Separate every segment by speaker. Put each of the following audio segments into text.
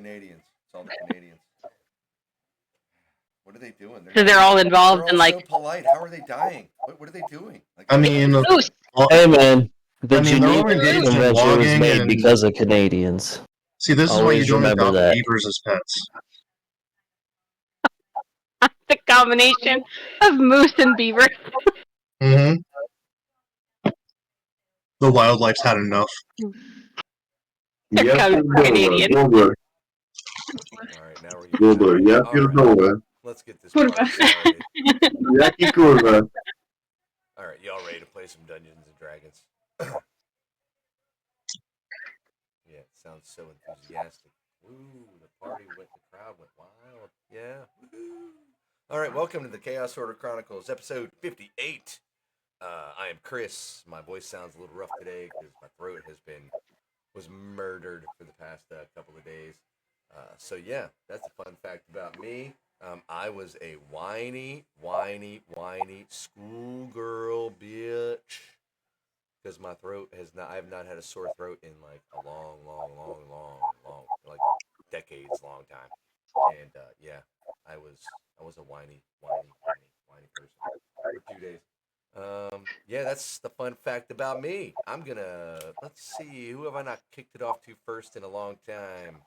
Speaker 1: Canadians. It's all the Canadians. What are they doing?
Speaker 2: So they're all involved
Speaker 1: They're
Speaker 2: in
Speaker 1: all
Speaker 2: like
Speaker 1: so polite. How are they dying? What are they doing? Like,
Speaker 3: I mean,
Speaker 2: Moose.
Speaker 4: Hey man, the
Speaker 3: I mean, they're all
Speaker 4: Geneva
Speaker 3: engaged in
Speaker 4: Convention was
Speaker 3: logging
Speaker 4: made
Speaker 3: and
Speaker 4: because of Canadians.
Speaker 3: see, this is why you
Speaker 4: Always
Speaker 3: don't
Speaker 4: remember
Speaker 3: adopt
Speaker 4: that.
Speaker 3: beavers as pets.
Speaker 2: the combination of moose and beaver.
Speaker 3: Mm-hmm. The wildlife's had enough.
Speaker 2: They're
Speaker 5: Yes,
Speaker 2: coming
Speaker 5: you're
Speaker 2: Canadian.
Speaker 5: Wilbur.
Speaker 1: all right, now we're getting
Speaker 5: Wilbur, yes,
Speaker 1: all
Speaker 5: you're
Speaker 1: right,
Speaker 5: Wilbur.
Speaker 1: let's get this party started.
Speaker 5: Jackie Kurva.
Speaker 1: All right, y'all ready to play some Dungeons and Dragons? Yeah, it sounds so enthusiastic. Ooh, the crowd went wild. Yeah. Woo-hoo. All right, welcome to the Chaos Order Chronicles, episode 58. I am Chris. My voice sounds a little rough today because my throat was murdered for the past couple of days. So yeah, that's a fun fact about me. I was a whiny schoolgirl bitch because my throat I have not had a sore throat in like a long, like decades long time. And yeah, I was a whiny person for 2 days. Yeah, that's the fun fact about me. Let's see, who have I not kicked it off to first in a long time?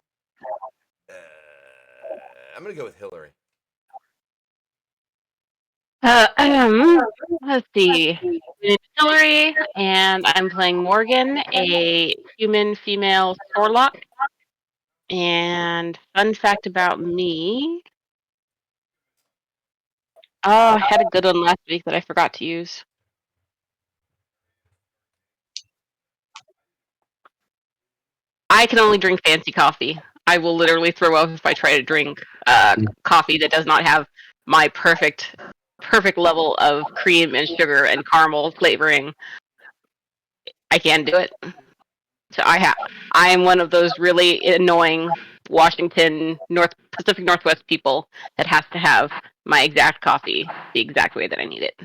Speaker 1: I'm gonna go with Hillary.
Speaker 2: Let's see. It's Hillary, and I'm playing Morgan, a human female Warlock. And fun fact about me. Oh, I had a good one last week that I forgot to use. I can only drink fancy coffee. I will literally throw up if I try to drink coffee that does not have my perfect level of cream and sugar and caramel flavoring. I can't do it. So I am one of those really annoying Washington Pacific Northwest people that has to have my exact coffee the exact way that I need it.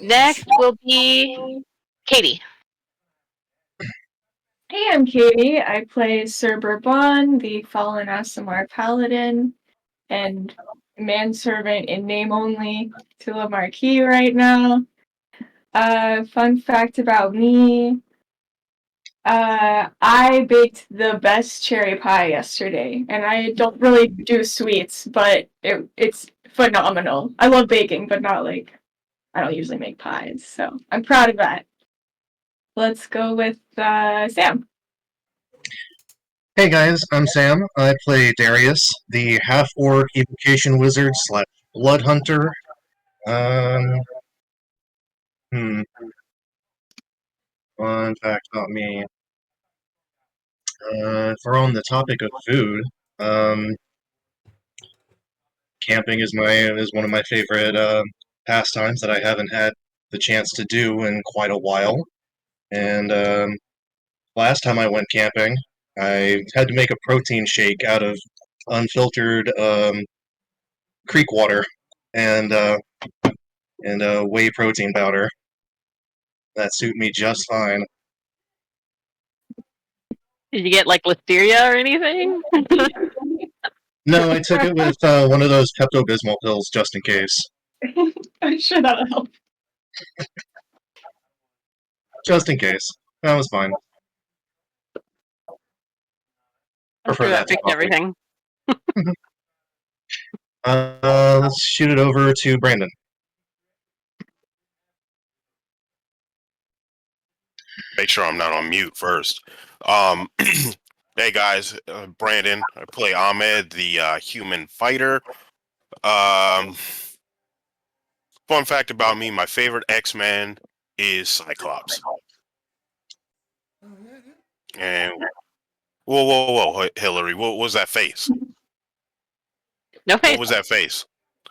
Speaker 2: Next will be Katie.
Speaker 6: Hey, I'm Katie. I play Sir Bourbon, the fallen Asimar paladin, and manservant in name only to the Marquis right now. Fun fact about me. I baked the best cherry pie yesterday, and I don't really do sweets, but it's phenomenal. I love baking, but not like I don't usually make pies, so I'm proud of that. Let's go with Sam.
Speaker 3: Hey guys, I'm Sam. I play Darius, the half-orc evocation wizard / blood hunter. Fun fact about me. If we're on the topic of food, camping is one of my favorite pastimes that I haven't had the chance to do in quite a while. And last time I went camping, I had to make a protein shake out of unfiltered creek water and whey protein powder. That suit me just fine.
Speaker 2: Did you get like listeria or anything?
Speaker 3: No, I took it with one of those Pepto-Bismol pills just in case.
Speaker 6: I'm sure that'll help.
Speaker 3: Just in case. That was fine.
Speaker 2: Prefer that fixed everything.
Speaker 3: Let's shoot it over to Brandon.
Speaker 7: Make sure I'm not on mute first. Hey guys, Brandon. I play Ahmed, the human fighter. Fun fact about me: my favorite X-Men is Cyclops. And whoa, Hillary, what was that face?
Speaker 2: No face.
Speaker 7: What was that face?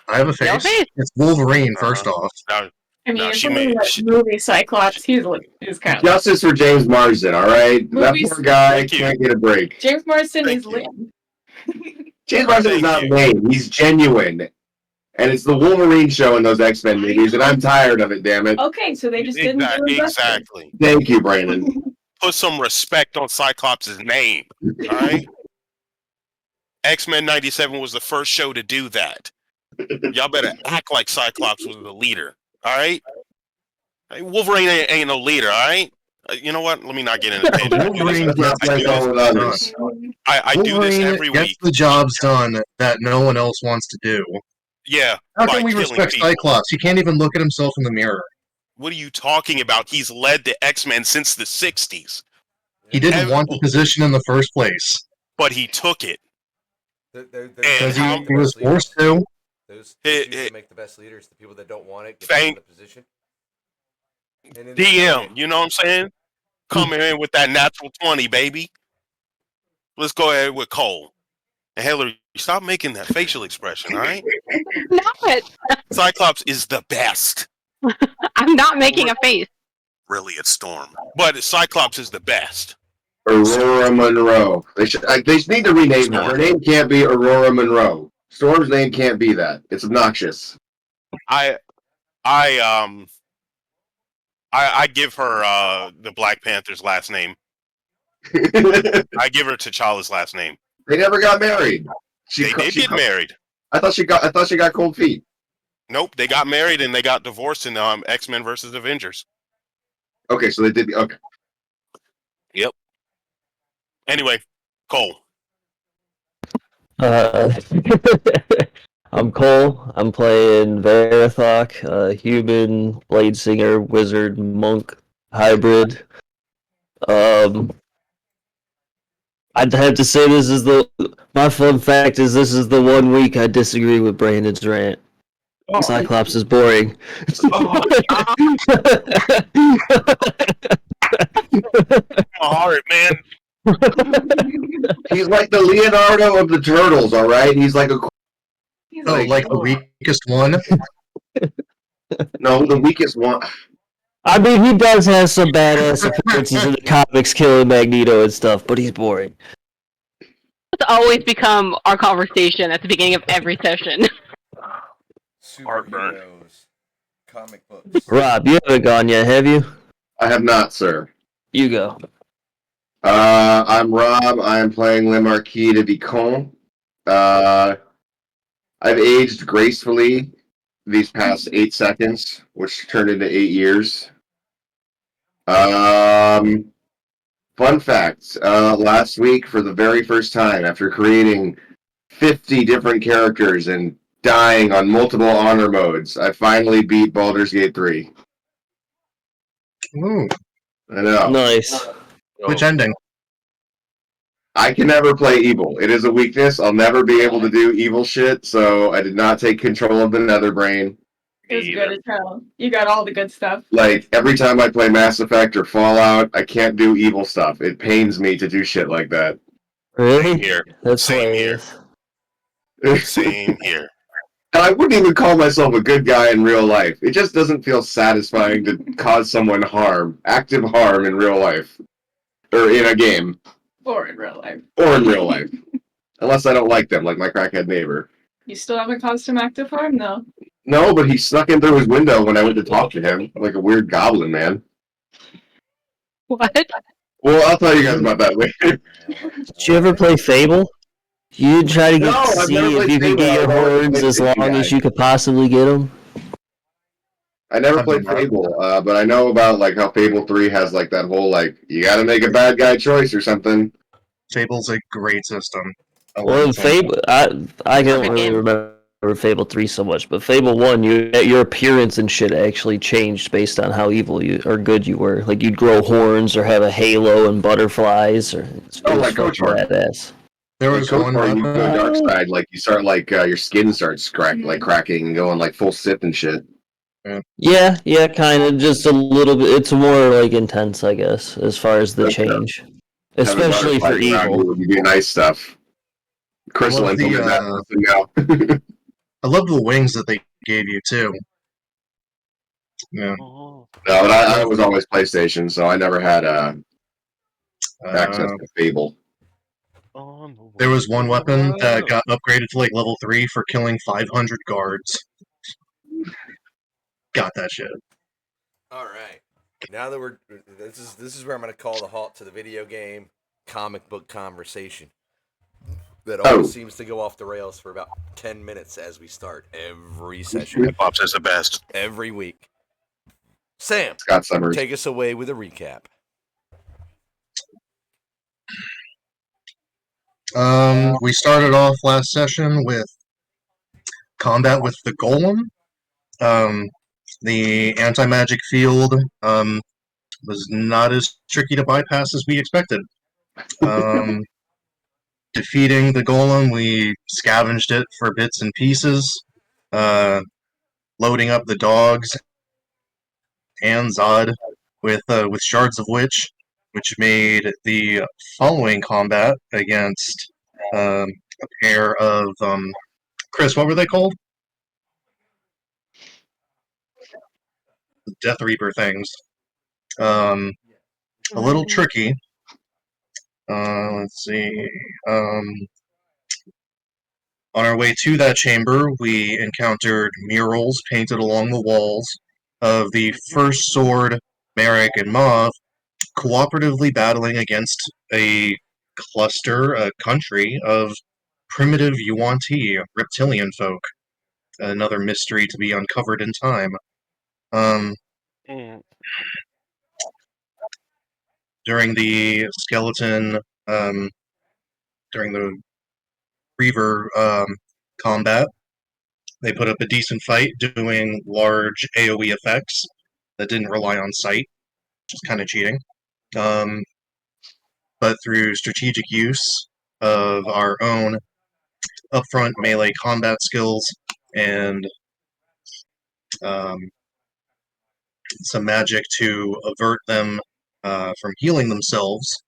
Speaker 3: I have a face.
Speaker 2: No face.
Speaker 3: It's Wolverine, first off.
Speaker 6: I mean, it's only movie Cyclops. He's kind of
Speaker 5: Justice for James Marsden, all right? That poor guy can't get a break.
Speaker 6: James Marsden is lame.
Speaker 5: James Marsden is not lame. He's genuine. And it's the Wolverine show in those X-Men movies, and I'm tired of it, damn it.
Speaker 6: Okay, so they just didn't do it
Speaker 7: exactly.
Speaker 5: Thank you, Brandon.
Speaker 7: put some respect on Cyclops' name. All right. X-Men 97 was the first show to do that. Y'all better act like Cyclops was the leader. All right. Wolverine ain't no leader. All right. You know what? Let me not get into tangent.
Speaker 3: Wolverine gets
Speaker 5: Like all with others.
Speaker 7: I do this
Speaker 3: Wolverine
Speaker 7: every
Speaker 3: gets
Speaker 7: week.
Speaker 3: the jobs done that no one else wants to do.
Speaker 7: Yeah.
Speaker 3: How
Speaker 7: by
Speaker 3: can we
Speaker 7: killing
Speaker 3: respect
Speaker 7: people.
Speaker 3: Cyclops? He can't even look at himself in the mirror.
Speaker 7: What are you talking about? He's led the X-Men since the 60s.
Speaker 3: He didn't want the position in the first place.
Speaker 7: But he took it.
Speaker 3: Because he was forced to.
Speaker 1: Those usually make the best leaders. The people that don't want it get put in the position.
Speaker 7: DM, you know what I'm saying? Coming in with that natural 20, baby. Let's go ahead with Cole. And Hillary, stop making that facial expression, all right?
Speaker 2: Not.
Speaker 7: Cyclops is the best.
Speaker 2: I'm not making a face.
Speaker 7: Really, it's Storm. But Cyclops is the best.
Speaker 5: Aurora Monroe. They need to rename her. Her name can't be Aurora Monroe. Storm's name can't be that. It's obnoxious.
Speaker 7: I give her the Black Panther's last name. I give her T'Challa's last name.
Speaker 5: They never got married.
Speaker 7: They did get married.
Speaker 5: I thought she got cold feet.
Speaker 7: Nope, they got married and they got divorced in X-Men versus Avengers.
Speaker 5: Okay, so they did. Okay.
Speaker 7: Yep. Anyway, Cole.
Speaker 4: I'm Cole. I'm playing Varathok, a human blade singer, wizard, monk hybrid. I'd have to say my fun fact is this is the one week I disagree with Brandon's rant. Oh. Cyclops is boring.
Speaker 7: Hard, man.
Speaker 5: He's like the Leonardo of the Turtles, all right? He's like the
Speaker 3: weakest one?
Speaker 5: No, the weakest one.
Speaker 4: I mean, he does have some badass appearances in the comics, killing Magneto and stuff, but he's boring.
Speaker 2: It's always become our conversation at the beginning of every session.
Speaker 1: Superheroes, comic books.
Speaker 4: Rob, you haven't gone yet, have you?
Speaker 5: I have not, sir.
Speaker 4: You go.
Speaker 5: I'm Rob. I am playing Le Marquis de Vicomte. I've aged gracefully these past 8 seconds, which turned into 8 years. Fun fact, last week, for the very first time, after creating 50 different characters and dying on multiple honor modes, I finally beat Baldur's Gate 3.
Speaker 3: Ooh.
Speaker 5: I know.
Speaker 4: Nice.
Speaker 3: Which ending?
Speaker 5: I can never play evil. It is a weakness. I'll never be able to do evil shit, so I did not take control of the Nether Brain.
Speaker 6: It was good as hell. You got all the good stuff.
Speaker 5: Like, every time I play Mass Effect or Fallout, I can't do evil stuff. It pains me to do shit like that.
Speaker 4: Really?
Speaker 7: Same here.
Speaker 4: That's
Speaker 7: Same
Speaker 4: hilarious.
Speaker 7: here. Same here.
Speaker 5: And I wouldn't even call myself a good guy in real life. It just doesn't feel satisfying to cause someone harm, active harm in real life. Or in a game.
Speaker 6: Or in real life.
Speaker 5: Or in real life. Unless I don't like them, like my crackhead neighbor.
Speaker 6: You still haven't caused him active harm, though.
Speaker 5: No, but he snuck in through his window when I went to talk to him, like a weird goblin, man.
Speaker 2: What?
Speaker 5: Well, I'll tell you guys about that later.
Speaker 4: Did you ever play Fable? You try to
Speaker 5: I've
Speaker 4: see
Speaker 5: never
Speaker 4: if
Speaker 5: played
Speaker 4: you can get
Speaker 5: Fable.
Speaker 4: your
Speaker 5: I've always
Speaker 4: horns
Speaker 5: played
Speaker 4: as long
Speaker 5: Fable
Speaker 4: as
Speaker 5: guy.
Speaker 4: you could possibly get them.
Speaker 5: I never played Fable, but I know about like how Fable 3 has like that whole like you gotta make a bad guy choice or something.
Speaker 3: Fable's a great system.
Speaker 4: Well, in Fable, I don't really remember Fable 3 so much, but Fable 1, your appearance and shit actually changed based on how evil you or good you were. Like you'd grow horns or have a halo and butterflies, or
Speaker 5: like Coach
Speaker 4: badass.
Speaker 5: There was one where you go dark side, like you start like your skin starts cracking and going like full Sith and shit.
Speaker 4: Yeah, kind of, just a little bit. It's more like intense, I guess, as far as the change, especially for evil.
Speaker 5: You do nice stuff. Crystal implemented that.
Speaker 3: I love the wings that they gave you too. Yeah.
Speaker 5: No, but I was always PlayStation, so I never had access to Fable.
Speaker 3: There was one weapon that got upgraded to like level 3 for killing 500 guards. Got that shit.
Speaker 1: All right. Now that we're this is where I'm going to call the halt to the video game comic book conversation that always
Speaker 5: Oh,
Speaker 1: seems to go off the rails for about 10 minutes as we start every session,
Speaker 7: Pops is the best.
Speaker 1: every week. Sam,
Speaker 5: Scott Summers.
Speaker 1: take us away with a recap.
Speaker 3: We started off last session with combat with the golem. The anti-magic field was not as tricky to bypass as we expected. Defeating the golem, we scavenged it for bits and pieces, loading up the dogs and Zod with shards of which made the following combat against a pair of Chris. What were they called? Death Reaper things. A little tricky. Let's see. On our way to that chamber, we encountered murals painted along the walls of the First Sword, Merrick, and Mav cooperatively battling against a a country of primitive Yuan-Ti reptilian folk. Another mystery to be uncovered in time.
Speaker 7: Mm.
Speaker 3: During the skeleton, during the Reaver combat, they put up a decent fight doing large AoE effects that didn't rely on sight, which is kind of cheating. But through strategic use of our own upfront melee combat skills and um, some magic to avert them from healing themselves,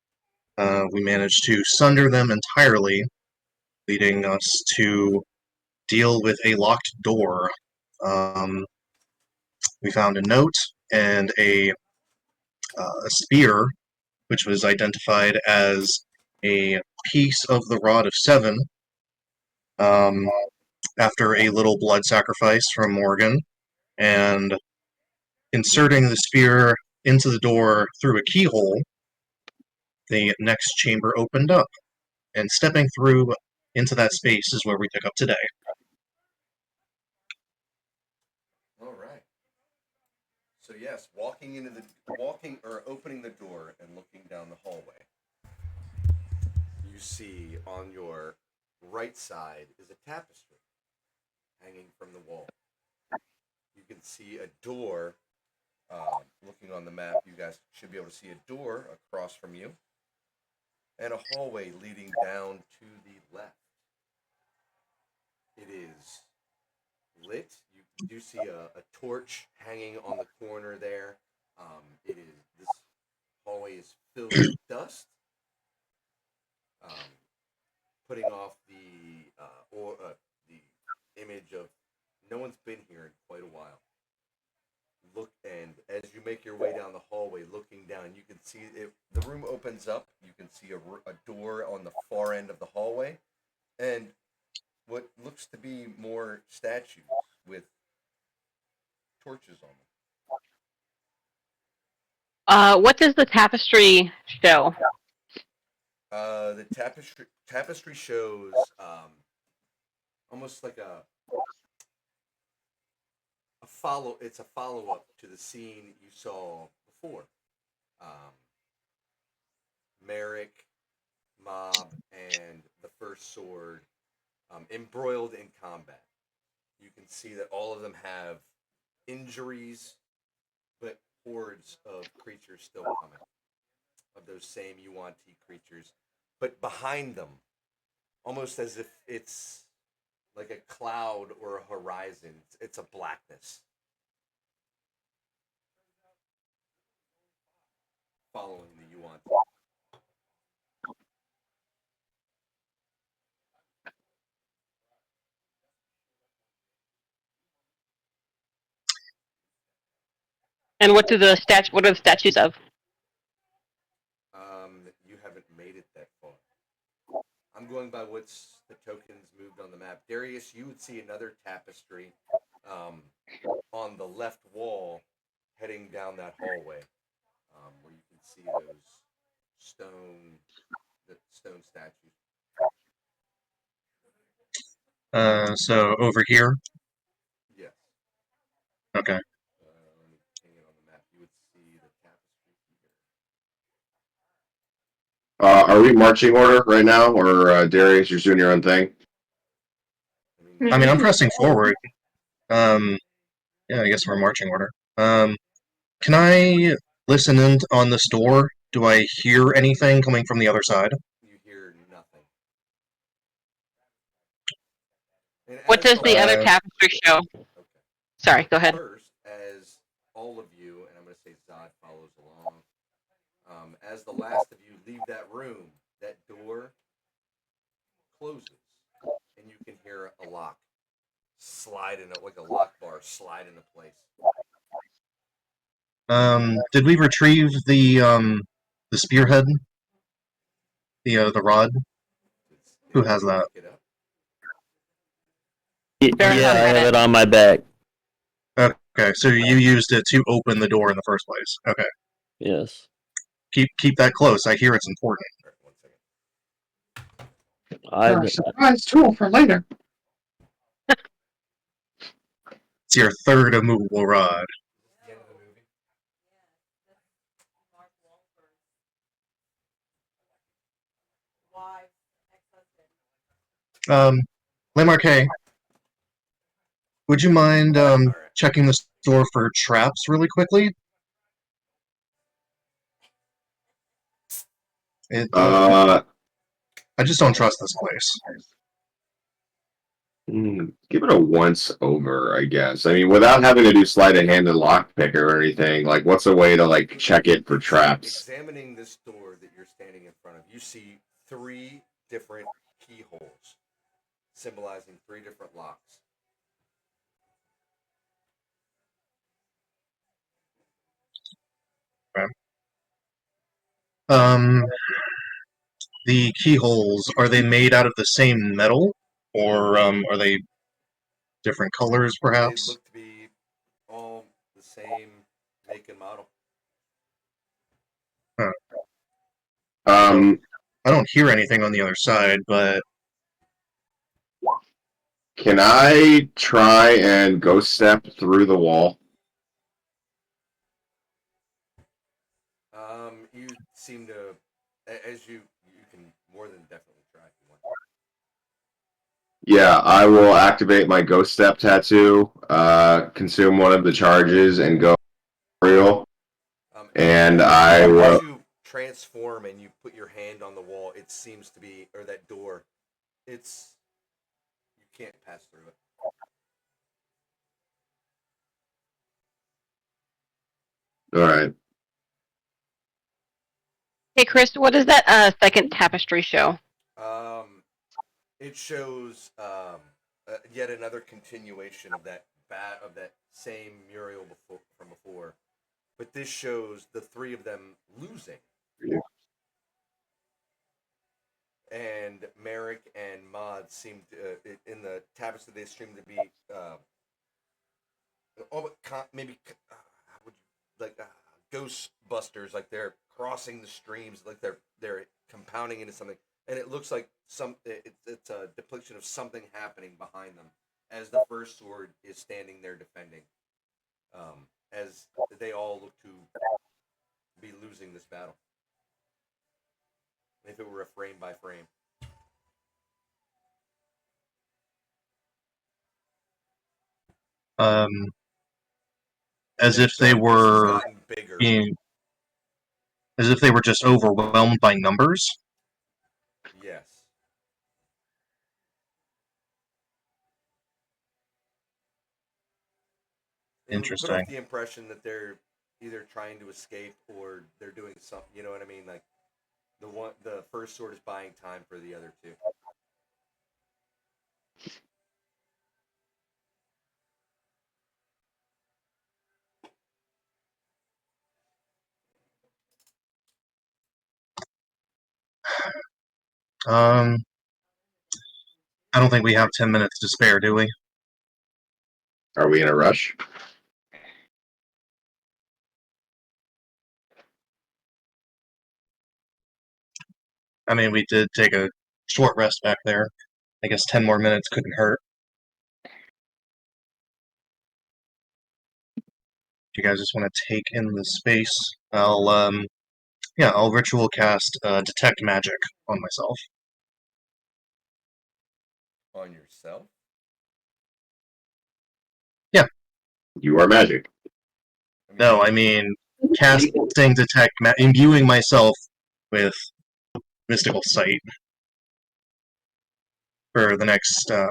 Speaker 3: we managed to sunder them entirely, leading us to deal with a locked door. We found a note and a spear, which was identified as a piece of the Rod of Seven, after a little blood sacrifice from Morgan, and inserting the spear into the door through a keyhole, the next chamber opened up, and stepping through into that space is where we pick up today.
Speaker 1: All right. So yes, walking or opening the door and looking down the hallway, you see on your right side is a tapestry hanging from the wall. You can see a door. Looking on the map, you guys should be able to see a door across from you, and a hallway leading down to the left. It is lit. You do see a torch hanging on the corner there. This hallway is filled with dust, putting off the image of no one's been here in quite a while. Look, and as you make your way down the hallway, looking down, you can see it. The room opens up. You can see a door on the far end of the hallway, and what looks to be more statues with torches on them.
Speaker 2: What does the tapestry show?
Speaker 1: The tapestry shows almost like it's a follow up to the scene you saw before. Um, Merrick, Mob, and the First Sword embroiled in combat. You can see that all of them have injuries, but hordes of creatures still coming, of those same Yuan-Ti creatures. But behind them, almost as if it's like a cloud or a horizon, it's a blackness following the Yuan-Ti.
Speaker 2: And what are the statues of?
Speaker 1: You haven't made it that far. I'm going by what's the tokens moved on the map. Darius, you would see another tapestry on the left wall heading down that hallway. stone statues.
Speaker 3: So over here.
Speaker 1: Yes.
Speaker 3: Okay.
Speaker 1: Let me hang it on the map. You would see the tapestry here.
Speaker 5: Are we marching order right now, or Darius, you're doing your own thing?
Speaker 3: I mean, I'm pressing forward. Yeah, I guess we're marching order. Can I listen in on this door? Do I hear anything coming from the other side?
Speaker 1: You hear nothing.
Speaker 2: What does the other tapestry show?
Speaker 1: Okay.
Speaker 2: Sorry, go ahead.
Speaker 1: First, as all of you, and I'm going to say Zod follows along, as the last of you leave that room, that door closes, and you can hear a lock slide in, like a lock bar slide into place.
Speaker 3: Did we retrieve the spearhead? The rod? Who has that?
Speaker 1: Pick it up.
Speaker 4: Yeah, I have it on my back.
Speaker 3: Okay, so you used it to open the door in the first place. Okay.
Speaker 4: Yes.
Speaker 3: Keep that close. I hear it's important.
Speaker 1: All right, 1 second.
Speaker 5: Surprise tool for later.
Speaker 3: It's your third immovable rod.
Speaker 1: The end of the movie.
Speaker 3: Lemarque, would you mind
Speaker 1: right.
Speaker 3: checking the store for traps really quickly? I just don't trust this place.
Speaker 5: Give it a once over, I guess. I mean, without having to do sleight of hand and lockpick or anything. Like, what's a way to like check it for traps?
Speaker 1: Examining this door that you're standing in front of, you see 3 different keyholes, symbolizing 3 different locks.
Speaker 3: Okay. The keyholes, are they made out of the same metal, or are they different colors, perhaps?
Speaker 1: They look to be all the same make and model.
Speaker 3: Huh.
Speaker 5: Um,
Speaker 3: I don't hear anything on the other side, but
Speaker 5: can I try and ghost step through the wall?
Speaker 1: You seem to, as you can more than definitely try if you want.
Speaker 5: Yeah, I will activate my ghost step tattoo, consume one of the charges, and go real. And I will.
Speaker 1: As you transform and you put your hand on the wall, it seems to be, or that door, it's, you can't pass through it.
Speaker 5: All right.
Speaker 2: Hey, Chris, what does that second tapestry show?
Speaker 1: It shows yet another continuation of that same mural from before, but this shows the 3 of them losing.
Speaker 5: Yeah.
Speaker 1: And Merrick and Maud seem to, in the tapestry, they seem to be maybe how would you, like Ghostbusters, like they're crossing the streams, like they're compounding into something, and it looks like it's a depiction of something happening behind them as the first sword is standing there defending, as they all look to be losing this battle. If it were a frame by frame.
Speaker 3: As if they were being, as if they were just overwhelmed by numbers.
Speaker 1: Yes.
Speaker 3: Interesting.
Speaker 1: Put off the impression that they're either trying to escape or they're doing something. You know what I mean? Like the first sword is buying time for the other 2.
Speaker 3: I don't think we have 10 minutes to spare, do we?
Speaker 5: Are we in a rush?
Speaker 3: I mean, we did take a short rest back there. I guess 10 more minutes couldn't hurt. If you guys just want to take in the space, I'll ritual cast detect magic on myself.
Speaker 1: On yourself?
Speaker 5: You are magic.
Speaker 3: No, I mean casting detect, imbuing myself with mystical sight for the next 10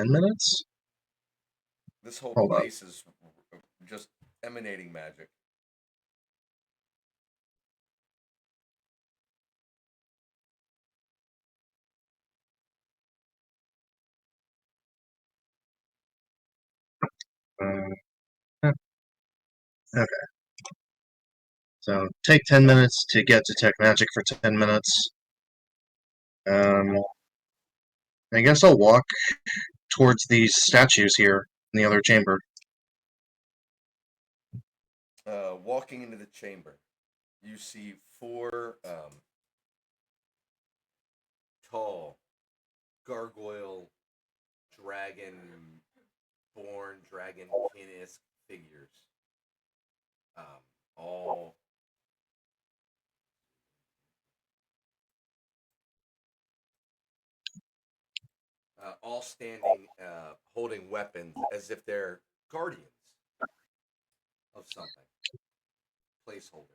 Speaker 3: minutes.
Speaker 1: This whole
Speaker 3: Hold on.
Speaker 1: place is just emanating magic.
Speaker 3: Okay. So take 10 minutes to get detect magic for 10 minutes. I guess I'll walk towards these statues here in the other chamber.
Speaker 1: Walking into the chamber, you see four tall gargoyle dragon-born dragon-kin-esque figures, all all standing, holding weapons as if they're guardians of something, placeholders.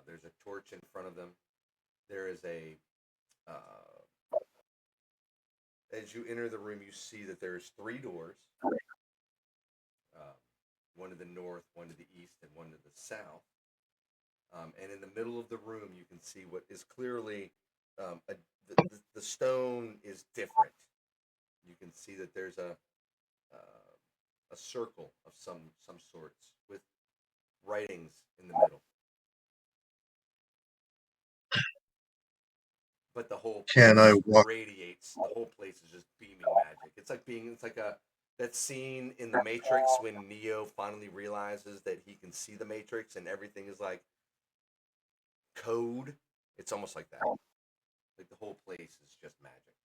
Speaker 1: There's a torch in front of them. There is as you enter the room, you see that there's three doors, one to the north, one to the east, and one to the south. And in the middle of the room, you can see what is clearly the stone is different. You can see that there's a circle of some sorts with writings in the middle. But the whole place radiates. The whole place is just beaming magic. It's like that scene in the Matrix when Neo finally realizes that he can see the Matrix and everything is like code. It's almost like that. Like the whole place is just magic.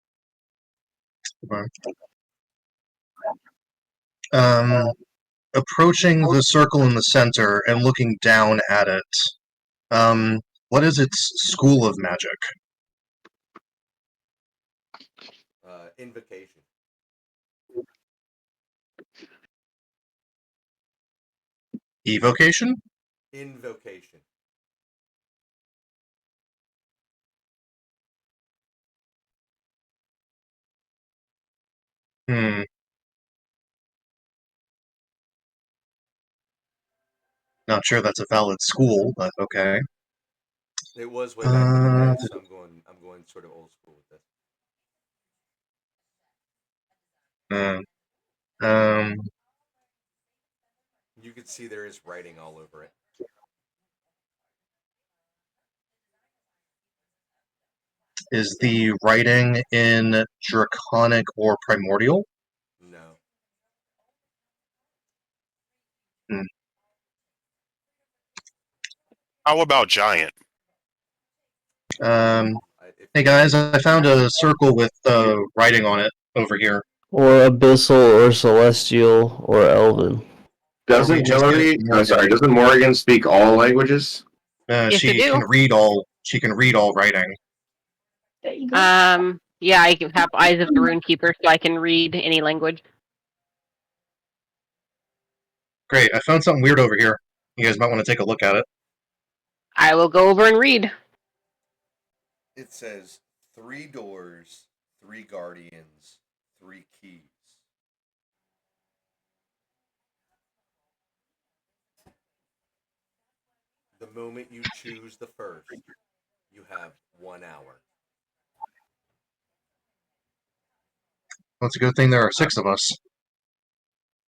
Speaker 3: Approaching the circle in the center and looking down at it. What is its school of magic?
Speaker 1: Invocation.
Speaker 3: Evocation?
Speaker 1: Invocation.
Speaker 3: Not sure that's a valid school, but okay.
Speaker 1: It was way back in the day, so I'm going sort of old school with this. You can see there is writing all over it.
Speaker 3: Is the writing in Draconic or Primordial?
Speaker 1: No.
Speaker 7: How about Giant?
Speaker 3: Hey guys, I found a circle with writing on it over here.
Speaker 4: Or abyssal, or celestial, or elven.
Speaker 5: Doesn't Morgan speak all languages?
Speaker 2: Yes,
Speaker 3: She
Speaker 2: they do.
Speaker 3: can read all. She can read all writing.
Speaker 6: There you go.
Speaker 2: Yeah, I can have Eyes of the Runekeeper, so I can read any language.
Speaker 3: Great, I found something weird over here. You guys might want to take a look at it.
Speaker 2: I will go over and read.
Speaker 1: It says 3 doors, 3 guardians, 3 keys. The moment you choose the first, you have 1 hour.
Speaker 3: Well, it's a good thing there are 6 of us.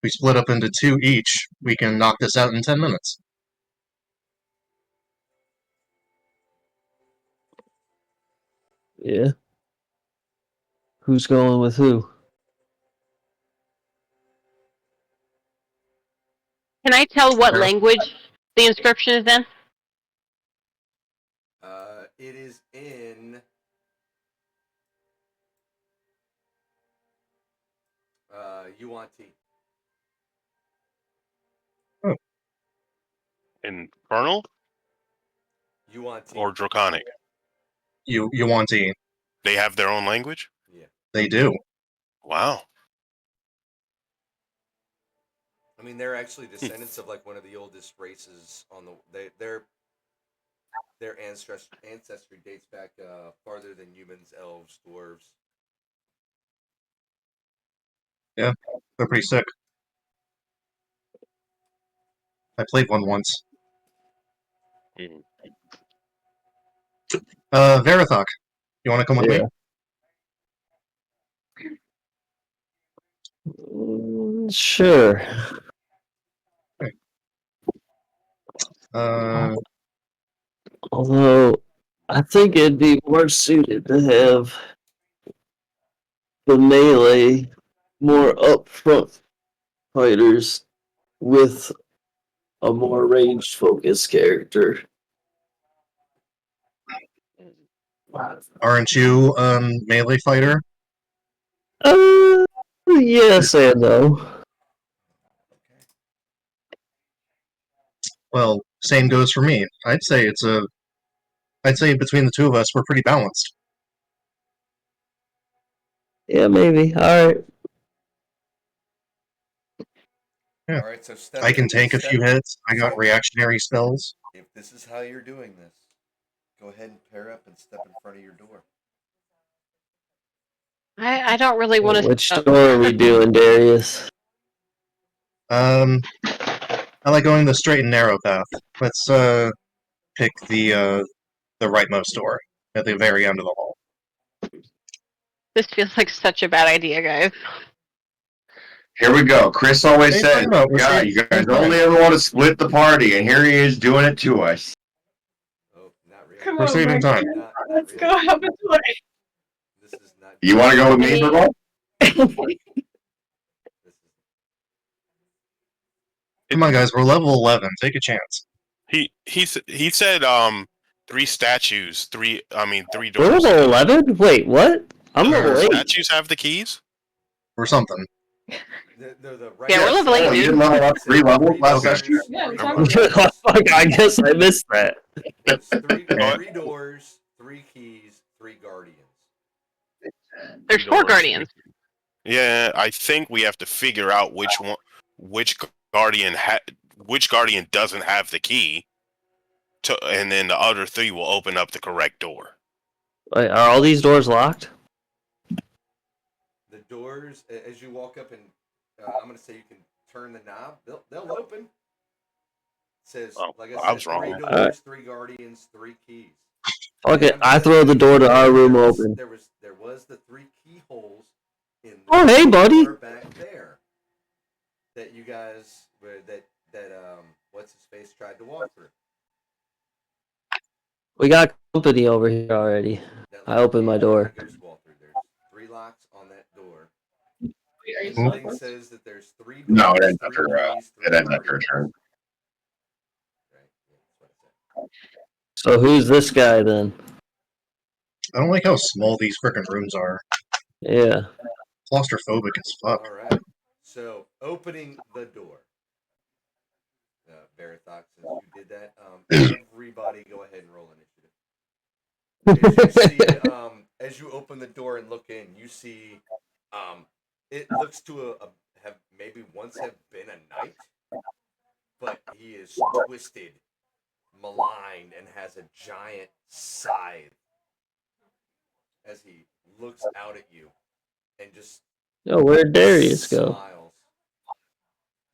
Speaker 3: We split up into 2 each. We can knock this out in 10 minutes.
Speaker 4: Yeah. Who's going with who?
Speaker 2: Can I tell what language the inscription is in?
Speaker 1: Yuan-Ti.
Speaker 7: In Colonel
Speaker 1: Yuan-Ti.
Speaker 7: or Draconic?
Speaker 3: You want to?
Speaker 7: They have their own language?
Speaker 1: Yeah.
Speaker 3: They do.
Speaker 7: Wow.
Speaker 1: I mean, they're actually descendants of like one of the oldest races on the. Their ancestry dates back farther than humans, elves, dwarves.
Speaker 3: Yeah, they're pretty sick. I played one once.
Speaker 7: Mhm.
Speaker 3: Verithok, you want to come with me?
Speaker 4: Sure. Although, I think it'd be more suited to have the melee more upfront fighters with a more ranged focused character.
Speaker 3: Aren't you melee fighter?
Speaker 4: Yes and no.
Speaker 3: Well, same goes for me. I'd say between the two of us, we're pretty balanced.
Speaker 4: Yeah, maybe. All right.
Speaker 3: Yeah.
Speaker 1: All right, so
Speaker 3: I can tank a few hits. I got reactionary spells.
Speaker 1: If this is how you're doing this, go ahead and pair up and step in front of your door.
Speaker 2: I don't really want to.
Speaker 4: Which door are we doing, Darius?
Speaker 3: I like going the straight and narrow path. Let's pick the rightmost door at the very end of the hall.
Speaker 2: This feels like such a bad idea, guys.
Speaker 5: Here we go. Chris always
Speaker 3: Hey,
Speaker 5: said,
Speaker 3: no, we're
Speaker 5: "God,
Speaker 3: saying-
Speaker 5: you guys only ever want to split the party," and here he is doing it to us.
Speaker 1: Oh, not really.
Speaker 6: Come
Speaker 3: We're
Speaker 6: on,
Speaker 3: saving
Speaker 6: Mark.
Speaker 3: time.
Speaker 6: Let's
Speaker 1: really.
Speaker 6: go have a tour.
Speaker 1: This is not.
Speaker 5: You want to go with me, Purple?
Speaker 1: This is,
Speaker 3: Come on, guys. We're level 11. Take a chance.
Speaker 7: He said 3 statues, 3
Speaker 4: We're
Speaker 7: doors.
Speaker 4: level 11? Wait, what? I'm
Speaker 7: Do
Speaker 4: level
Speaker 7: the
Speaker 4: 8.
Speaker 7: statues have the keys?
Speaker 3: Or something.
Speaker 1: the right
Speaker 2: Yeah, we're level
Speaker 5: Oh,
Speaker 2: 8,
Speaker 5: you
Speaker 2: dude.
Speaker 5: didn't level up 3 levels last
Speaker 3: Okay.
Speaker 5: session?
Speaker 6: Yeah, we
Speaker 7: Never
Speaker 6: talked
Speaker 7: mind.
Speaker 6: about
Speaker 4: Fuck, I guess I missed that.
Speaker 1: There's three
Speaker 7: What?
Speaker 1: doors, 3 keys, 3 guardians.
Speaker 2: There's 4 guardians.
Speaker 7: Yeah, I think we have to figure out which guardian doesn't have the key, and then the other 3 will open up the correct door.
Speaker 4: Wait, are all these doors locked?
Speaker 1: The doors, as you walk up and I'm going to say you can turn the knob, they'll open. It says,
Speaker 7: Oh,
Speaker 1: like
Speaker 7: I
Speaker 1: I
Speaker 7: was
Speaker 1: said,
Speaker 7: wrong.
Speaker 1: 3 doors, 3 guardians, 3 keys.
Speaker 4: Okay,
Speaker 1: And
Speaker 4: I throw the door to our room open.
Speaker 1: There was the 3 keyholes in the
Speaker 4: Oh, hey, buddy.
Speaker 1: door back there that you guys that what's his face tried to walk through.
Speaker 4: We got company over here already.
Speaker 1: That
Speaker 4: I opened my door.
Speaker 1: Ghost wall through. There's 3 locks on that door.
Speaker 6: Are you
Speaker 1: The
Speaker 6: still
Speaker 1: thing says that there's 3 doors,
Speaker 5: No, it didn't
Speaker 1: 3
Speaker 5: after,
Speaker 1: keys, 3
Speaker 5: it ended after
Speaker 1: guardians.
Speaker 5: a turn.
Speaker 1: Right? Yeah, that's what it said.
Speaker 4: So who's this guy then?
Speaker 3: I don't like how small these frickin' rooms are.
Speaker 4: Yeah.
Speaker 3: Claustrophobic as fuck.
Speaker 1: All right. So opening the door. Barathox, since you did that, everybody go ahead and roll initiative. As you see, as you open the door and look in, you see, it looks to have maybe once have been a knight, but he is twisted, maligned, and has a giant scythe as he looks out at you and just
Speaker 4: Yo, where'd Darius go?
Speaker 1: smiles.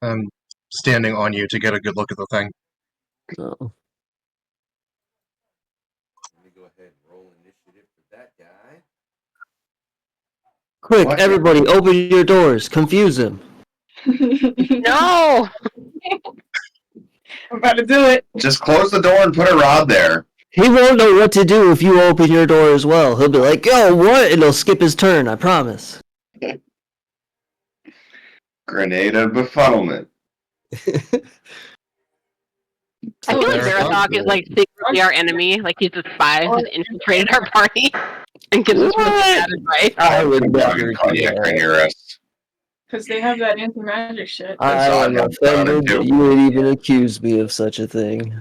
Speaker 3: I'm standing on you to get a good look at the thing.
Speaker 4: Oh.
Speaker 1: Let me go ahead and roll initiative for that guy.
Speaker 4: Quick,
Speaker 5: What?
Speaker 4: everybody, open your doors. Confuse him.
Speaker 2: No!
Speaker 6: I'm about to do it.
Speaker 5: Just close the door and put a rod there.
Speaker 4: He won't know what to do if you open your door as well. He'll be like, yo, what? And he'll skip his turn, I promise.
Speaker 5: Grenade of befuddlement.
Speaker 2: I feel like Zarathok is like secretly our enemy. Like he's a spy who's infiltrated our party and gives us really bad advice.
Speaker 4: I would never
Speaker 5: Fucking
Speaker 4: do
Speaker 5: cardiac
Speaker 4: that.
Speaker 5: ring your wrist.
Speaker 6: because they have that anti-magic shit.
Speaker 4: I am offended that you would even accuse me of such a thing.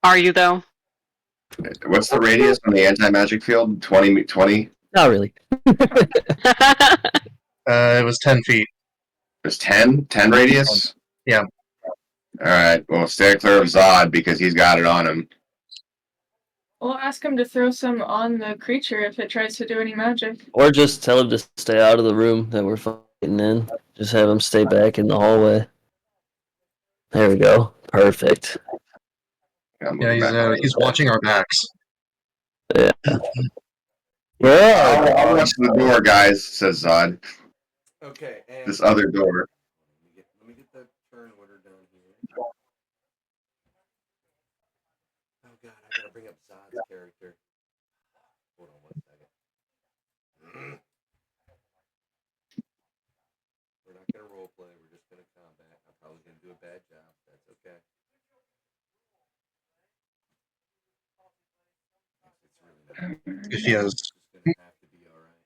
Speaker 2: Are you though?
Speaker 5: What's the radius on the anti-magic field? 20?
Speaker 4: Not really.
Speaker 3: It was 10 feet.
Speaker 5: There's 10? 10 radius?
Speaker 3: Yeah.
Speaker 5: Alright, well, stay clear of Zod because he's got it on him.
Speaker 6: We'll ask him to throw some on the creature if it tries to do any magic.
Speaker 4: Or just tell him to stay out of the room that we're fighting in. Just have him stay back in the hallway. There we go. Perfect.
Speaker 3: Yeah, he's watching our backs.
Speaker 4: Yeah. Yeah.
Speaker 5: I'll watch the door, guys, says Zod.
Speaker 1: Okay, and
Speaker 5: This other door.
Speaker 1: let me get the turn order down here. Oh god, I gotta bring up Zod's character. Hold on 1 second. We're not gonna role play, we're just gonna combat. I'm probably gonna do a bad job. That's okay. It's really not.
Speaker 3: If he has.
Speaker 1: It's just gonna have to be alright.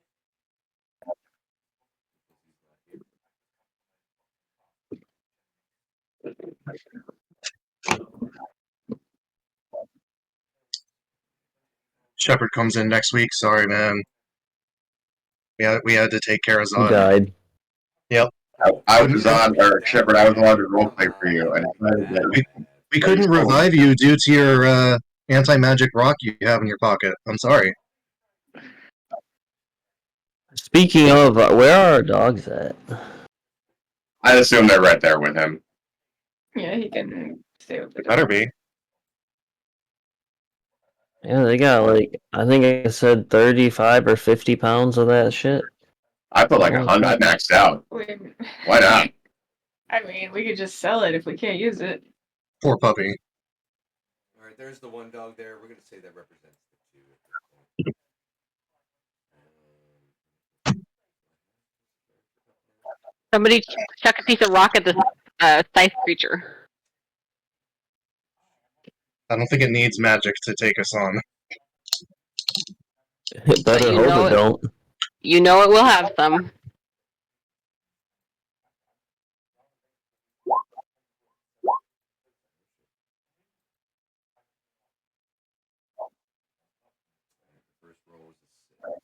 Speaker 1: Because he's not here.
Speaker 3: Shepard comes in next week. Sorry, man. We had to take care of
Speaker 4: He
Speaker 3: Zod.
Speaker 4: died.
Speaker 3: Yep.
Speaker 5: I was on, or Shepard, I was allowed to roleplay for you. And
Speaker 3: we couldn't revive you due to your anti-magic rock you have in your pocket. I'm sorry.
Speaker 4: Speaking of, where are our dogs at?
Speaker 5: I assume they're right there with him.
Speaker 6: Yeah, he can stay with the
Speaker 3: Better be.
Speaker 4: Yeah, they got like, I think I said 35 or 50 pounds of that shit.
Speaker 5: I put like 100. I maxed out. Why not?
Speaker 6: I mean, we could just sell it if we can't use it.
Speaker 3: Poor puppy.
Speaker 1: Alright, there's the one dog there. We're gonna say that represents the two.
Speaker 2: Somebody chuck a piece of rock at this scythe creature.
Speaker 3: I don't think it needs magic to take us on.
Speaker 4: Better
Speaker 2: you
Speaker 4: hope
Speaker 2: know
Speaker 4: it don't.
Speaker 2: You know it will have some.
Speaker 1: First roll was a 6.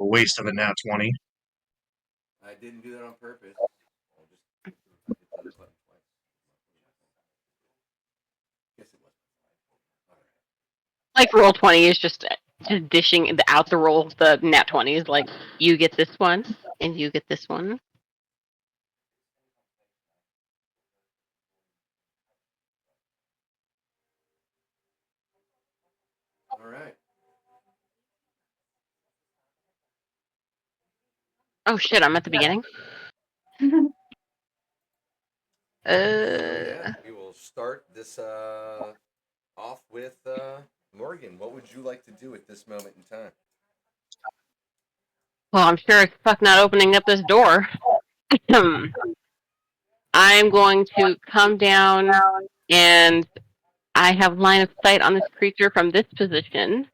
Speaker 3: A waste of a nat 20.
Speaker 1: I didn't do that on purpose. I'll just hit the button twice. Guess it was.
Speaker 2: Like roll 20 is just dishing out the roll of the nat 20s. Like you get this one and you get this one.
Speaker 1: All right.
Speaker 2: Oh shit! I'm at the beginning.
Speaker 1: So yeah, we will start this off with Morgan. What would you like to do at this moment in time?
Speaker 2: Well, I'm sure as fuck not opening up this door. I'm going to come down, and I have line of sight on this creature from this position,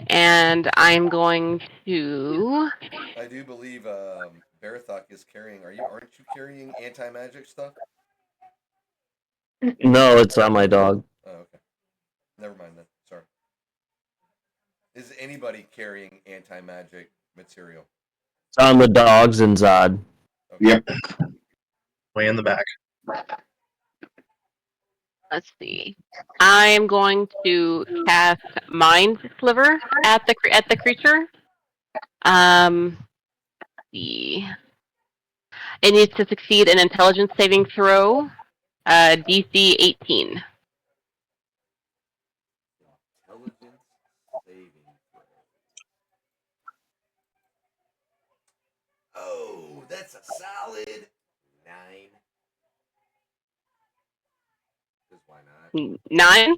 Speaker 2: and I'm going to.
Speaker 1: I do believe Barathok is carrying. Aren't you carrying anti-magic stuff?
Speaker 4: No, it's on my dog.
Speaker 1: Oh, okay. Never mind then. Sorry. Is anybody carrying anti-magic material?
Speaker 4: It's on the dogs and Zod.
Speaker 5: Okay. Yep.
Speaker 3: Way in the back.
Speaker 2: Let's see. I'm going to cast Mind Sliver at the creature. See. It needs to succeed an Intelligence saving throw, DC 18.
Speaker 1: Intelligence saving throw. Oh, that's a solid 9. Because why not?
Speaker 2: 9.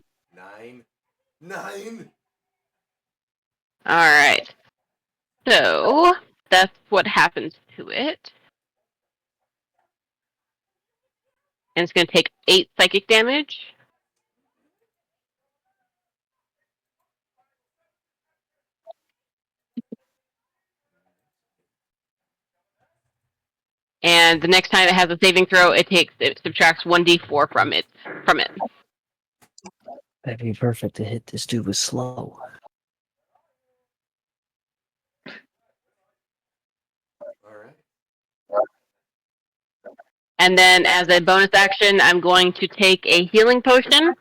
Speaker 1: 9.
Speaker 2: All right. So that's what happens to it. And it's going to take 8 psychic damage. And the next time it has a saving throw, it subtracts 1d4 from it.
Speaker 4: That'd be perfect to hit this dude with slow.
Speaker 1: All right.
Speaker 2: And then as a bonus action, I'm going to take a healing potion.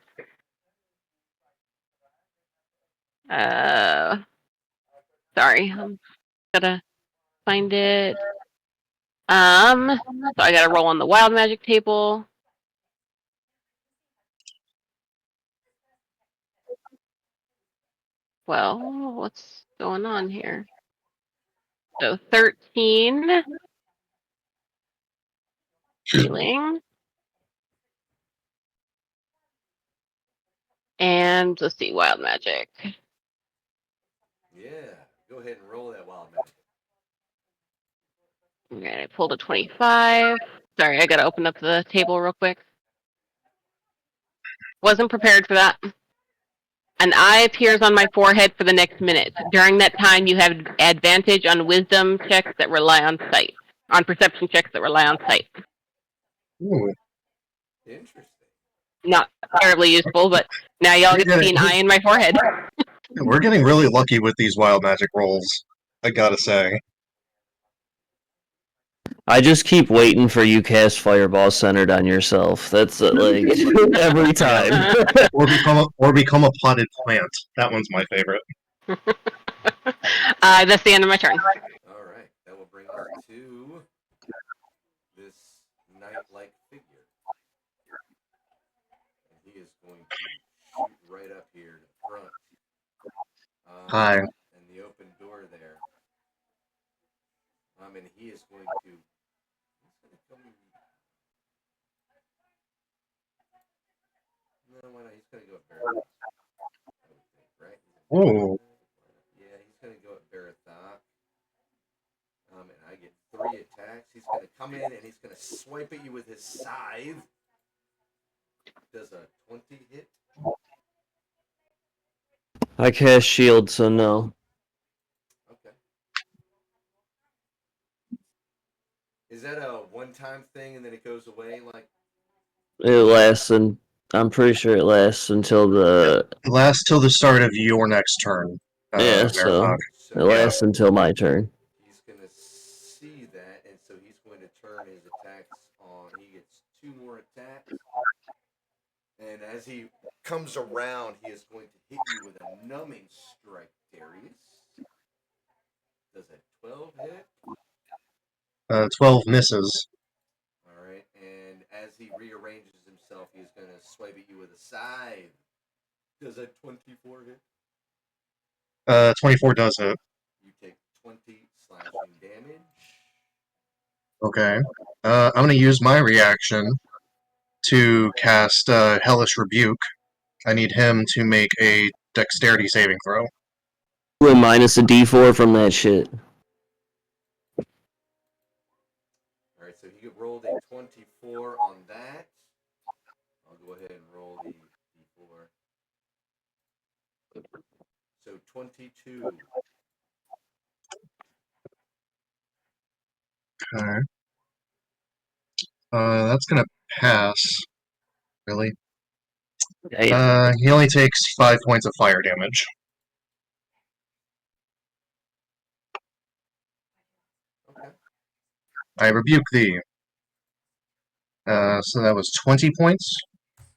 Speaker 2: Sorry, I'm gotta find it. So I gotta roll on the wild magic table. Well, what's going on here? So 13 healing. And let's see, wild magic.
Speaker 1: Yeah. Go ahead and roll that wild magic.
Speaker 2: Okay, I pulled a 25. Sorry, I gotta open up the table real quick. Wasn't prepared for that. An eye appears on my forehead for the next minute. During that time, you have advantage on wisdom checks that rely on sight. On perception checks that rely on sight.
Speaker 3: Ooh.
Speaker 1: Interesting.
Speaker 2: Not terribly useful, but now y'all get to see an eye in my forehead.
Speaker 3: We're getting really lucky with these wild magic rolls, I gotta say.
Speaker 4: I just keep waiting for you cast fireball centered on yourself. That's like every time.
Speaker 3: Or become a potted plant. That one's my favorite.
Speaker 2: That's the end of my turn.
Speaker 1: All right. That will bring us to this knight-like figure. And he is going to shoot right up here to the front.
Speaker 3: Hi.
Speaker 1: And the open door there. And he is going to. He's going to come. No, why not? He's going to go at Barathok. I would think, right?
Speaker 3: Oh.
Speaker 1: Yeah, he's going to go at Barathok. And I get 3 attacks. He's going to come in and he's going to swipe at you with his scythe. Does a 20 hit?
Speaker 4: I cast shield, so no.
Speaker 1: Okay. Is that a one-time thing and then it goes away? Like
Speaker 4: It lasts, and I'm pretty sure it lasts until the.
Speaker 3: It lasts till the start of your next turn.
Speaker 4: Yeah, so
Speaker 3: Marathon.
Speaker 4: it lasts until my turn.
Speaker 1: He's going to see that, and so he's going to turn his attacks on. He gets 2 more attacks. And as he comes around, he is going to hit you with a numbing strike, Darius. Does a 12 hit?
Speaker 3: 12 misses.
Speaker 1: All right, and as he rearranges himself, he is going to swipe at you with a scythe. Does a 24 hit?
Speaker 3: 24 does hit.
Speaker 1: You take 20 slashing damage.
Speaker 3: Okay. I'm going to use my reaction to cast Hellish Rebuke. I need him to make a dexterity saving throw.
Speaker 4: And minus a d4 from that shit.
Speaker 1: All right, so he rolled a 24 on that. I'll go ahead and roll the d4. So 22.
Speaker 3: Okay. That's going to pass. Really? He only takes 5 points of fire damage.
Speaker 1: Okay.
Speaker 3: I rebuke thee. So that was 20 points.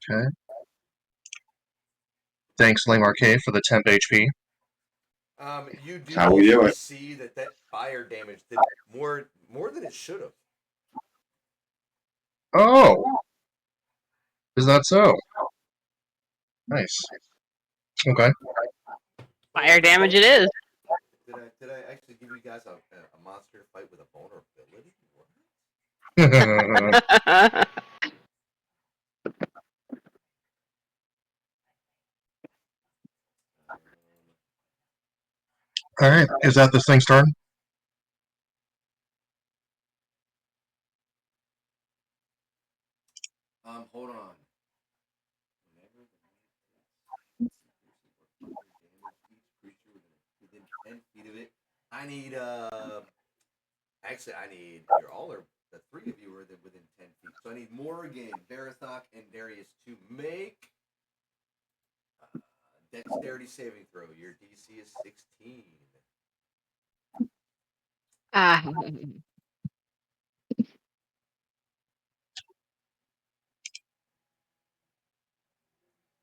Speaker 3: Okay. Thanks, Lame Arcade, for the temp HP.
Speaker 1: You do
Speaker 5: How we do
Speaker 1: also
Speaker 5: it.
Speaker 1: see that fire damage did more than it should have.
Speaker 3: Oh! Is that so? Nice. Okay.
Speaker 2: Fire damage it is.
Speaker 1: Did I actually give you guys a monster fight with a vulnerability?
Speaker 3: Alright, is that this thing's turn?
Speaker 1: Hold on. Within 10 feet of it. I need actually I need your all or the three of you are within 10 feet. So I need Morgan, Verathok, and Darius to make dexterity saving throw. Your DC is 16.
Speaker 2: Ah.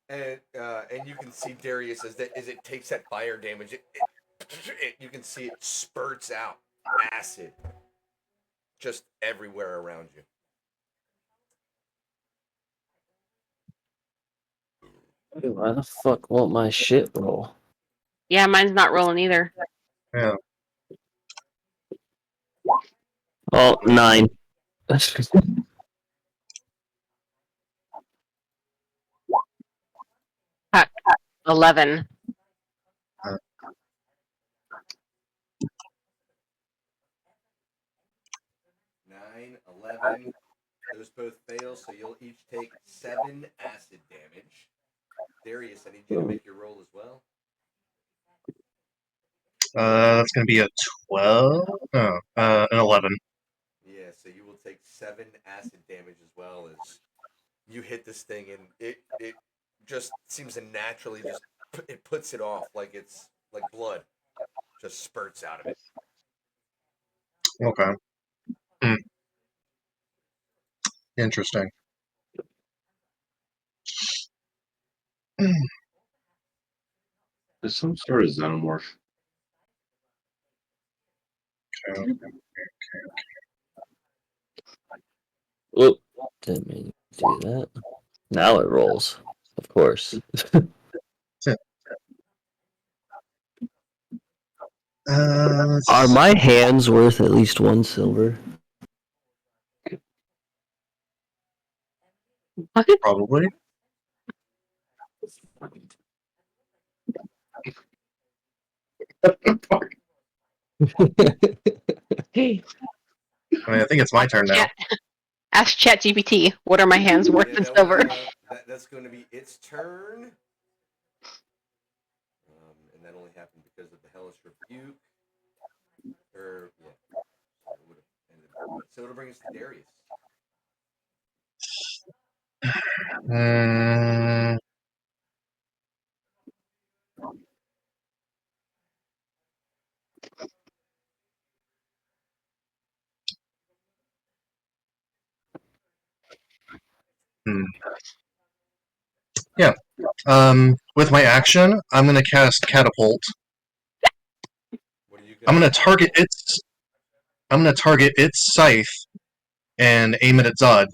Speaker 1: And you can see Darius as it takes that fire damage. You can see it spurts out acid just everywhere around you.
Speaker 4: Why the fuck won't my shit roll?
Speaker 2: Yeah, mine's not rolling either.
Speaker 3: Yeah.
Speaker 4: Oh, 9.
Speaker 2: 11.
Speaker 1: 9, 11. Those both fail, so you'll each take 7 acid damage. Darius, I need you to make your roll as well.
Speaker 3: That's going to be a 12? No, an 11.
Speaker 1: Yeah, so you will take 7 acid damage as well as you hit this thing, and it just seems to naturally it puts it off like it's like blood just spurts out of it.
Speaker 3: Okay. Interesting.
Speaker 5: There's some sort of xenomorph.
Speaker 3: Okay.
Speaker 4: Oop, didn't mean to do that. Now it rolls, of course. Are my hands worth at least 1 silver?
Speaker 3: Probably. I mean, I think it's my turn now.
Speaker 2: Ask ChatGPT, what are my hands worth in silver?
Speaker 1: That's going to be its turn. And that only happened because of the hellish rebuke. So it'll bring us to Darius.
Speaker 3: Yeah. With my action, I'm going to cast Catapult. I'm going to target its. I'm going to target its scythe and aim it at Zod.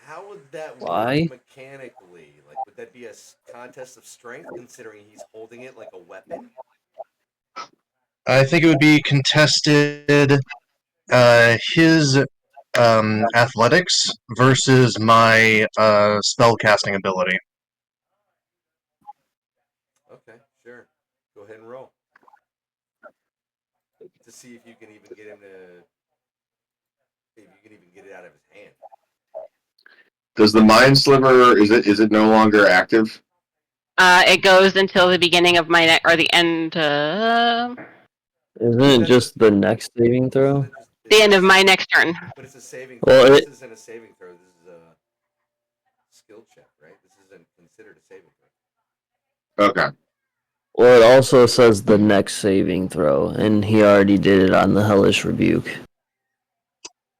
Speaker 1: How would that
Speaker 4: Why?
Speaker 1: work mechanically? Like, would that be a contest of strength, considering he's holding it like a weapon?
Speaker 3: I think it would be contested. His athletics versus my spell casting ability.
Speaker 1: Okay, sure. Go ahead and roll to see if you can even get him to. If you can even get it out of his hand.
Speaker 5: Does the mind sliver is it no longer active?
Speaker 2: It goes until the beginning of my or the end.
Speaker 4: Isn't it just the next saving throw?
Speaker 2: The end of my next turn.
Speaker 1: But it's a saving throw.
Speaker 4: Well,
Speaker 1: this isn't a saving throw. This is a skill check, right? This isn't considered a saving throw.
Speaker 5: Okay.
Speaker 4: Well, it also says the next saving throw, and he already did it on the hellish rebuke.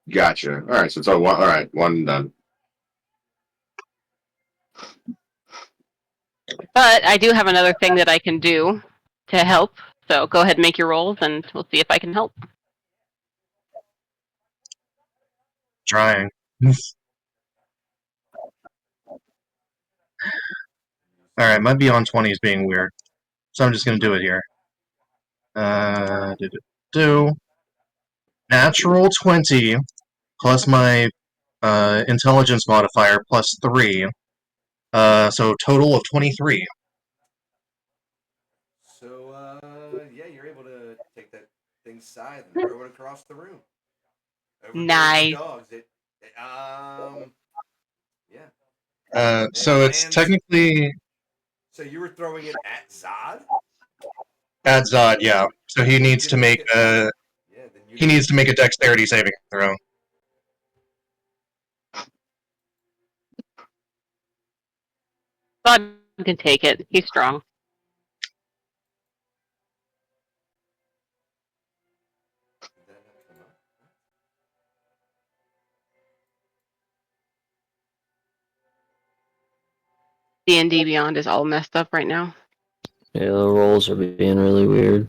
Speaker 5: Gotcha. All right, so it's all right. One done.
Speaker 2: But I do have another thing that I can do to help. So go ahead and make your rolls, and we'll see if I can help.
Speaker 3: Trying. Alright, my beyond 20 is being weird. So I'm just going to do it here. Natural 20 plus my intelligence modifier plus 3. So total of 23.
Speaker 1: So, yeah, you're able to take that thing's scythe and throw it across the room.
Speaker 2: Nice.
Speaker 1: Dogs. Yeah.
Speaker 3: So it's technically
Speaker 1: So you were throwing it at Zod?
Speaker 3: At Zod, yeah. So he needs to make a
Speaker 1: Yeah, then you
Speaker 3: he needs to make a dexterity saving throw.
Speaker 2: Bob can take it. He's strong.
Speaker 1: Did that not come up?
Speaker 2: D&D Beyond is all messed up right now.
Speaker 4: Yeah, the rolls are being really weird.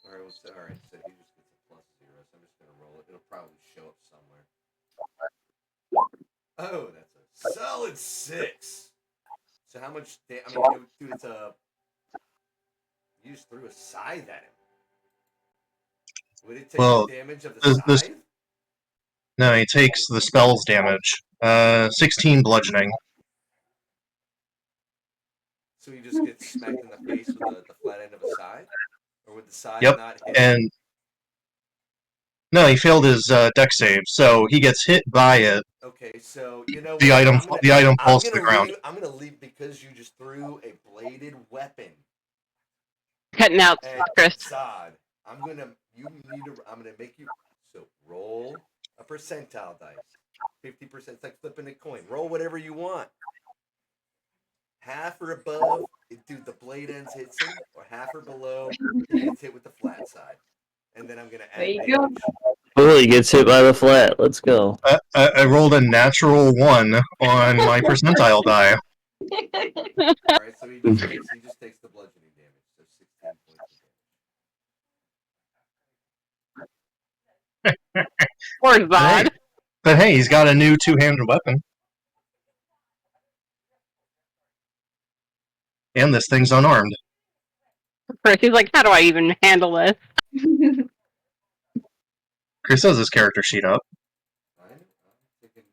Speaker 1: All right, so he just gets a +0, so I'm just gonna roll it. It'll probably show up somewhere. Oh, that's a solid 6. So how much? Dude, it's a. You just threw a scythe at him. Would it take
Speaker 3: Well,
Speaker 1: the damage of the
Speaker 3: this
Speaker 1: scythe?
Speaker 3: no, he takes the spell's damage. 16 bludgeoning.
Speaker 1: So he just gets smacked in the face with the flat end of a scythe, or would the scythe
Speaker 3: Yep,
Speaker 1: not hit him?
Speaker 3: and no, he failed his dex save, so he gets hit by it.
Speaker 1: Okay, so you know
Speaker 3: The
Speaker 1: what?
Speaker 3: item falls to the ground.
Speaker 1: I'm gonna leave because you just threw a bladed weapon
Speaker 2: Cutting out,
Speaker 1: at
Speaker 2: Chris.
Speaker 1: Zod. I'm gonna make you roll a percentile dice. 50%. It's like flipping a coin. Roll whatever you want. Half or above, dude, the blade ends hits him, or half or below, he gets hit with the flat side. And then I'm gonna add
Speaker 6: There you go.
Speaker 1: damage.
Speaker 4: Oh, he gets hit by the flat. Let's go.
Speaker 3: I rolled a natural 1 on my percentile die.
Speaker 1: Alright, so he just takes the bludgeoning damage. So 16 points of damage.
Speaker 2: Poor Zod.
Speaker 3: But hey, he's got a new two-handed weapon. And this thing's unarmed.
Speaker 2: Chris, he's like, how do I even handle this?
Speaker 3: Chris has his character sheet up.
Speaker 1: I'm thinking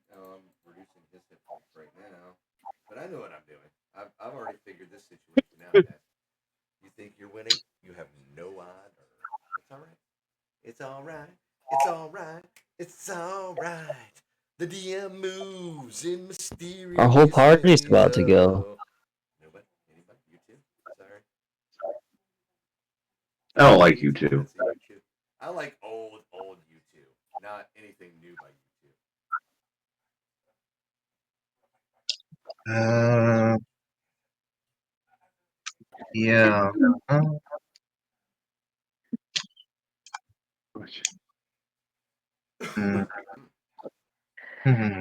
Speaker 1: reducing his hit points right now. But I know what I'm doing. I've already figured this situation out, guys. You think you're winning? You have no idea. It's alright. It's alright. It's alright. It's alright. The DM moves in mysterious
Speaker 4: Our whole party's
Speaker 1: ways.
Speaker 4: about to go.
Speaker 1: Nobody? Anybody? You too? Sorry.
Speaker 5: I don't like you two.
Speaker 1: That's a you too. I like old you two, not anything new by you two.
Speaker 3: Yeah. Hmm.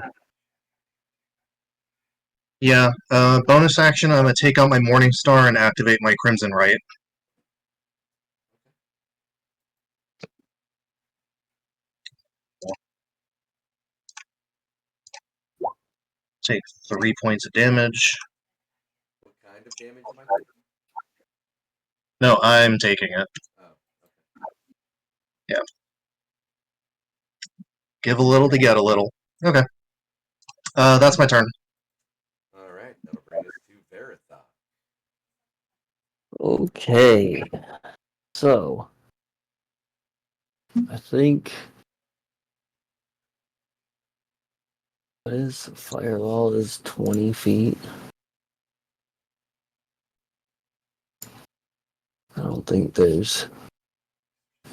Speaker 3: Yeah. Bonus action. I'm gonna take out my Morning Star and activate my Crimson Right. Take 3 points of damage.
Speaker 1: What kind of damage am I taking?
Speaker 3: No, I'm taking it.
Speaker 1: Oh, okay.
Speaker 3: Yeah. Give a little to get a little. Okay. That's my turn.
Speaker 1: All right, that'll bring us to Veritha.
Speaker 4: Okay. So, I think. What is firewall is 20 feet. I don't think there's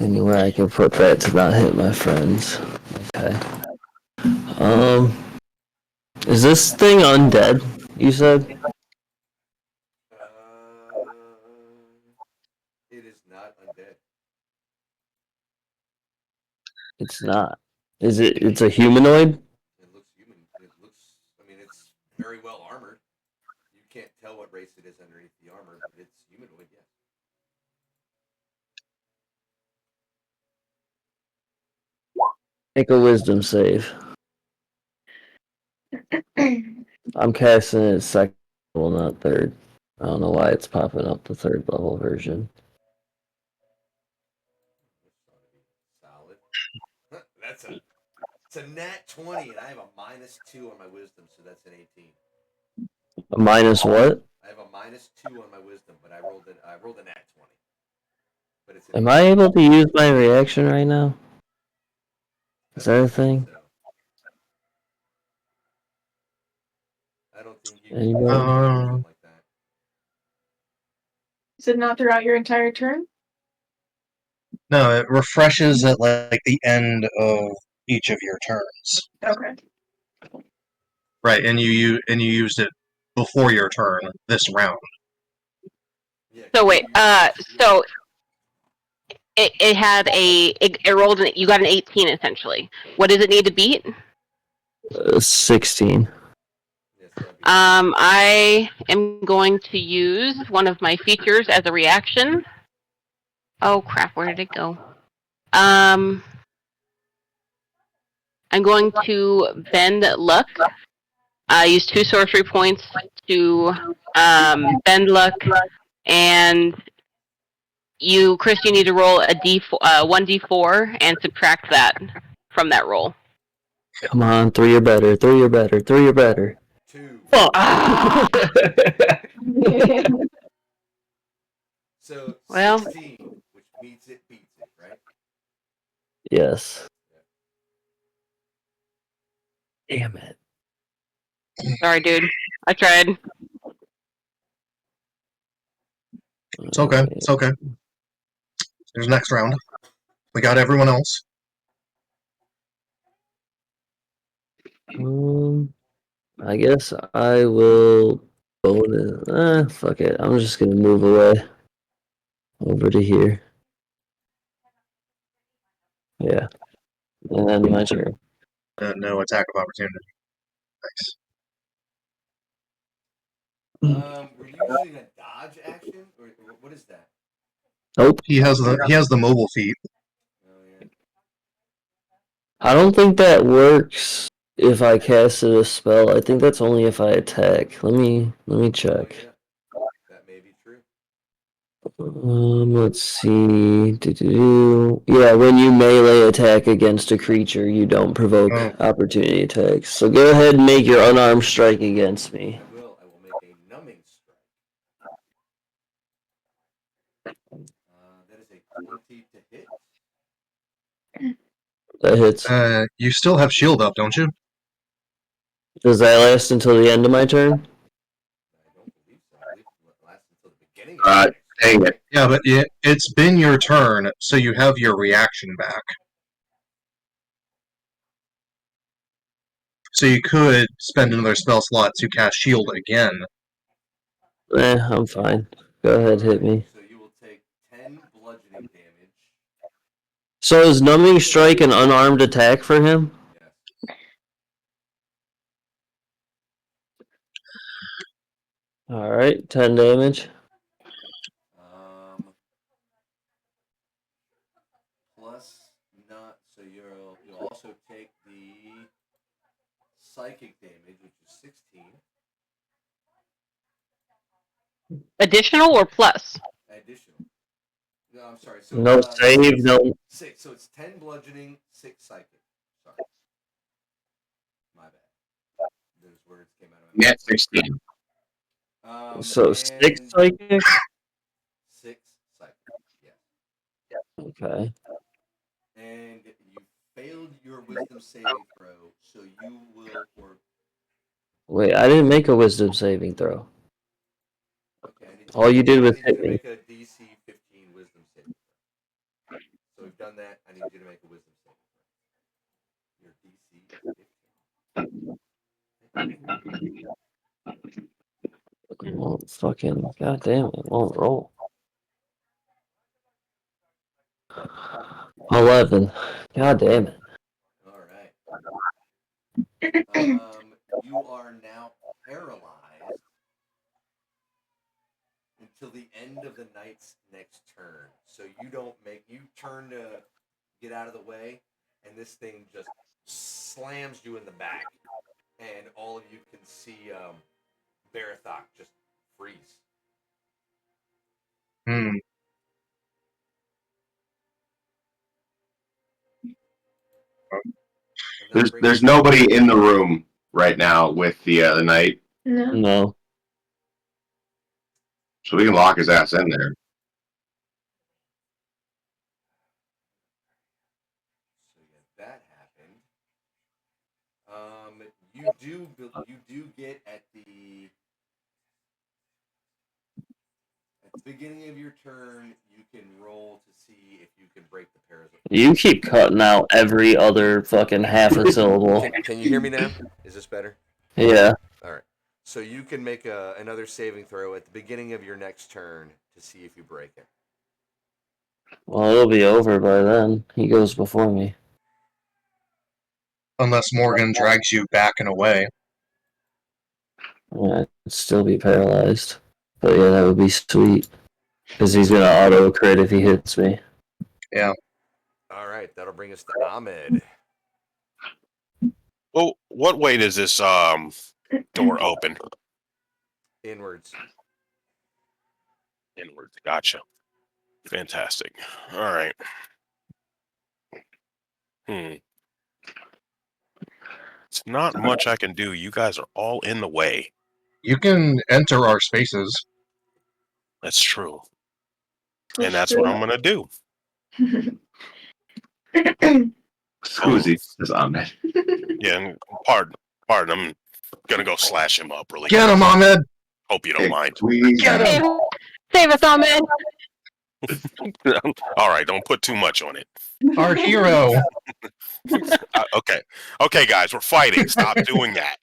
Speaker 4: anywhere I can put that to not hit my friends. Okay. Is this thing undead? You said
Speaker 1: It is not undead.
Speaker 4: it's not. Is it? It's a humanoid.
Speaker 1: It looks human. It looks. I mean, it's very well armored. You can't tell what race it is underneath the armor, but it's humanoid. Yes.
Speaker 4: Make a wisdom save. I'm casting it second level, not third. I don't know why it's popping up the third level version.
Speaker 1: Solid. It's a nat 20, and I have a -2 on my wisdom, so that's an 18.
Speaker 4: A minus what?
Speaker 1: I have a -2 on my wisdom, but I rolled a nat 20. But it's
Speaker 4: Am I able to use my reaction right now? Is that a thing?
Speaker 1: So. I don't think you can
Speaker 4: Anybody?
Speaker 1: do anything like that.
Speaker 6: Is it not throughout your entire turn?
Speaker 3: No, it refreshes at like the end of each of your turns.
Speaker 6: Okay.
Speaker 3: Right, and you used it before your turn this round.
Speaker 1: Yeah, 'cause
Speaker 2: So wait,
Speaker 1: you-
Speaker 2: so it rolled you got an 18 essentially. What does it need to beat?
Speaker 4: 16.
Speaker 1: yeah, so that'd be
Speaker 2: I am going to use one of my features as a reaction. Oh crap, where did it go? I'm going to bend luck. I use 2 sorcery points to bend luck, and Chris, you need to roll a one d4 and subtract that from that roll.
Speaker 4: Come on, 3 or better. 3 or better. 3 or better.
Speaker 1: 2.
Speaker 4: Fuck!
Speaker 2: Ah!
Speaker 1: So
Speaker 2: Well.
Speaker 1: 16, which beats it, right?
Speaker 4: Yes. Damn it.
Speaker 2: Sorry, dude. I tried.
Speaker 3: It's okay. It's okay. There's next round. We got everyone else.
Speaker 4: I guess I will bonus. Fuck it. I'm just gonna move away over to here. Yeah. And then my turn.
Speaker 3: No attack of opportunity. Nice.
Speaker 1: Were you using a dodge action, or what is that?
Speaker 4: Nope.
Speaker 3: He has the mobile feat.
Speaker 1: Oh yeah.
Speaker 4: I don't think that works if I casted a spell. I think that's only if I attack. Let me check.
Speaker 1: Oh, yeah. That may be true.
Speaker 4: Let's see. Yeah, when you melee attack against a creature, you don't provoke opportunity attacks. So go ahead and make your unarmed strike against me.
Speaker 1: I will. I will make a numbing strike. That is a 20 to hit.
Speaker 4: That hits.
Speaker 3: You still have shield up, don't you?
Speaker 4: Does that last until the end of my turn?
Speaker 1: I don't believe so. I believe it lasts until the beginning of
Speaker 5: Dang it.
Speaker 3: Yeah, but it's been your turn, so you have your reaction back. So you could spend another spell slot to cast shield again.
Speaker 4: I'm fine. Go ahead, hit me.
Speaker 1: So you will take 10 bludgeoning damage.
Speaker 4: So is numbing strike an unarmed attack for him?
Speaker 1: Yes.
Speaker 4: Alright, 10 damage.
Speaker 1: Plus not so you'll also take the psychic damage, which is 16.
Speaker 2: Additional or plus?
Speaker 1: Additional. No, I'm sorry. So
Speaker 4: No save, no.
Speaker 1: 6. So it's 10 bludgeoning, 6 psychic. Sorry. My bad. Those words came out of my mouth.
Speaker 5: Net 16.
Speaker 4: So 6 psychic?
Speaker 1: 6 psychic. Yes.
Speaker 4: Okay.
Speaker 1: And you failed your wisdom saving throw, so you will
Speaker 4: Wait, I didn't make a wisdom saving throw.
Speaker 1: Okay.
Speaker 4: All you did was
Speaker 1: I need
Speaker 4: hit
Speaker 1: you to
Speaker 4: me.
Speaker 1: make a DC 15 wisdom saving throw. So we've done that. I need you to make a wisdom saving throw. Your DC 15.
Speaker 4: It won't fucking, goddamn, it won't roll. 11. God damn it.
Speaker 1: All right. You are now paralyzed until the end of the knight's next turn. So you turn to get out of the way, and this thing just slams you in the back, and all of you can see Barathok just freeze.
Speaker 3: Hmm.
Speaker 5: There's nobody in the room right now with the knight,
Speaker 4: No.
Speaker 5: so we can lock his ass in there.
Speaker 1: So yeah, that happened. You do get at the beginning of your turn, you can roll to see if you can break the parasite.
Speaker 4: You keep cutting out every other fucking half a syllable.
Speaker 1: Can you hear me now? Is this better?
Speaker 4: Yeah.
Speaker 1: All right. So you can make another saving throw at the beginning of your next turn to see if you break it.
Speaker 4: Well, it'll be over by then. He goes before me.
Speaker 3: Unless Morgan drags you back and away.
Speaker 4: Yeah, I'd still be paralyzed. But yeah, that would be sweet. Because he's gonna auto crit if he hits me.
Speaker 3: Yeah.
Speaker 1: All right. That'll bring us to Ahmed.
Speaker 7: Oh, what way does this door open?
Speaker 1: Inwards.
Speaker 7: Inwards. Gotcha. Fantastic. All right. It's not much I can do. You guys are all in the way.
Speaker 3: You can enter our spaces.
Speaker 7: That's true. And that's what I'm going to do.
Speaker 5: Scusi, says Ahmed.
Speaker 7: Yeah, and pardon. I'm going to go slash him up really
Speaker 3: Get
Speaker 7: quick.
Speaker 3: him, Ahmed!
Speaker 7: Hope you don't mind.
Speaker 5: Please.
Speaker 3: Get him!
Speaker 2: Save us, Ahmed.
Speaker 7: All right, don't put too much on it.
Speaker 3: Our hero!
Speaker 7: Okay, guys, we're fighting. Stop doing that.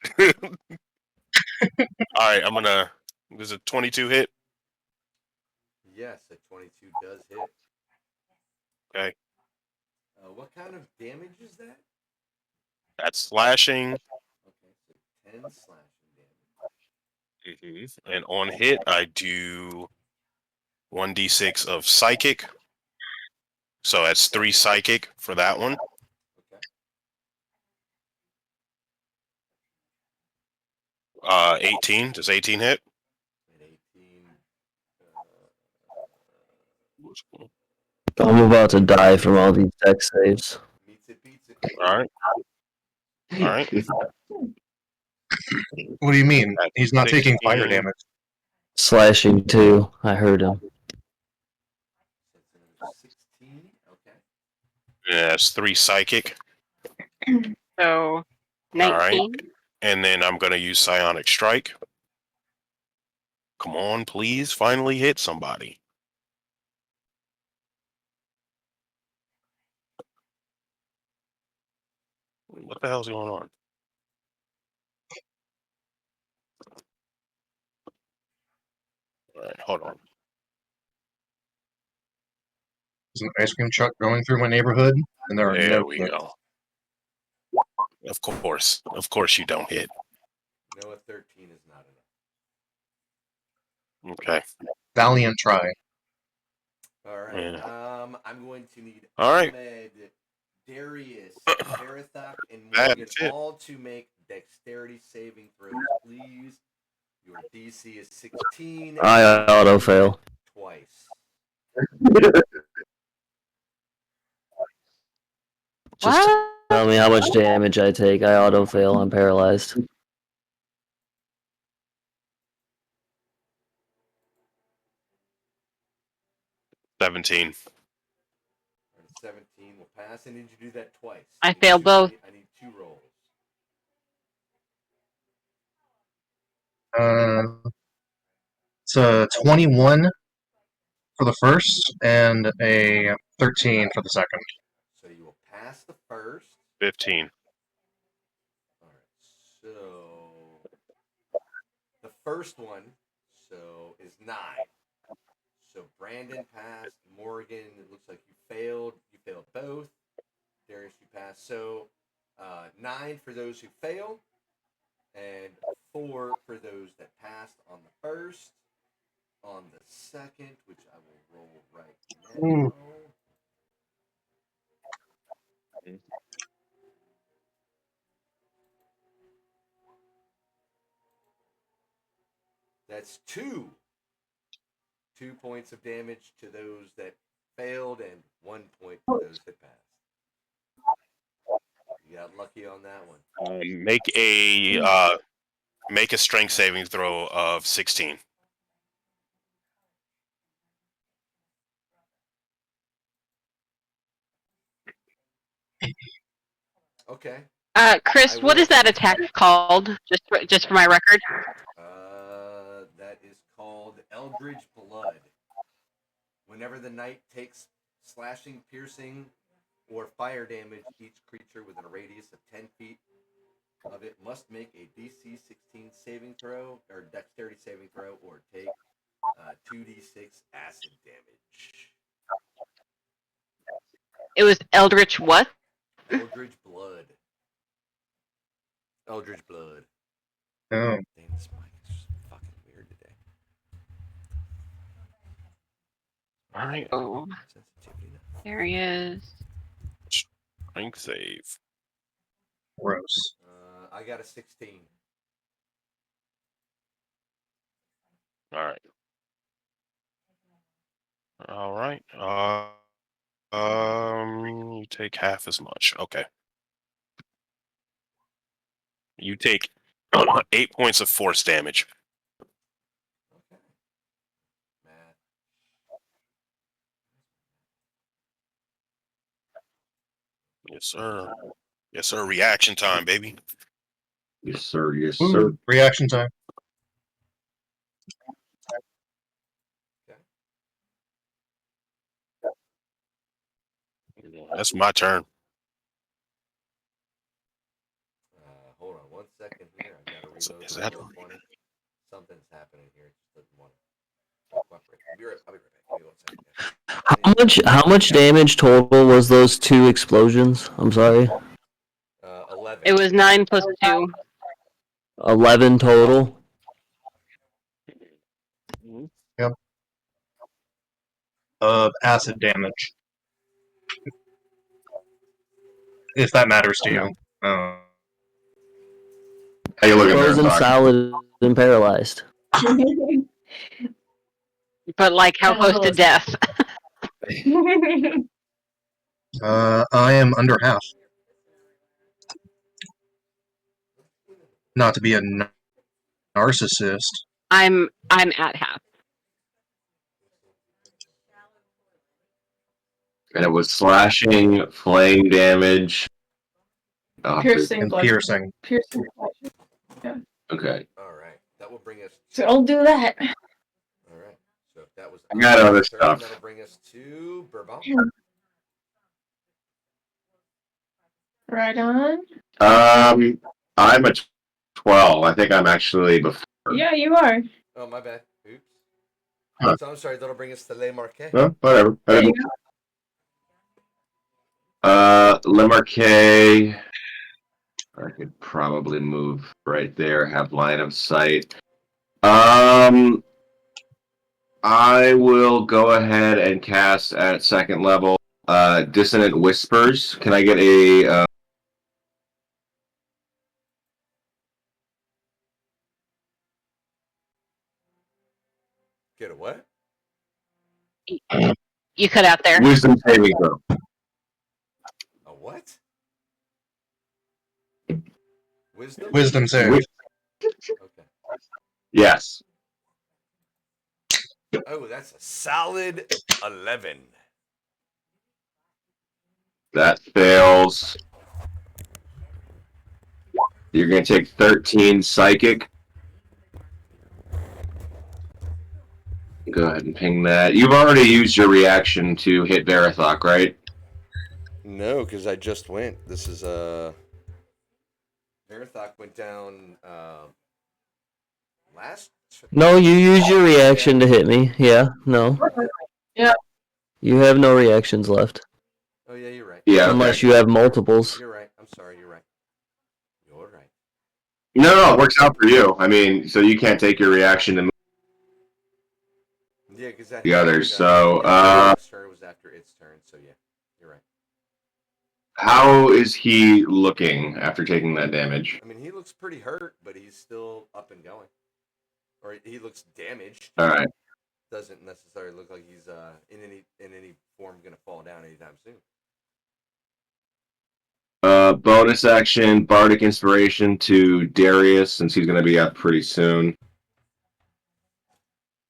Speaker 7: All right, I'm going to... Does a 22 hit?
Speaker 1: Yes, a 22 does hit.
Speaker 7: Okay.
Speaker 1: What kind of damage is that?
Speaker 7: That's slashing.
Speaker 1: Okay, so 10 slashing damage.
Speaker 7: And on hit, I do 1d6 of psychic. So that's 3 psychic for that one.
Speaker 1: Okay.
Speaker 7: 18. Does 18 hit?
Speaker 1: And 18.
Speaker 4: I'm about to die from all these dex saves.
Speaker 1: Meets it, beats it.
Speaker 7: All right. All right.
Speaker 3: What do you mean?
Speaker 7: That's
Speaker 3: He's not taking
Speaker 7: 16.
Speaker 3: fire damage.
Speaker 4: Slashing too. I heard him.
Speaker 1: That's another 16. Okay.
Speaker 7: Yeah, that's 3 psychic.
Speaker 2: So, 19.
Speaker 7: And then I'm going to use psionic strike. Come on, please. Finally hit somebody. What the hell's going on? All right, hold on.
Speaker 3: There's an ice cream truck going through my neighborhood, and there are
Speaker 7: There
Speaker 3: no
Speaker 7: we
Speaker 3: hits.
Speaker 7: go. Of course you don't hit.
Speaker 1: No, a 13 is not enough.
Speaker 7: Okay.
Speaker 3: Valiant try.
Speaker 1: All right.
Speaker 7: Yeah.
Speaker 1: I'm going to need
Speaker 7: All right.
Speaker 1: Ahmed, Darius, Verathok, and Morgan
Speaker 7: That's it.
Speaker 1: all to make dexterity saving throws, please. Your DC is 16.
Speaker 4: I auto fail.
Speaker 1: Twice.
Speaker 4: Just
Speaker 2: What?
Speaker 4: tell me how much damage I take. I auto fail. I'm paralyzed.
Speaker 7: $17.
Speaker 1: 17 will pass. I need you to do that twice.
Speaker 2: I
Speaker 1: need
Speaker 2: failed both.
Speaker 1: I need 2 rolls.
Speaker 3: It's a 21 for the first and a 13 for the second.
Speaker 1: So you will pass the first.
Speaker 7: 15.
Speaker 1: All right. So the first one is 9. So Brandon passed. Morgan, it looks like you failed. You failed both. Darius, you passed. So 9 for those who failed, and 4 for those that passed on the first. On the second, which I will roll right now. That's 2 points of damage to those that failed and 1 point to those that passed. You got lucky on that one.
Speaker 7: Make a strength saving throw of 16.
Speaker 1: Okay.
Speaker 2: Chris, what is that attack called? Just for my record.
Speaker 1: That is called Eldridge Blood. Whenever the knight takes slashing, piercing, or fire damage, each creature within a radius of 10 feet of it must make a DC 16 saving throw or dexterity saving throw or take 2d6 acid damage.
Speaker 2: It was Eldritch what?
Speaker 1: Eldritch Blood. Eldritch Blood.
Speaker 3: Oh.
Speaker 1: Damn, this mic is just fucking weird today.
Speaker 7: All right.
Speaker 2: Oh,
Speaker 1: Sensitivity now.
Speaker 2: there he is.
Speaker 7: Strength save.
Speaker 3: Gross.
Speaker 1: I got a 16.
Speaker 7: All right. All right. You take half as much. Okay. You take 8 points of force damage.
Speaker 1: Okay. Matt.
Speaker 7: Yes, sir. Yes, sir. Reaction time, baby.
Speaker 5: Yes, sir. Yes,
Speaker 3: Ooh,
Speaker 5: sir.
Speaker 3: reaction time.
Speaker 7: That's my turn.
Speaker 1: Hold on 1 second here. I gotta reload
Speaker 7: Is
Speaker 1: my
Speaker 7: that-
Speaker 1: 420. Something's happening here. It just doesn't want to cooperate. I'll be right back. Give me 1 second.
Speaker 4: How much damage total was those 2 explosions? I'm sorry.
Speaker 1: 11.
Speaker 2: It was 9 plus 2.
Speaker 4: 11 total.
Speaker 3: Of acid damage. If that matters to you.
Speaker 5: How you looking there,
Speaker 4: Frozen,
Speaker 5: Doc?
Speaker 4: solid, and paralyzed.
Speaker 2: But like how
Speaker 6: A
Speaker 2: close
Speaker 6: little-
Speaker 2: to death?
Speaker 3: I am under half. Not to be a narcissist.
Speaker 2: I'm at half.
Speaker 5: And it was slashing, flame damage.
Speaker 6: Piercing
Speaker 3: And
Speaker 6: blood.
Speaker 3: piercing.
Speaker 6: Piercing.
Speaker 5: Okay.
Speaker 1: All right. That will bring us.
Speaker 6: So I'll do that.
Speaker 1: All right. So if that was.
Speaker 5: I got other
Speaker 1: turn,
Speaker 5: stuff.
Speaker 1: That'll bring us to Bourbon.
Speaker 6: Right on.
Speaker 5: I'm a 12. I think I'm actually before.
Speaker 6: Yeah, you are.
Speaker 1: Oh, my bad. Oops.
Speaker 5: Huh.
Speaker 1: So I'm sorry. That'll bring us to Le Marquet.
Speaker 5: Well, whatever.
Speaker 6: There you go.
Speaker 5: Le Marquet. I could probably move right there, have line of sight. I will go ahead and cast at second level Dissonant Whispers. Can I get a
Speaker 1: Get a what?
Speaker 2: You cut out there.
Speaker 5: Wisdom saving throw?
Speaker 1: A what? Wisdom?
Speaker 3: Wisdom save.
Speaker 1: Okay.
Speaker 5: Yes.
Speaker 1: Oh, that's a solid 11.
Speaker 5: That fails. You're going to take 13 psychic. Go ahead and ping that. You've already used your reaction to hit Verathok, right?
Speaker 1: No, because I just went. This is Verathok went down last.
Speaker 4: No, you use your reaction to hit me. Yeah, no.
Speaker 6: Yeah.
Speaker 4: You have no reactions left.
Speaker 1: Oh yeah, you're right.
Speaker 5: Yeah.
Speaker 4: Unless
Speaker 5: Okay.
Speaker 4: you have multiples.
Speaker 1: You're right. I'm sorry. You're right. You're right.
Speaker 5: No, it works out for you. I mean, so you can't take your reaction and move
Speaker 1: Yeah, because that
Speaker 5: the others.
Speaker 1: happened,
Speaker 5: So,
Speaker 1: Verathok's turn was after its turn. So yeah, you're right.
Speaker 5: how is he looking after taking that damage?
Speaker 1: I mean, he looks pretty hurt, but he's still up and going. Or he looks damaged.
Speaker 5: All right.
Speaker 1: Doesn't necessarily look like he's in any form gonna fall down anytime soon.
Speaker 5: Bonus action, Bardic Inspiration to Darius, since he's going to be up pretty soon.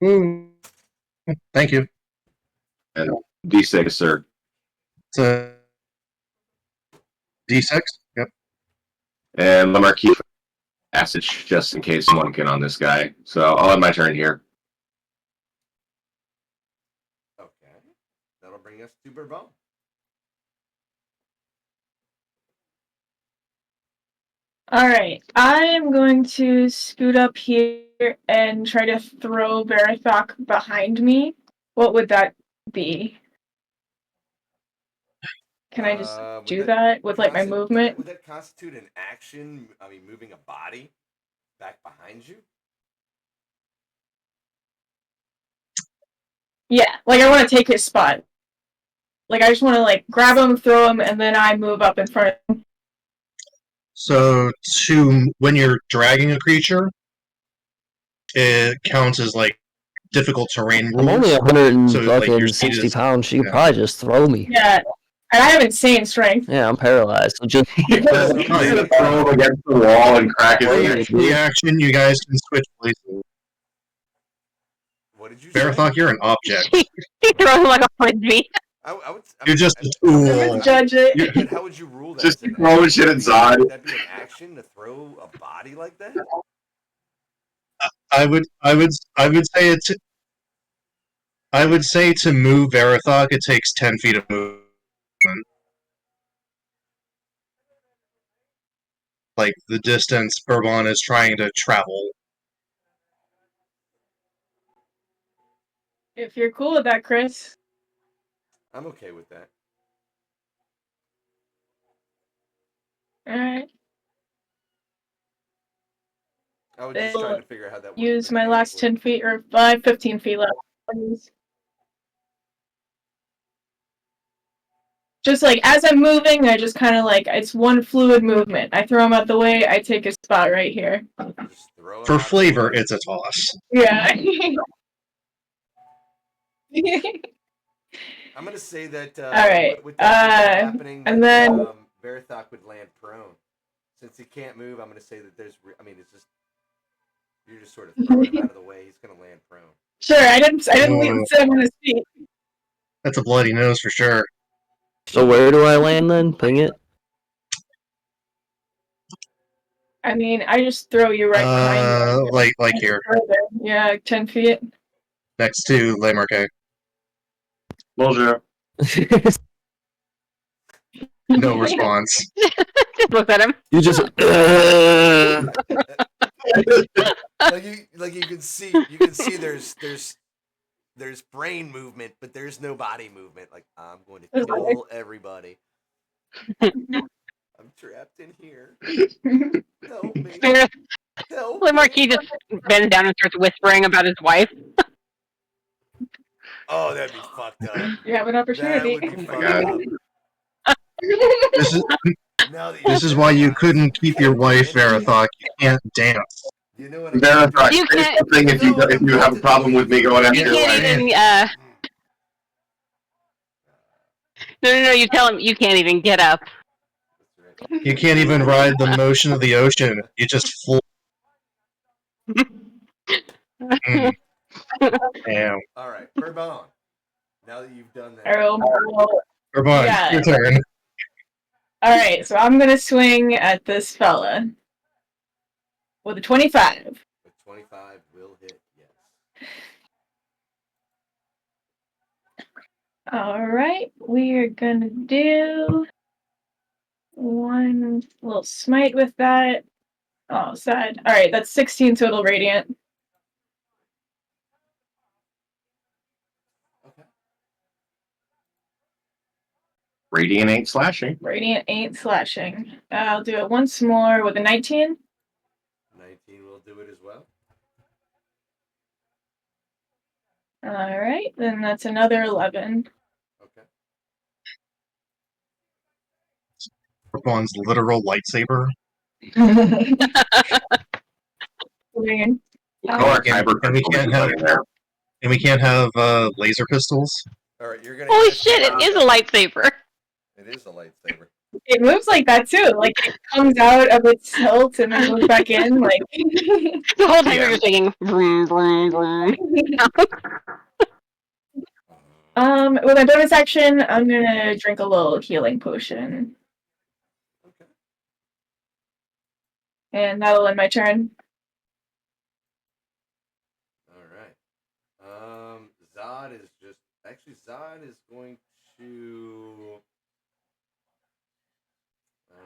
Speaker 3: Ooh. Thank you.
Speaker 5: And D6, sir.
Speaker 3: It's a D6. Yep.
Speaker 5: And Lamarquis passage, just in case someone can on this guy. So I'll have my turn here.
Speaker 1: Okay. us to Bourbon.
Speaker 6: All right, I am going to scoot up here and try to throw Verathok behind me. What would that be? Can I just do that with like my movement?
Speaker 1: Would that constitute an action? I mean, moving a body back behind you?
Speaker 6: Yeah, like I want to take his spot. Like I just want to like grab him, throw him, and then I move up in front of him.
Speaker 3: So when you're dragging a creature, it counts as like difficult terrain rules.
Speaker 4: I'm only 100 and
Speaker 3: So, like, your
Speaker 4: fucking
Speaker 3: speed
Speaker 4: 60
Speaker 3: is-
Speaker 4: pounds. She could
Speaker 3: yeah.
Speaker 4: probably just throw me.
Speaker 6: Yeah, and I have insane strength.
Speaker 4: Yeah, I'm paralyzed. So just
Speaker 5: Throw him against the wall and crack his head.
Speaker 3: The action, you guys can switch places.
Speaker 1: What did you say?
Speaker 3: Verathok, you're an object.
Speaker 2: He throws him like a frisbee.
Speaker 3: You're just a
Speaker 6: I'm
Speaker 3: tool.
Speaker 6: gonna judge it.
Speaker 1: But how would you rule that?
Speaker 5: Just
Speaker 1: as an
Speaker 5: throwing
Speaker 1: action?
Speaker 5: shit inside.
Speaker 1: Would that be an action to throw a body like that?
Speaker 3: I would say to move Verathok, it takes 10 feet of movement. Like the distance Bourbon is trying to travel.
Speaker 6: If you're cool with that, Chris.
Speaker 1: I'm okay with that.
Speaker 6: All right.
Speaker 1: I was just trying to figure out how that works.
Speaker 6: Use my last 10 feet or 15 feet left. Just like as I'm moving, I just kind of like it's one fluid movement. I throw him out the way. I take a spot right here.
Speaker 1: Just throw him
Speaker 3: For
Speaker 1: out of the
Speaker 3: flavor,
Speaker 1: way.
Speaker 3: it's a toss.
Speaker 6: Yeah.
Speaker 1: I'm gonna say that.
Speaker 6: All right.
Speaker 1: With that happening,
Speaker 6: and
Speaker 1: that,
Speaker 6: then
Speaker 1: Verathok would land prone. Since he can't move, I'm gonna say that there's. I mean, it's just you're just sort of throwing him out of the way. He's gonna land prone.
Speaker 6: sure, I didn't sit him on his feet.
Speaker 3: That's a bloody nose for sure.
Speaker 4: so where do I land then? Ping it.
Speaker 6: I mean, I just throw you right behind you.
Speaker 3: Like here,
Speaker 6: Yeah, 10 feet.
Speaker 3: next to Le Marquet.
Speaker 5: Bonjour.
Speaker 3: No response.
Speaker 2: Just look at him.
Speaker 4: You just.
Speaker 1: Like you can see there's brain movement, but there's no body movement. Like I'm going to kill everybody. I'm trapped in here. Help me. Help me.
Speaker 2: Marquis just bends down and starts whispering about his wife.
Speaker 1: Oh, that'd be fucked up.
Speaker 6: You have an opportunity.
Speaker 1: That would be fucked up.
Speaker 3: This is why you couldn't keep your wife, Verathok. You can't dance.
Speaker 1: You know what
Speaker 5: Verathok,
Speaker 2: You
Speaker 5: say
Speaker 2: can't-
Speaker 5: something if you have a problem with me going after
Speaker 2: You
Speaker 5: your
Speaker 2: can't
Speaker 5: wife.
Speaker 2: even. No. You tell him you can't even get up.
Speaker 3: You can't even ride the motion of the ocean. You just float. Damn.
Speaker 1: All right, Bourbon. Now that you've done that,
Speaker 3: Bourbon,
Speaker 6: Yeah.
Speaker 3: your turn.
Speaker 6: All right, so I'm gonna swing at this fella with a 25.
Speaker 1: the 25 will hit. Yes.
Speaker 6: All right, we are gonna do one little smite with that. Oh, sad. All right, that's 16 total radiant.
Speaker 1: Okay.
Speaker 5: Radiant ain't slashing.
Speaker 6: Radiant ain't slashing. I'll do it once more with a 19.
Speaker 1: 19 will do it as well.
Speaker 6: All right, then that's another 11.
Speaker 1: Okay.
Speaker 3: Bourboin's literal lightsaber.
Speaker 6: Weird.
Speaker 3: And we can't have laser pistols.
Speaker 1: All right, you're gonna.
Speaker 2: Holy shit! It is a lightsaber.
Speaker 1: It is a lightsaber.
Speaker 6: It moves like that too. Like it comes out of its hilt and then goes back in. Like
Speaker 2: The whole time you're just singing vroom vroom vroom.
Speaker 6: with my bonus action, I'm gonna drink a little healing potion.
Speaker 1: Okay.
Speaker 6: And that'll end my turn.
Speaker 1: All right. Zod is just actually Zod is going to.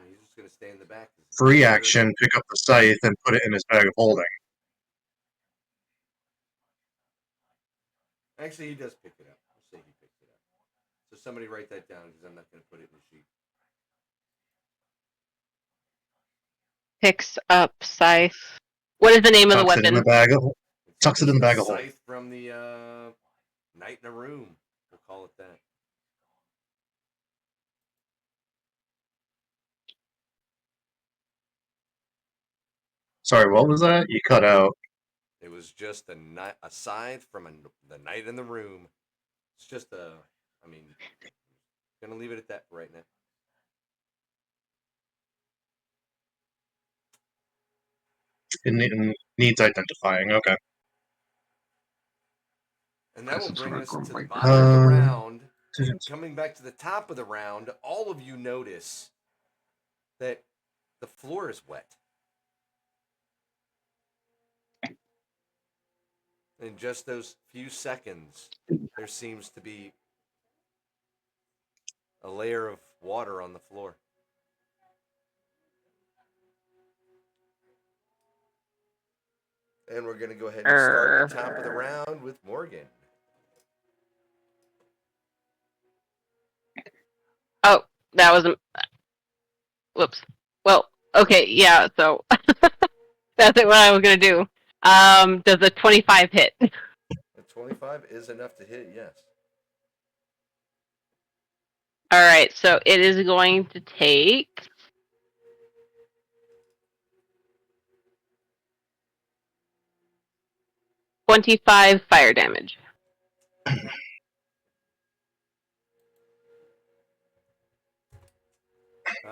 Speaker 1: He's just going to stay in the back.
Speaker 3: Free action, pick up the scythe and put it in his bag of holding.
Speaker 1: Actually, he does pick it up. We'll say he picks it up. So somebody write that down because I'm not going to put it in the sheet.
Speaker 2: Picks up scythe. What is the name of the
Speaker 3: Tucks it in the
Speaker 2: weapon?
Speaker 3: bag of tucks it in the bag of holding.
Speaker 1: Scythe from the Night in a Room. We'll call it that.
Speaker 3: Sorry, what was that? You cut out.
Speaker 1: It was just a scythe from the Night in the Room. It's just gonna leave it at that for right now.
Speaker 3: It needs identifying. Okay.
Speaker 1: And that will bring us to the bottom of the round. And coming back to the top of the round, all of you notice that the floor is wet. In just those few seconds, there seems to be a layer of water on the floor. And we're going to go ahead and start the top of the round with Morgan.
Speaker 2: Oh, that wasn't. Whoops. Well, okay, yeah. So that's what I was gonna do. Does a 25 hit?
Speaker 1: A 25 is enough to hit, yes.
Speaker 2: All right, so it is going to take 25 fire damage.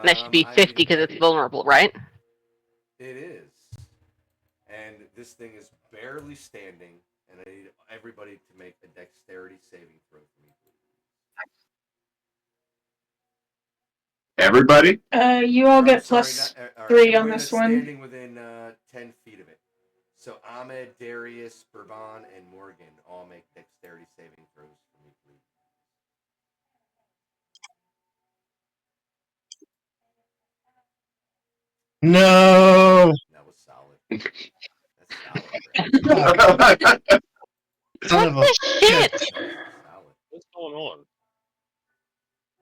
Speaker 2: That should be 50 because it's vulnerable, right?
Speaker 1: It is. And this thing is barely standing, and I need everybody to make a dexterity saving throw for me, please.
Speaker 5: Everybody?
Speaker 6: You all get plus 3 on this one.
Speaker 1: Standing within 10 feet of it. So Ahmed, Darius, Bourbon, and Morgan all make dexterity saving throws for me, please.
Speaker 3: No.
Speaker 1: That was solid. That's solid,
Speaker 3: Son of a
Speaker 2: What the shit?
Speaker 1: solid.
Speaker 7: What's going on?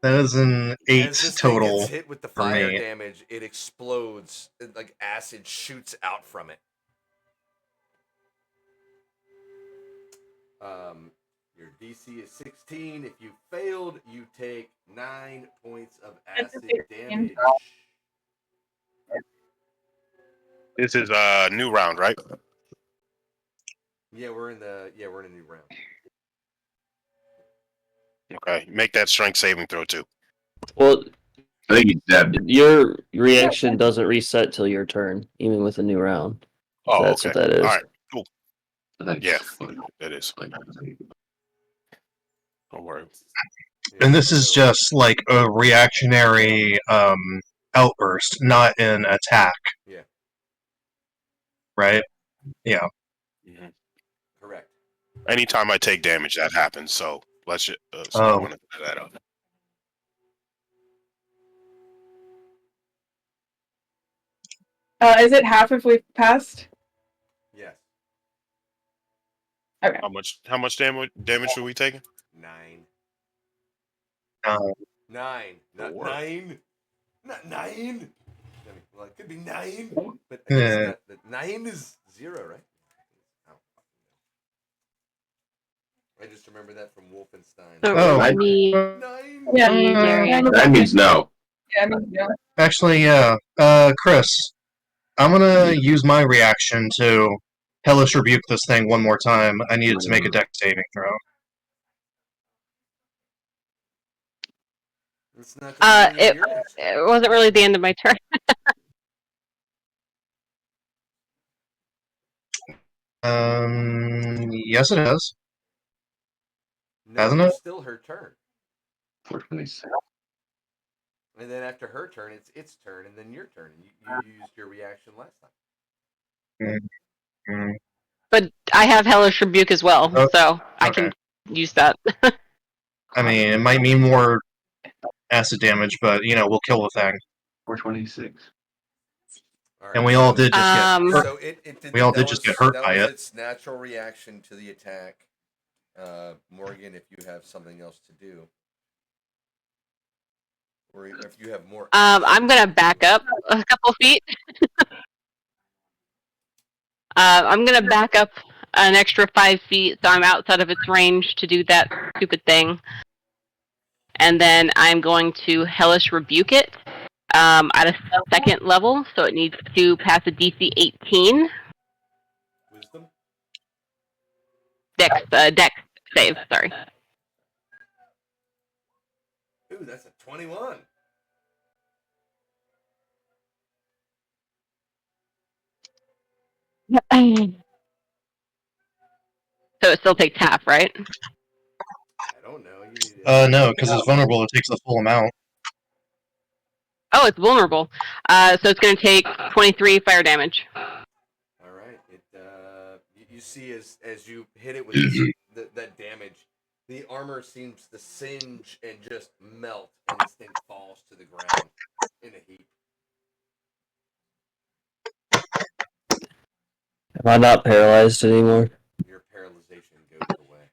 Speaker 3: That is an 8
Speaker 1: As this
Speaker 3: total.
Speaker 1: thing gets hit with the
Speaker 3: for
Speaker 1: fire
Speaker 3: me.
Speaker 1: damage, it explodes. Like acid shoots out from it. Your DC is 16. If you failed, you take 9 points of acid damage.
Speaker 7: This is a new round, right?
Speaker 1: Yeah, we're in a new round.
Speaker 7: Okay, make that strength saving throw too.
Speaker 4: Well,
Speaker 5: I think he's dead.
Speaker 4: your reaction doesn't reset till your turn, even with a new round.
Speaker 7: Oh,
Speaker 4: That's
Speaker 7: okay.
Speaker 4: what that is.
Speaker 7: All right, cool. Yeah, that is. Don't worry.
Speaker 3: And this is just like a reactionary outburst, not an attack.
Speaker 1: Yeah.
Speaker 3: Right? Yeah.
Speaker 7: Mm-hmm.
Speaker 1: Correct.
Speaker 7: Anytime I take damage, that happens. So let's just. I want to clear that up.
Speaker 6: Is it half if we've passed?
Speaker 1: Yes.
Speaker 6: Okay.
Speaker 7: How much damage are we taking?
Speaker 1: 9.
Speaker 5: 9.
Speaker 1: Not
Speaker 7: Four.
Speaker 1: 9. Not 9. Well, it could be 9, but I
Speaker 3: Yeah.
Speaker 1: guess not. 9 is 0, right? I just remember that from Wolfenstein.
Speaker 2: So
Speaker 3: Oh.
Speaker 2: me,
Speaker 1: 9.
Speaker 6: Yeah,
Speaker 5: That means no.
Speaker 6: Yeah, I mean, yeah.
Speaker 3: Actually, yeah. Chris, I'm gonna use my reaction to hellish rebuke this thing one more time. I need it to make a dex saving throw.
Speaker 1: It's not the beginning of your next turn.
Speaker 2: it wasn't really the end of my turn.
Speaker 3: Yes, it has.
Speaker 1: No,
Speaker 3: Hasn't
Speaker 1: it's
Speaker 3: it?
Speaker 1: still her turn. And then after her turn, it's its turn, and then your turn. And you used your reaction last time.
Speaker 2: But I have Hellish Rebuke as well,
Speaker 3: Oh,
Speaker 2: so I can use that.
Speaker 3: I mean, it might mean more acid damage, but we'll kill the thing.
Speaker 5: 426.
Speaker 1: All right,
Speaker 3: And we all did just get hurt.
Speaker 1: So it did.
Speaker 3: We all
Speaker 1: that
Speaker 3: did just get hurt
Speaker 1: that
Speaker 3: by
Speaker 1: was
Speaker 3: it.
Speaker 1: its natural reaction to the attack. Morgan, if you have something else to do, or if you have more.
Speaker 2: I'm gonna back up a couple feet. I'm gonna back up an extra 5 feet, so I'm outside of its range to do that stupid thing. And then I'm going to Hellish Rebuke it at a second level, so it needs to pass a DC 18.
Speaker 1: Wisdom?
Speaker 2: Dex save, sorry.
Speaker 1: Ooh, that's a 21.
Speaker 2: So it still takes half, right?
Speaker 1: I don't know. You need to
Speaker 3: No, because it's vulnerable. It takes the full amount.
Speaker 2: Oh, it's vulnerable. So it's going to take 23 fire damage.
Speaker 1: All right. You see as you hit it with that damage, the armor seems to singe and just melt, and this thing falls to the ground in a heap.
Speaker 4: Am I not paralyzed anymore?
Speaker 1: Your paralyzation goes away.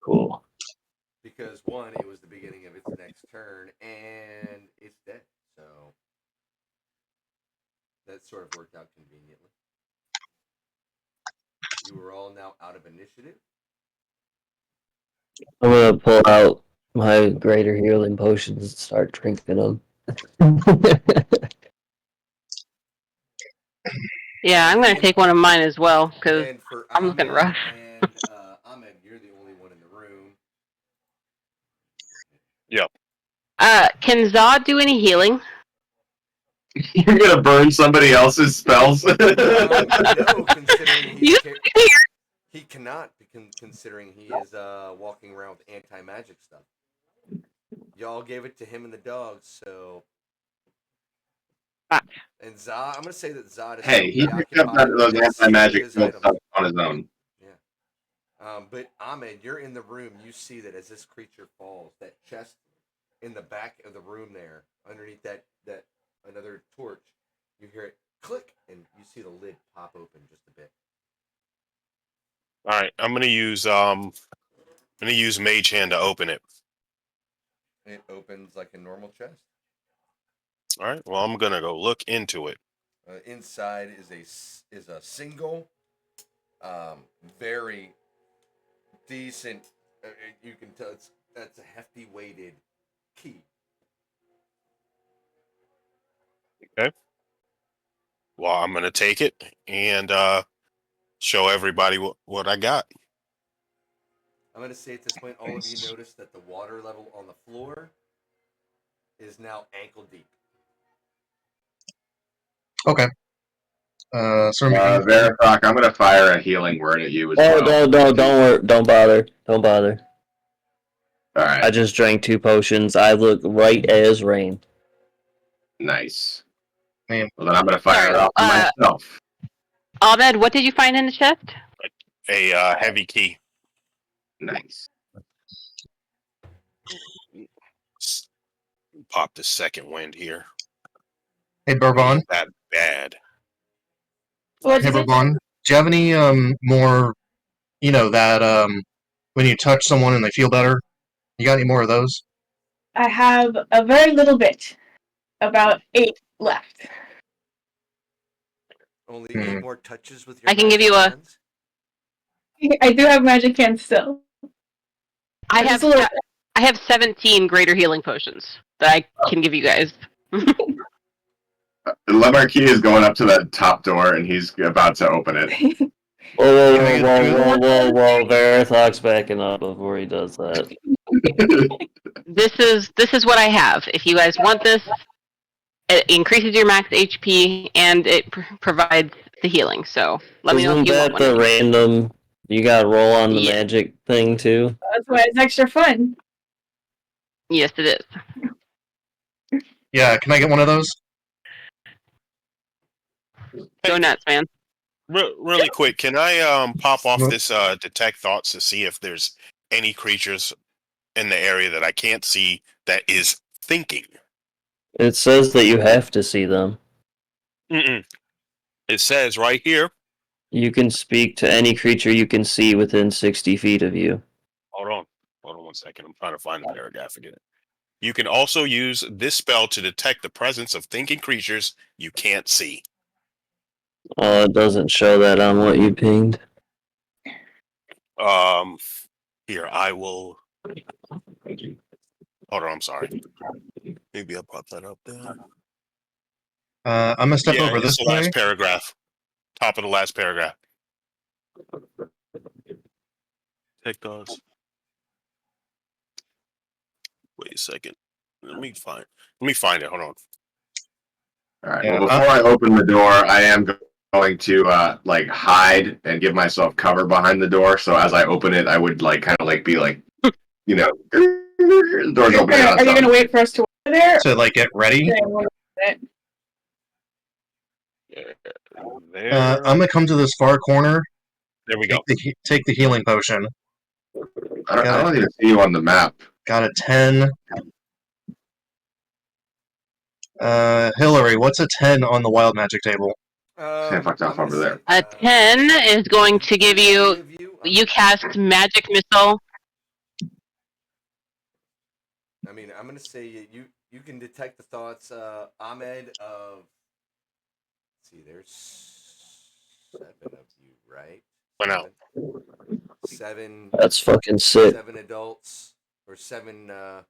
Speaker 4: Cool.
Speaker 1: Because one, it was the beginning of its next turn, and it's dead. So that sort of worked out conveniently. You are all now out of initiative.
Speaker 4: I'm gonna pull out my greater healing potions and start drinking them.
Speaker 2: Yeah, I'm going to take one of mine as well, because
Speaker 1: And for
Speaker 2: I'm looking
Speaker 1: Ahmed
Speaker 2: rough.
Speaker 1: and Ahmed, you're the only one in the room.
Speaker 2: Can Zod do any healing?
Speaker 5: You're gonna burn somebody else's spells.
Speaker 1: No, considering he cannot, considering he is walking around with anti-magic stuff. Y'all gave it to him and the dogs, so. And Zod, I'm gonna say that Zod is
Speaker 5: Hey, he picked up those anti-magic stuff on his own.
Speaker 1: Yeah. But Ahmed, you're in the room. You see that as this creature falls, that chest in the back of the room there, underneath that another torch, you hear it click, and you see the lid pop open just a bit.
Speaker 7: All right, I'm gonna use Mage Hand to open it.
Speaker 1: It opens like a normal chest.
Speaker 7: All right, well I'm gonna go look into it.
Speaker 1: Inside is a single, very decent. You can tell that's a hefty weighted key.
Speaker 7: Okay. Well, I'm gonna take it and show everybody what I got.
Speaker 1: I'm gonna say at this point, all of you notice that the water level on the floor is now ankle deep.
Speaker 3: Okay.
Speaker 5: Verifoc, I'm gonna fire a healing word at you as well.
Speaker 4: Don't bother. Don't bother.
Speaker 5: All right.
Speaker 4: I just drank 2 potions. I look right as rain.
Speaker 5: Nice.
Speaker 3: Man.
Speaker 5: Well, then I'm gonna fire it off myself.
Speaker 2: Ahmed, what did you find in the chest?
Speaker 7: A heavy key.
Speaker 5: Nice.
Speaker 7: Pop the second wind here.
Speaker 3: Hey, Bourbon.
Speaker 7: Ain't that bad.
Speaker 6: What
Speaker 3: Hey,
Speaker 6: is it?
Speaker 3: Bourbon. Do you have any more? That when you touch someone and they feel better. You got any more of those?
Speaker 6: I have a very little bit, about 8 left.
Speaker 1: Only 8 more touches with your.
Speaker 2: I can give you
Speaker 1: hands?
Speaker 6: I do have magic hands still.
Speaker 2: I have 17 greater healing potions that I can give you guys.
Speaker 5: Le Marquis is going up to the top door and he's about to open it.
Speaker 4: Whoa. Verithoc's backing up before he does that.
Speaker 2: This is what I have. If you guys want this, it increases your max HP and it provides the healing. So let me know if you want one.
Speaker 4: Isn't that the random? You gotta roll on the magic thing too.
Speaker 6: That's why it's extra fun.
Speaker 2: Yes, it is.
Speaker 3: Yeah, can I get one of those?
Speaker 2: Go nuts, man.
Speaker 7: Really quick, can I pop off this detect thoughts to see if there's any creatures in the area that I can't see that is thinking?
Speaker 4: It says that you have to see them.
Speaker 7: Mm-mm. It says right here.
Speaker 4: You can speak to any creature you can see within 60 feet of you.
Speaker 7: Hold on 1 second. I'm trying to find the paragraph again. You can also use this spell to detect the presence of thinking creatures you can't see.
Speaker 4: Oh, it doesn't show that on what you pinged.
Speaker 7: Here I will. Hold on, I'm sorry. Maybe I'll pop that up there.
Speaker 3: I'm gonna step over
Speaker 7: It's
Speaker 3: this
Speaker 7: the
Speaker 3: way.
Speaker 7: last paragraph. Top of the last paragraph. Take those. Wait a second. Let me find it. Hold on.
Speaker 5: All right.
Speaker 3: Yeah,
Speaker 5: Well, before I open the door, I am going to like hide and give myself cover behind the door. So as I open it, I would like kind of like be like, you know, the door's open.
Speaker 6: Are you gonna wait for us to wait there?
Speaker 3: to like get ready.
Speaker 7: There.
Speaker 3: I'm gonna come to this far corner.
Speaker 7: There we go.
Speaker 3: Take the healing potion.
Speaker 5: I don't even see you on the map.
Speaker 3: Got a 10. Hillary, what's a 10 on the wild magic table?
Speaker 5: Fucked off over there.
Speaker 2: A 10 is going to give you. You cast magic missile.
Speaker 1: I mean, I'm gonna say you can detect the thoughts. Ahmed of. Let's see, there's 7 of you, right?
Speaker 7: Went out.
Speaker 1: 7.
Speaker 4: That's fucking sick.
Speaker 1: 7 adults or 7. I'm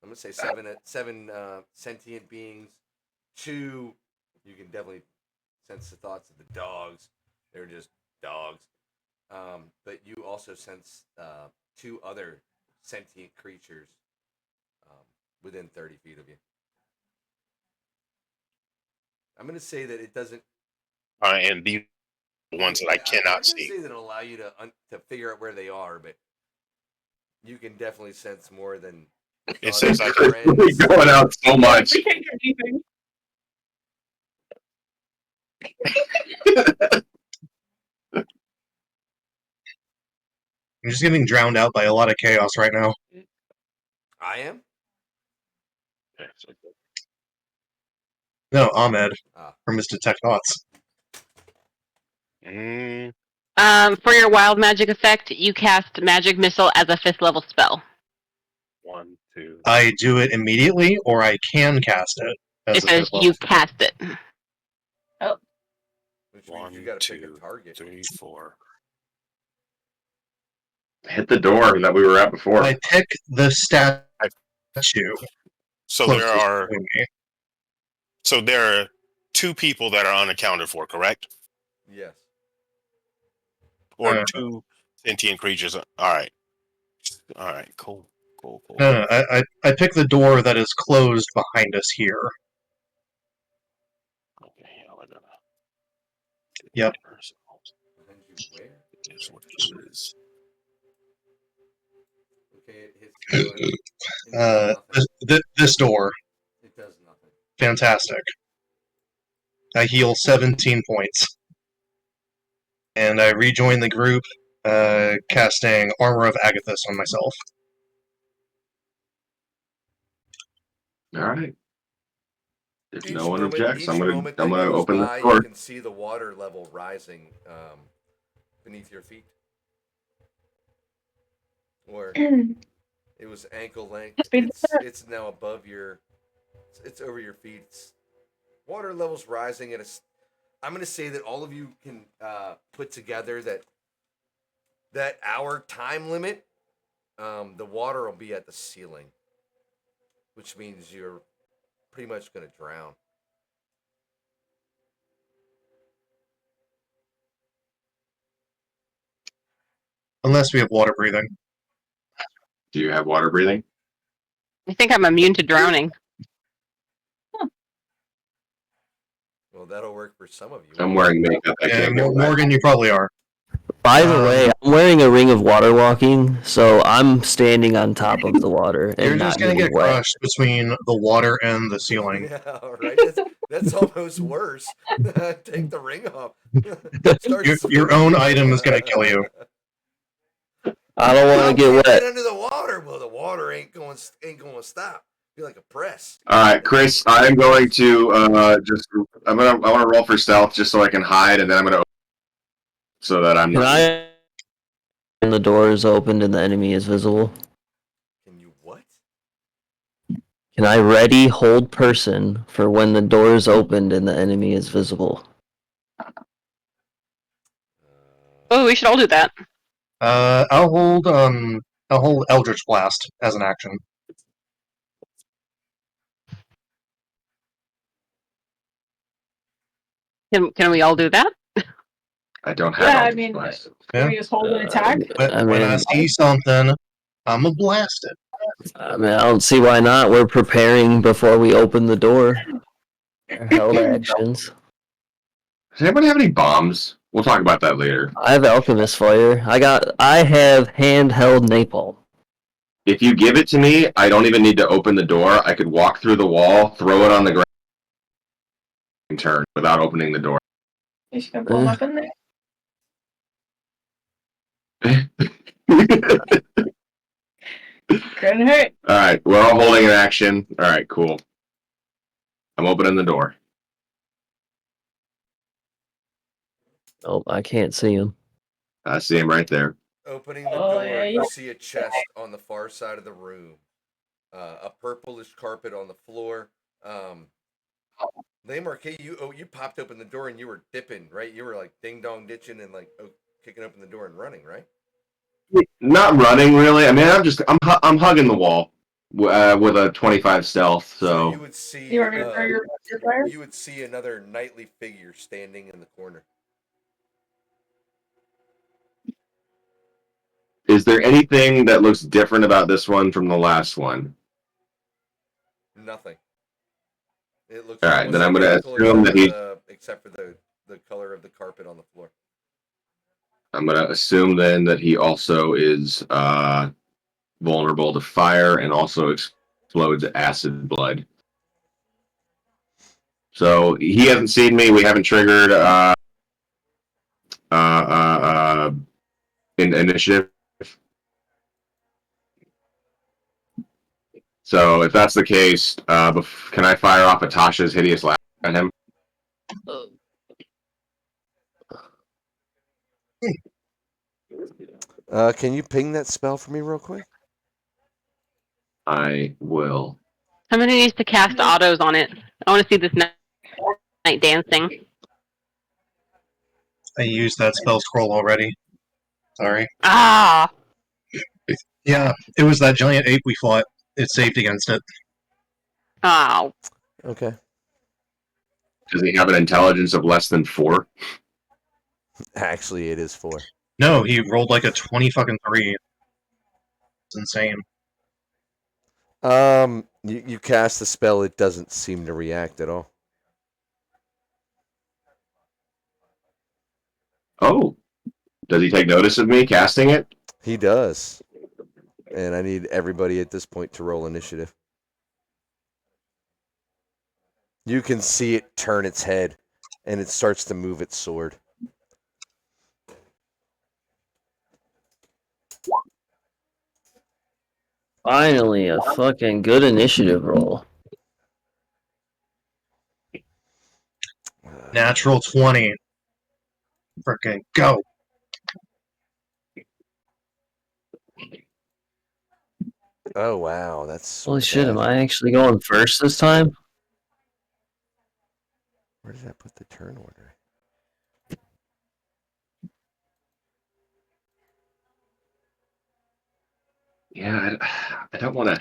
Speaker 1: gonna say 7 sentient beings. 2, you can definitely sense the thoughts of the dogs. They're just dogs. But you also sense 2 other sentient creatures within 30 feet of you. I'm gonna say that it doesn't.
Speaker 7: And these ones that I cannot see.
Speaker 1: I'm gonna say that it'll allow you to figure out where they are, but you can definitely sense more than.
Speaker 7: It says I
Speaker 5: We're going out so much.
Speaker 6: We can't get anything.
Speaker 3: I'm just getting drowned out by a lot of chaos right now.
Speaker 1: I am.
Speaker 3: No, Ahmed from his detect thoughts.
Speaker 2: For your wild magic effect, you cast magic missile as a 5th level spell.
Speaker 7: 1, 2.
Speaker 3: I do it immediately, or I can cast it.
Speaker 2: It says you cast it.
Speaker 6: Oh.
Speaker 1: Which means you
Speaker 7: 1,
Speaker 1: gotta pick
Speaker 7: 2,
Speaker 1: a target.
Speaker 7: 3, 4.
Speaker 5: Hit the door that we were at before.
Speaker 3: I pick the statue.
Speaker 7: So
Speaker 3: closest
Speaker 7: there are.
Speaker 3: to me.
Speaker 7: So there are 2 people that are unaccounted for, correct?
Speaker 1: Yes.
Speaker 7: Or 2 sentient creatures. All right. Cool.
Speaker 3: No, I pick the door that is closed behind us here.
Speaker 7: Okay,
Speaker 3: Yep.
Speaker 1: Behind you where?
Speaker 7: Here's what it is.
Speaker 1: Okay, it hits you. It does nothing.
Speaker 3: This door.
Speaker 1: It does nothing.
Speaker 3: Fantastic. I heal 17 points. And I rejoin the group, casting Armor of Agathis on myself.
Speaker 5: All right. If no one objects, I'm gonna open the
Speaker 1: by,
Speaker 5: door.
Speaker 1: You can see the water level rising beneath your feet. Or it was ankle length. It's now above your. It's over your feet. Water levels rising at a. I'm going to say that all of you can put together that hour time limit. The water will be at the ceiling, which means you're pretty much going to drown.
Speaker 3: Unless we have water breathing.
Speaker 5: Do you have water breathing?
Speaker 2: I think I'm immune to drowning.
Speaker 1: Well, that'll work for some of you.
Speaker 5: I'm wearing makeup. I
Speaker 3: Yeah,
Speaker 5: can't get wet.
Speaker 3: Morgan, you probably are.
Speaker 4: By the way, I'm wearing a ring of water walking, so I'm standing on top of the water. And
Speaker 3: You're just
Speaker 4: not
Speaker 3: gonna
Speaker 4: getting
Speaker 3: get
Speaker 4: wet.
Speaker 3: crushed between the water and the ceiling.
Speaker 1: Yeah, all right. That's almost worse. Take the ring off. Start
Speaker 3: Your own item is gonna kill you.
Speaker 4: I don't want
Speaker 1: How
Speaker 4: to get
Speaker 1: can you get
Speaker 4: wet.
Speaker 1: under the water? Well, the water ain't going to stop. Be like a press.
Speaker 5: All right, Chris. I'm going to I want to roll for stealth just so I can hide, and then I'm gonna so that I'm
Speaker 4: Can
Speaker 5: not.
Speaker 4: I? And the door is opened and the enemy is visible.
Speaker 1: Can you what?
Speaker 4: Can I ready hold person for when the door is opened and the enemy is visible?
Speaker 2: Oh, we should all do that.
Speaker 3: I'll hold Eldritch Blast as an action.
Speaker 2: Can we all do that?
Speaker 5: I don't have.
Speaker 6: Yeah, I
Speaker 5: Eldritch
Speaker 6: mean,
Speaker 5: Blast.
Speaker 6: can we just hold an attack?
Speaker 3: When I see something, I'ma blast it.
Speaker 4: I mean, I don't see why not. We're preparing before we open the door. Held actions.
Speaker 5: Does anybody have any bombs? We'll talk about that later.
Speaker 4: I have alchemist fire. I have handheld napalm.
Speaker 5: If you give it to me, I don't even need to open the door. I could walk through the wall, throw it on the ground, and turn without opening the door.
Speaker 6: You should blow them up in there. Couldn't hurt.
Speaker 5: All right, we're all holding an action. All right, cool. I'm opening the door.
Speaker 4: Oh, I can't see him.
Speaker 5: I see him right there.
Speaker 1: Opening the
Speaker 6: Oh,
Speaker 1: door,
Speaker 6: yeah,
Speaker 1: you
Speaker 6: you-
Speaker 1: see a chest on the far side of the room. A purplish carpet on the floor. Marquet, you popped open the door and you were dipping, right? You were like ding dong ditching and like kicking open the door and running, right?
Speaker 5: Not running really. I mean, I'm hugging the wall with a 25 stealth.
Speaker 1: So you
Speaker 5: So
Speaker 1: would see
Speaker 6: You want me to throw your fire?
Speaker 1: you would see another knightly figure standing in the corner.
Speaker 5: is there anything that looks different about this one from the last one?
Speaker 1: Nothing. It looks
Speaker 5: All right, then
Speaker 1: almost
Speaker 5: I'm going to
Speaker 1: identical
Speaker 5: assume that he.
Speaker 1: except for the color of the carpet on the floor.
Speaker 5: I'm going to assume then that he also is vulnerable to fire and also explodes acid blood. So he hasn't seen me. We haven't triggered initiative. So if that's the case, can I fire off Atasha's hideous laugh at him?
Speaker 1: Can you ping that spell for me real quick?
Speaker 5: I will.
Speaker 2: Somebody needs to cast autos on it. I want to see this night dancing.
Speaker 3: I used that spell scroll already. Sorry.
Speaker 2: Ah.
Speaker 3: Yeah, it was that giant ape we fought. It saved against it.
Speaker 2: Oh.
Speaker 1: Okay.
Speaker 5: Does he have an intelligence of less than 4?
Speaker 1: Actually, it is 4.
Speaker 3: No, he rolled like a 20 fucking 3. It's insane.
Speaker 1: You cast the spell, it doesn't seem to react at all.
Speaker 5: Oh. Does he take notice of me casting it?
Speaker 1: He does. And I need everybody at this point to roll initiative. You can see it turn its head, and it starts to move its sword.
Speaker 4: Finally, a fucking good initiative roll.
Speaker 3: Natural 20. Freaking go.
Speaker 1: Oh, wow. That's
Speaker 4: Holy
Speaker 1: sorta
Speaker 4: shit, am
Speaker 1: bad.
Speaker 4: I actually going first this time?
Speaker 1: Where did I put the turn order?
Speaker 5: Yeah, I don't want to.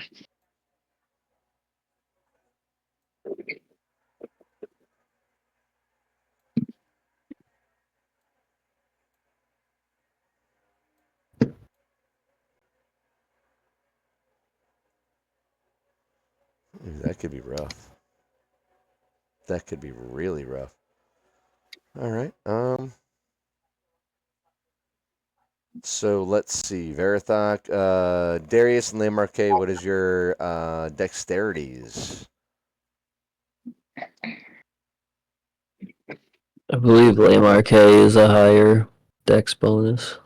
Speaker 1: That could be rough. That could be really rough. All right. So let's see. Verithok, Darius and Lamarque, what is your dexterities?
Speaker 4: I believe MRK is a higher dex bonus.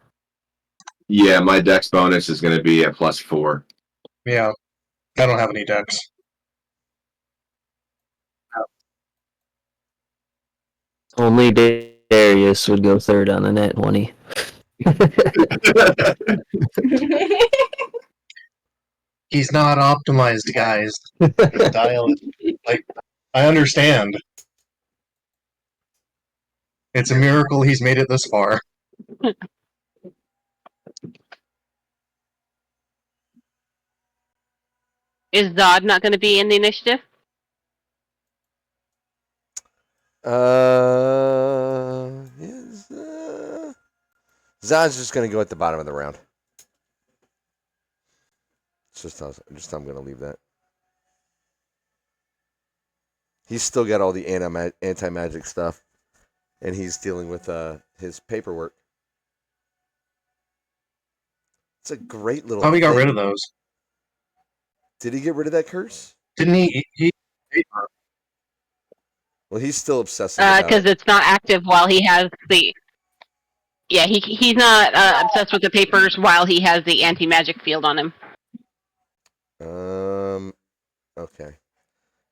Speaker 5: Yeah, my dex bonus is going to be at +4.
Speaker 3: Yeah, I don't have any decks.
Speaker 4: Only Darius would go third on a net 20.
Speaker 3: He's not optimized, guys. His dial is, like, I understand. It's a miracle he's made it this far.
Speaker 2: Is Zod not going to be in the initiative?
Speaker 1: Zod's just going to go at the bottom of the round. I'm going to leave that. He's still got all the anti-magic stuff, and he's dealing with his paperwork. It's a great little
Speaker 3: How he got
Speaker 1: thing.
Speaker 3: rid of those?
Speaker 1: Did he get rid of that curse?
Speaker 3: Didn't he
Speaker 1: Well, he's still obsessive about
Speaker 2: Because
Speaker 1: it.
Speaker 2: it's not active while he has the. Yeah, he's not obsessed with the papers while he has the anti-magic field on him.
Speaker 1: Okay.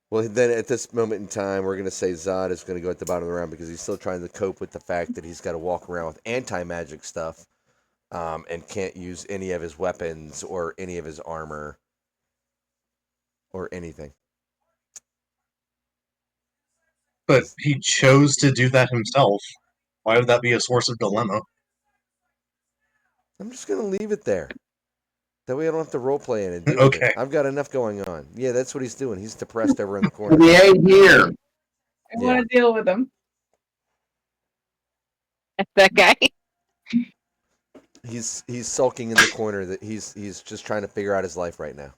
Speaker 1: Well, then at this moment in time, we're going to say Zod is going to go at the bottom of the round because he's still trying to cope with the fact that he's got to walk around with anti-magic stuff and can't use any of his weapons or any of his armor or anything.
Speaker 3: But he chose to do that himself. Why would that be a source of dilemma?
Speaker 1: I'm just going to leave it there. That way I don't have to roleplay in and deal with
Speaker 3: Okay.
Speaker 1: it. I've got enough going on. Yeah, that's what he's doing. He's depressed over in the corner.
Speaker 5: He ain't here.
Speaker 6: I want to deal with him.
Speaker 2: That's that guy.
Speaker 1: He's sulking in the corner. That he's just trying to figure out his life right now.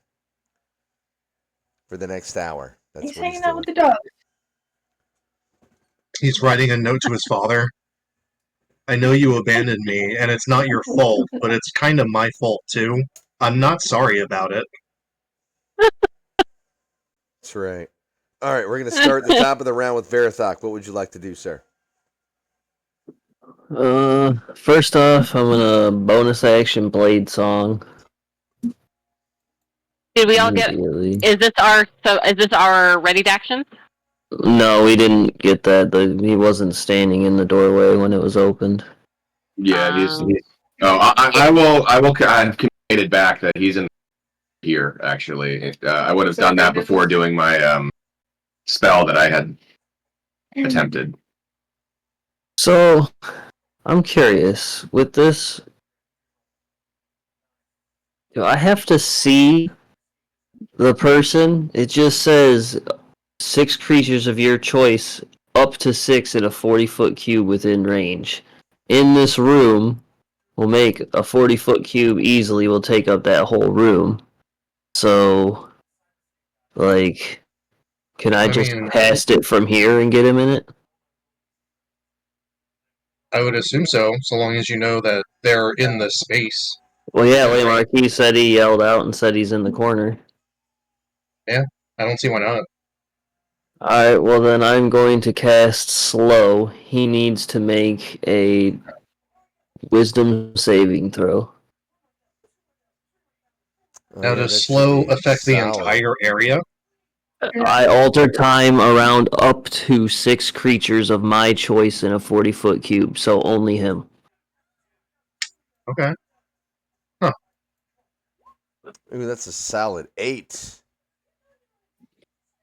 Speaker 1: For the next hour. That's
Speaker 6: He's
Speaker 1: what
Speaker 6: hanging
Speaker 1: he's
Speaker 6: out
Speaker 1: doing.
Speaker 6: with the dog.
Speaker 3: He's writing a note to his father. I know you abandoned me, and it's not your fault, but it's kind of my fault too. I'm not sorry about it.
Speaker 1: That's right. All right, we're going to start at the top of the round with Verathok. What would you like to do, sir?
Speaker 4: First off, I'm gonna bonus action Blade Song.
Speaker 2: Did we all get?
Speaker 4: Immediately.
Speaker 2: Is this our ready to action?
Speaker 4: No, we didn't get that. He wasn't standing in the doorway when it was opened.
Speaker 5: Yeah, he's I have communicated back that he's in here, actually. I would have done that before doing my spell that I had attempted.
Speaker 4: So, I'm curious. With this, do I have to see the person? It just says 6 creatures of your choice, up to 6 in a 40-foot cube within range. In this room, we'll make a 40-foot cube easily. Will take up that whole room. So, like, can I just cast it from here and get him in it?
Speaker 3: I would assume so long as you know that they're in the space.
Speaker 4: Well, yeah, Lee Marquis said he yelled out and said he's in the corner.
Speaker 3: Yeah, I don't see why not.
Speaker 4: Alright, well then I'm going to cast Slow. He needs to make a Wisdom saving throw.
Speaker 3: Now, does Slow affect the entire area?
Speaker 4: I alter time around up to 6 creatures of my choice in a 40-foot cube, so only him.
Speaker 3: Okay. Huh.
Speaker 1: Ooh, that's a solid 8.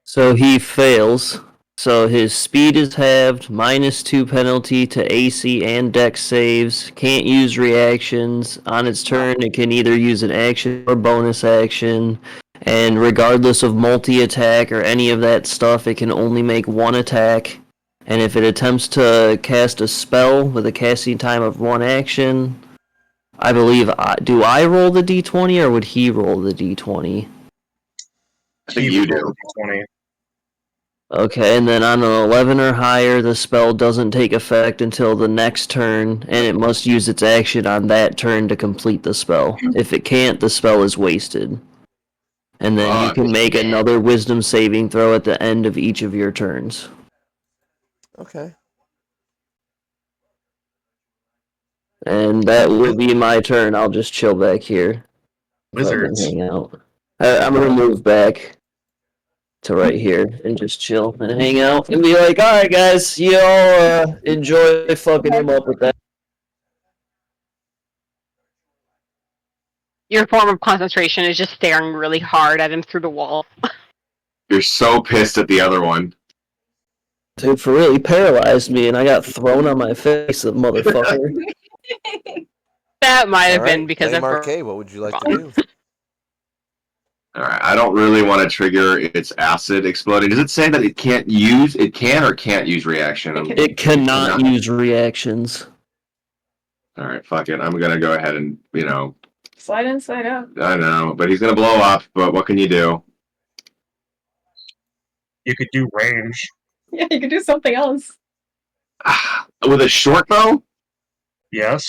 Speaker 4: So he fails. So his speed is halved, -2 penalty to AC and Dex saves, can't use reactions. On its turn, it can either use an action or bonus action. And regardless of multi-attack or any of that stuff, it can only make 1 attack. And if it attempts to cast a spell with a casting time of 1 action, I believe, do I roll the d20 or would he roll the d20?
Speaker 5: I think you do.
Speaker 3: D20.
Speaker 4: Okay, and then on an 11 or higher, the spell doesn't take effect until the next turn, and it must use its action on that turn to complete the spell. If it can't, the spell is wasted. And then you can make another Wisdom saving throw at the end of each of your turns.
Speaker 1: Okay.
Speaker 4: And that will be my turn. I'll just chill back here.
Speaker 3: Wizards.
Speaker 4: Hang out. I'm gonna move back to right here and just chill and hang out and be like, all right, guys, you all enjoy fucking him up with that.
Speaker 2: Your form of concentration is just staring really hard at him through the wall.
Speaker 5: You're so pissed at the other one.
Speaker 4: Dude, for real, he paralyzed me and I got thrown on my face, the motherfucker.
Speaker 2: That might have
Speaker 1: All
Speaker 2: been
Speaker 1: right,
Speaker 2: because
Speaker 1: Lame
Speaker 2: of
Speaker 1: Arcade, what would you like to do?
Speaker 5: All right, I don't really want to trigger its acid exploding. Does it say that it can or can't use reaction?
Speaker 4: It cannot use reactions.
Speaker 5: All right, fuck it. I'm gonna go ahead and
Speaker 6: Slide in, slide out.
Speaker 5: I know, but he's gonna blow up. But what can you do?
Speaker 3: You could do range.
Speaker 6: Yeah, you could do something else.
Speaker 5: With a short bow?
Speaker 3: Yes.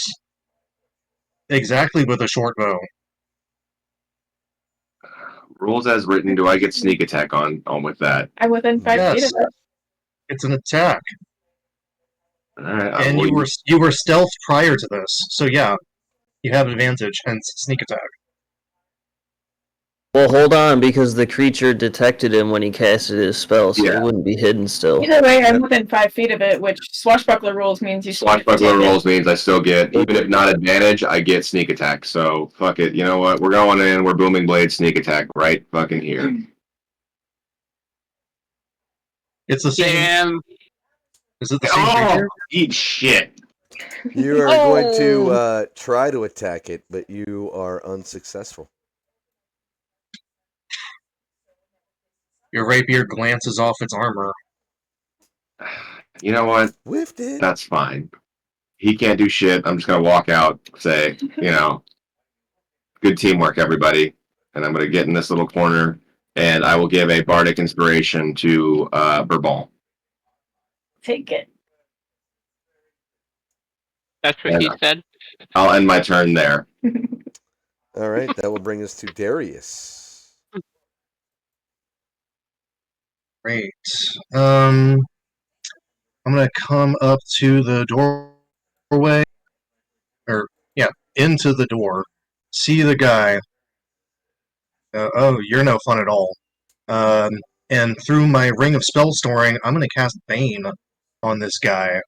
Speaker 3: Exactly with a short bow.
Speaker 5: Rules as written. Do I get sneak attack on with that?
Speaker 6: I'm within 5 feet
Speaker 3: Yes.
Speaker 6: of it.
Speaker 3: It's an attack.
Speaker 5: All right,
Speaker 3: And you were stealth prior to this, so yeah, you have advantage, hence sneak attack.
Speaker 4: Well, hold on, because the creature detected him when he casted his spell, so he wouldn't be hidden still.
Speaker 6: Either way, I'm within 5 feet of it, which swashbuckler rules means you
Speaker 5: Swashbuckler rules means I still get, even if not advantage, I get sneak attack. So fuck it. You know what? We're going in. We're booming blade sneak attack right fucking here.
Speaker 3: It's the same.
Speaker 2: Damn.
Speaker 3: Is it the same creature?
Speaker 5: Eat shit.
Speaker 1: You are going to try to attack it, but you are unsuccessful.
Speaker 3: Your rapier glances off its armor.
Speaker 5: You know what?
Speaker 1: Whiffed it.
Speaker 5: That's fine. He can't do shit. I'm just gonna walk out, say, good teamwork, everybody. And I'm gonna get in this little corner, and I will give a bardic inspiration to Bourbon.
Speaker 6: Take it.
Speaker 2: That's what he said.
Speaker 5: I'll end my turn there.
Speaker 1: All right, that will bring us to Darius.
Speaker 3: Great. I'm gonna come up to the doorway, into the door. See the guy. Oh, you're no fun at all. And through my ring of spell storing, I'm gonna cast Bane on this guy.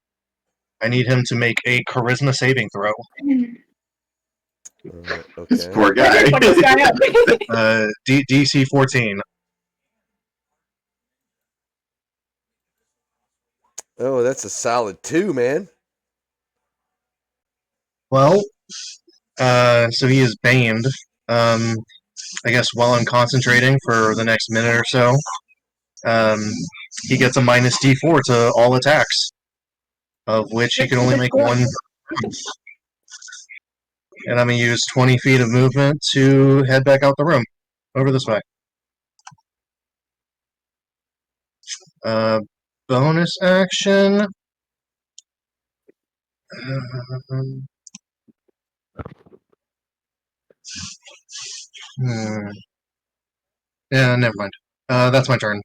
Speaker 3: I need him to make a charisma saving throw.
Speaker 1: Okay.
Speaker 5: This poor guy.
Speaker 6: Fuck this guy up.
Speaker 3: DC 14.
Speaker 1: Oh, that's a solid 2, man.
Speaker 3: Well, so he is baned. I guess while I'm concentrating for the next minute or so, he gets a minus D4 to all attacks, of which he can only make one. And I'm going to use 20 feet of movement to head back out the room. Over this way. Bonus action. Yeah, never mind. That's my turn.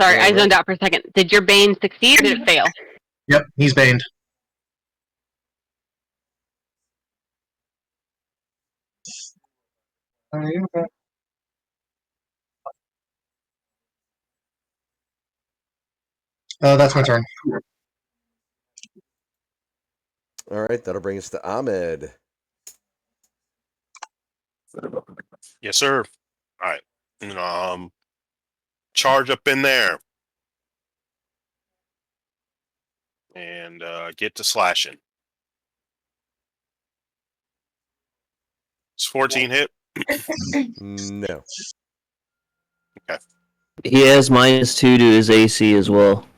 Speaker 2: Sorry, I zoned out for a second. Did your Bane succeed or did it fail?
Speaker 3: Yep, he's baned. That's my turn.
Speaker 1: All right, that'll bring us to Ahmed.
Speaker 7: Yes, sir. All right. Charge up in there. And get to slashing. It's 14 hit.
Speaker 1: No.
Speaker 7: Okay.
Speaker 4: He has -2 to his AC as well.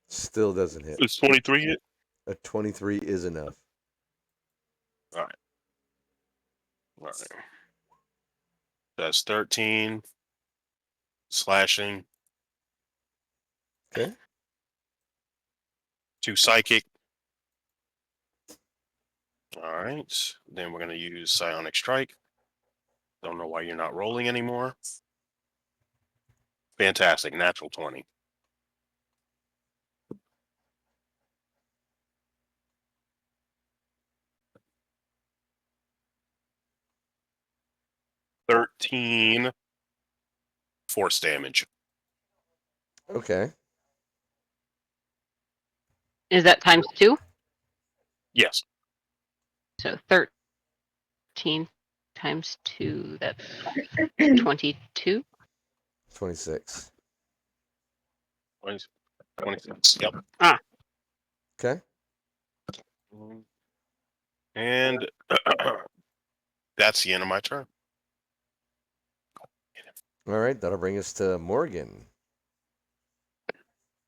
Speaker 1: Still doesn't hit.
Speaker 7: It's 23 hit.
Speaker 1: A 23 is enough.
Speaker 7: All right. That's 13. Slashing.
Speaker 1: Okay.
Speaker 7: 2 psychic. All right. Then we're going to use psionic strike. Don't know why you're not rolling anymore. Fantastic. Natural 20. 13 force damage.
Speaker 1: Okay.
Speaker 2: Is that times 2?
Speaker 7: Yes.
Speaker 2: So 13 times 2, that's 22.
Speaker 1: 26.
Speaker 7: 26. Yep.
Speaker 1: Okay.
Speaker 7: And that's the end of my turn.
Speaker 1: All right. That'll bring us to Morgan.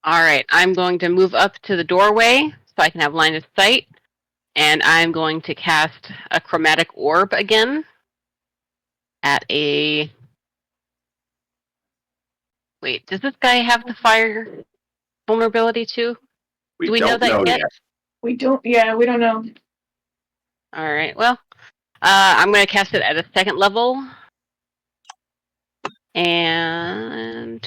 Speaker 2: All right, I'm going to move up to the doorway so I can have line of sight. And I'm going to cast a chromatic orb again at a... Wait, does this guy have the fire vulnerability too? Do we know that yet?
Speaker 6: We don't. Yeah, we don't know.
Speaker 2: All right, well, I'm going to cast it at a 2nd level. And...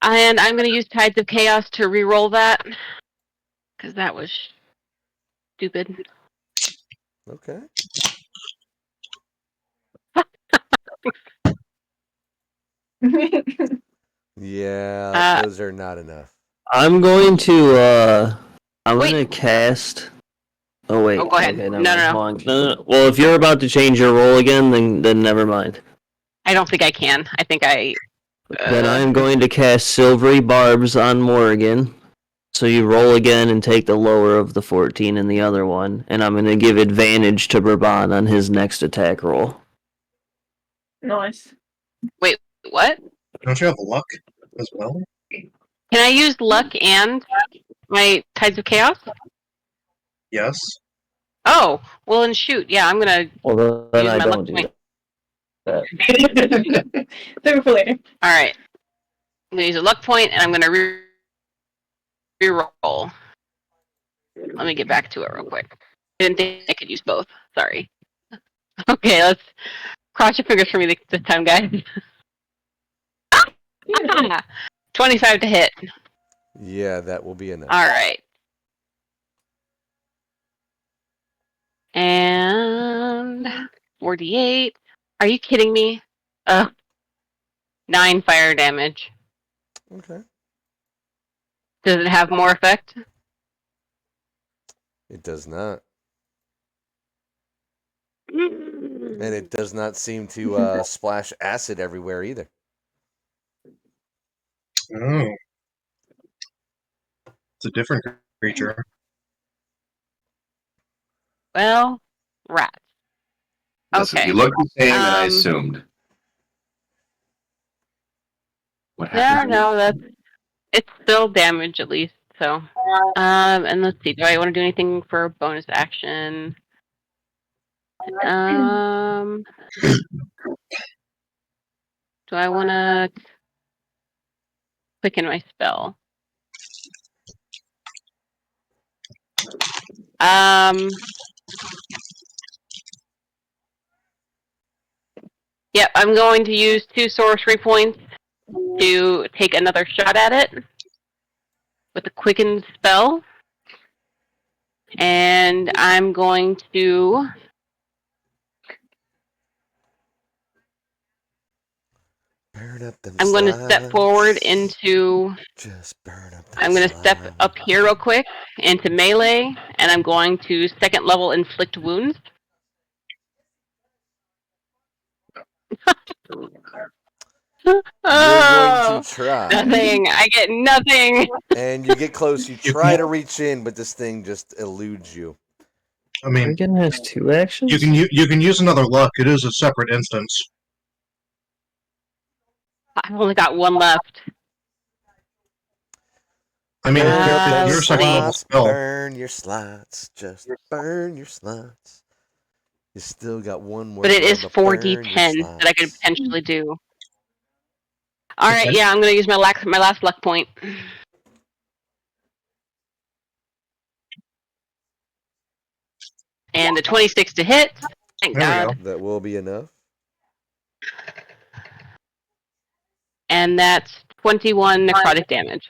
Speaker 2: And I'm going to use Tides of Chaos to re-roll that. Because that was stupid.
Speaker 1: Okay. Yeah, those are not enough.
Speaker 4: I'm going to
Speaker 2: Wait.
Speaker 4: cast. Oh wait.
Speaker 2: Oh, go ahead.
Speaker 4: Okay,
Speaker 2: No.
Speaker 4: no. Well, if you're about to change your roll again, then never mind.
Speaker 2: I don't think I can. I think I...
Speaker 4: Then I'm going to cast Silvery Barbs on Morgan. So you roll again and take the lower of the 14 in the other one, and I'm going to give advantage to Brabant on his next attack roll.
Speaker 6: Nice.
Speaker 2: Wait, what?
Speaker 3: Don't you have luck as well?
Speaker 2: Can I use luck and my Tides of Chaos?
Speaker 3: Yes.
Speaker 2: Oh, well then shoot. Yeah, I'm gonna
Speaker 4: Well, then
Speaker 2: use
Speaker 4: I
Speaker 2: my
Speaker 4: don't
Speaker 2: luck
Speaker 4: do
Speaker 2: point.
Speaker 4: that.
Speaker 6: Save it for later.
Speaker 2: Alright. I'm gonna use a luck point and I'm gonna re-roll. Let me get back to it real quick. I didn't think I could use both. Sorry. Okay, let's cross your fingers for me this time, guys. 25 to hit.
Speaker 1: Yeah, that will be enough.
Speaker 2: Alright. And 48. Are you kidding me? 9 fire damage.
Speaker 1: Okay.
Speaker 2: Does it have more effect?
Speaker 1: It does not.
Speaker 2: Mm.
Speaker 1: And it does not seem to splash acid everywhere either.
Speaker 3: Oh. It's a different creature.
Speaker 2: Well, rats.
Speaker 5: Listen,
Speaker 2: Okay.
Speaker 5: you look the same, and I assumed. What happened?
Speaker 2: No, it's still damage at least. So, and let's see. Do I want to do anything for bonus action? Do I want to quicken my spell? Yep, I'm going to use 2 sorcery points to take another shot at it with a quicken spell. And I'm going to
Speaker 1: Burn up them
Speaker 2: I'm going to step forward into...
Speaker 1: Just burn up them
Speaker 2: I'm going to step up here real quick into melee, and I'm going to 2nd level inflict wounds.
Speaker 1: You're going to try.
Speaker 2: Nothing. I get nothing.
Speaker 1: And you get close. You try to reach in, but this thing just eludes you.
Speaker 3: I mean,
Speaker 4: Morgan has 2 actions?
Speaker 3: you can use another luck. It is a separate instance.
Speaker 2: I've only got 1 left.
Speaker 3: I mean,
Speaker 1: Burn
Speaker 3: your second level
Speaker 1: slots,
Speaker 3: spell.
Speaker 1: burn your slots. Just burn your slots. You still got 1 more.
Speaker 2: But it is
Speaker 1: burn your
Speaker 2: 4d10 that I could
Speaker 1: slots.
Speaker 2: potentially do. Alright,
Speaker 3: Okay.
Speaker 2: yeah, I'm going to use my last luck point. And the 26 to hit. Thank
Speaker 3: There we
Speaker 2: God.
Speaker 3: go.
Speaker 1: That will be enough.
Speaker 2: And that's 21 necrotic damage.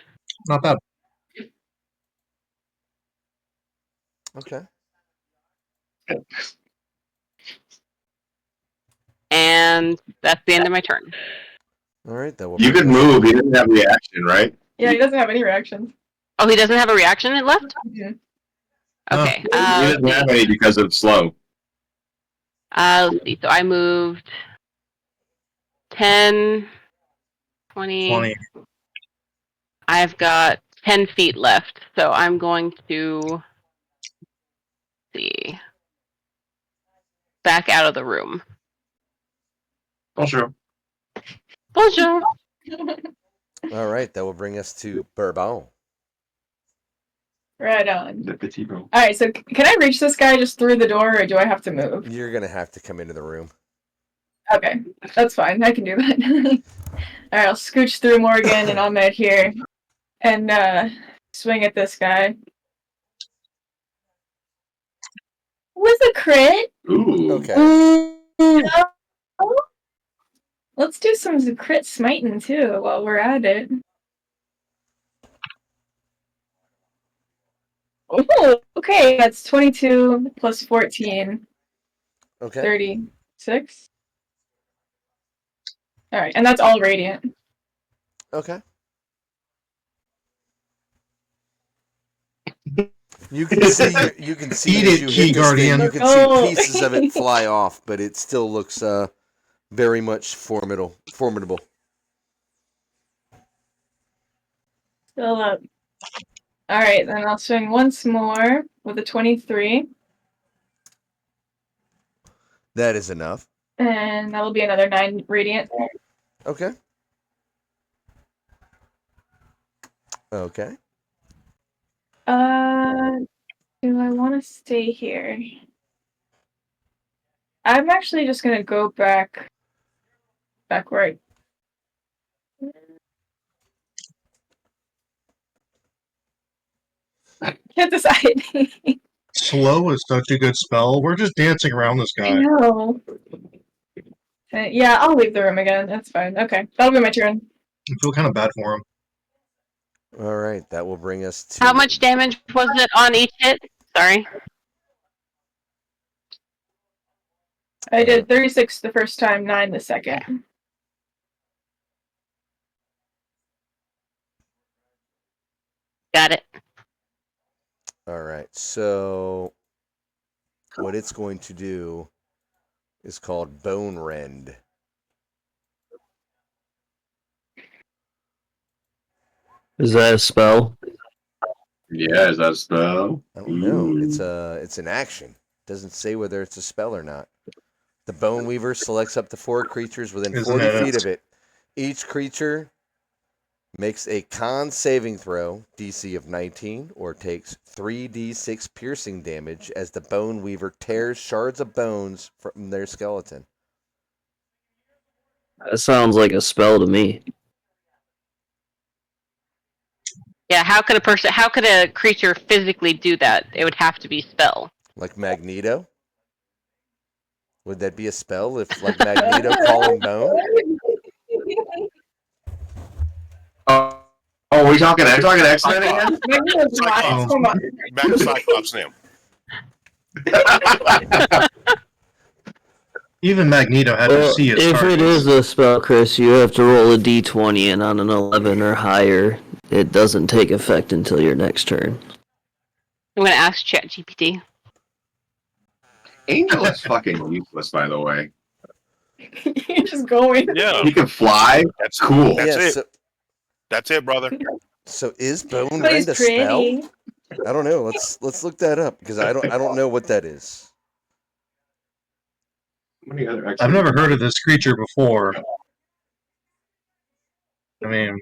Speaker 3: Not bad.
Speaker 1: Okay.
Speaker 2: And that's the end of my turn.
Speaker 1: All right. That will.
Speaker 5: You could move. He didn't have reaction, right?
Speaker 6: Yeah, he doesn't have any reactions.
Speaker 2: Oh, he doesn't have a reaction left?
Speaker 6: Yeah.
Speaker 2: Okay.
Speaker 5: He doesn't have any because of slow.
Speaker 2: Let's see. So I moved 10, 20.
Speaker 3: 20.
Speaker 2: I've got 10 feet left. So I'm going to see. Back out of the room.
Speaker 5: Bonjour.
Speaker 2: Bonjour.
Speaker 1: All right. That will bring us to Bourbon.
Speaker 6: Right on.
Speaker 5: The petit bro.
Speaker 6: All right, so can I reach this guy just through the door, or do I have to move?
Speaker 1: You're gonna have to come into the room.
Speaker 6: Okay, that's fine. I can do that. All right, I'll scooch through Morgan and Ahmed here, and swing at this guy. With a crit.
Speaker 5: Ooh.
Speaker 1: Okay.
Speaker 6: Let's do some crit smiting too while we're at it. Oh, okay, that's 22 plus 14.
Speaker 1: Okay.
Speaker 6: 36. All right, and that's all radiant.
Speaker 1: Okay. You can see. You can see.
Speaker 3: Eat
Speaker 1: as
Speaker 3: it,
Speaker 1: you
Speaker 3: Key
Speaker 1: hit this
Speaker 3: Guardian.
Speaker 1: thing, you can
Speaker 6: Oh.
Speaker 1: see pieces of it fly off, but it still looks very much formidable.
Speaker 6: Still up. All right, then I'll swing once more with a 23,
Speaker 1: That is enough.
Speaker 6: and that'll be another 9 radiant.
Speaker 1: Okay. Okay.
Speaker 6: Do I want to stay here? I'm actually just gonna go back where I can't decide.
Speaker 3: Slow is such a good spell. We're just dancing around this
Speaker 6: I
Speaker 3: guy.
Speaker 6: know. Yeah, I'll leave the room again. That's fine. Okay, that'll be my turn.
Speaker 3: I feel kind of bad for him.
Speaker 1: All right. That will bring us to.
Speaker 2: How much damage was it on each hit? Sorry.
Speaker 6: I did 36 the first time, 9 the second.
Speaker 2: Got it.
Speaker 1: All right. So, what it's going to do is called Bone Rend.
Speaker 4: Is that a spell?
Speaker 5: Yeah, is that a spell?
Speaker 1: I don't know. It's an action. Doesn't say whether it's a spell or not. The Bone Weaver selects up to 4 creatures within
Speaker 3: Isn't
Speaker 1: 40
Speaker 3: it?
Speaker 1: feet of it. Each creature makes a con saving throw, DC of 19, or takes 3d6 piercing damage as the Bone Weaver tears shards of bones from their skeleton.
Speaker 4: That sounds like a spell to me.
Speaker 2: Yeah, how could a creature physically do that? It would have to be spell.
Speaker 1: Like Magneto? Would that be a spell if, like Magneto calling bone?
Speaker 5: Oh, are we talking X-Men again?
Speaker 7: Cyclops.
Speaker 6: Come on.
Speaker 7: Back to Cyclops now.
Speaker 3: Even Magneto had to
Speaker 4: Well,
Speaker 3: see his
Speaker 4: if
Speaker 3: targets.
Speaker 4: it is a spell, Chris, you have to roll a d20, and on an 11 or higher, it doesn't take effect until your next turn.
Speaker 2: I'm going to ask ChatGPT.
Speaker 5: Angel is fucking useless, by the way.
Speaker 6: You're just going.
Speaker 7: Yeah,
Speaker 5: He can fly.
Speaker 7: that's
Speaker 5: Cool.
Speaker 7: That's
Speaker 1: Yeah,
Speaker 7: it. That's it, brother.
Speaker 1: So is Bone
Speaker 6: But he's
Speaker 1: Rend a spell?
Speaker 6: pretty.
Speaker 1: I don't know. Let's look that up because I don't know what that is.
Speaker 5: How many other
Speaker 3: I've
Speaker 5: X-Men?
Speaker 3: never heard of this creature before. I mean,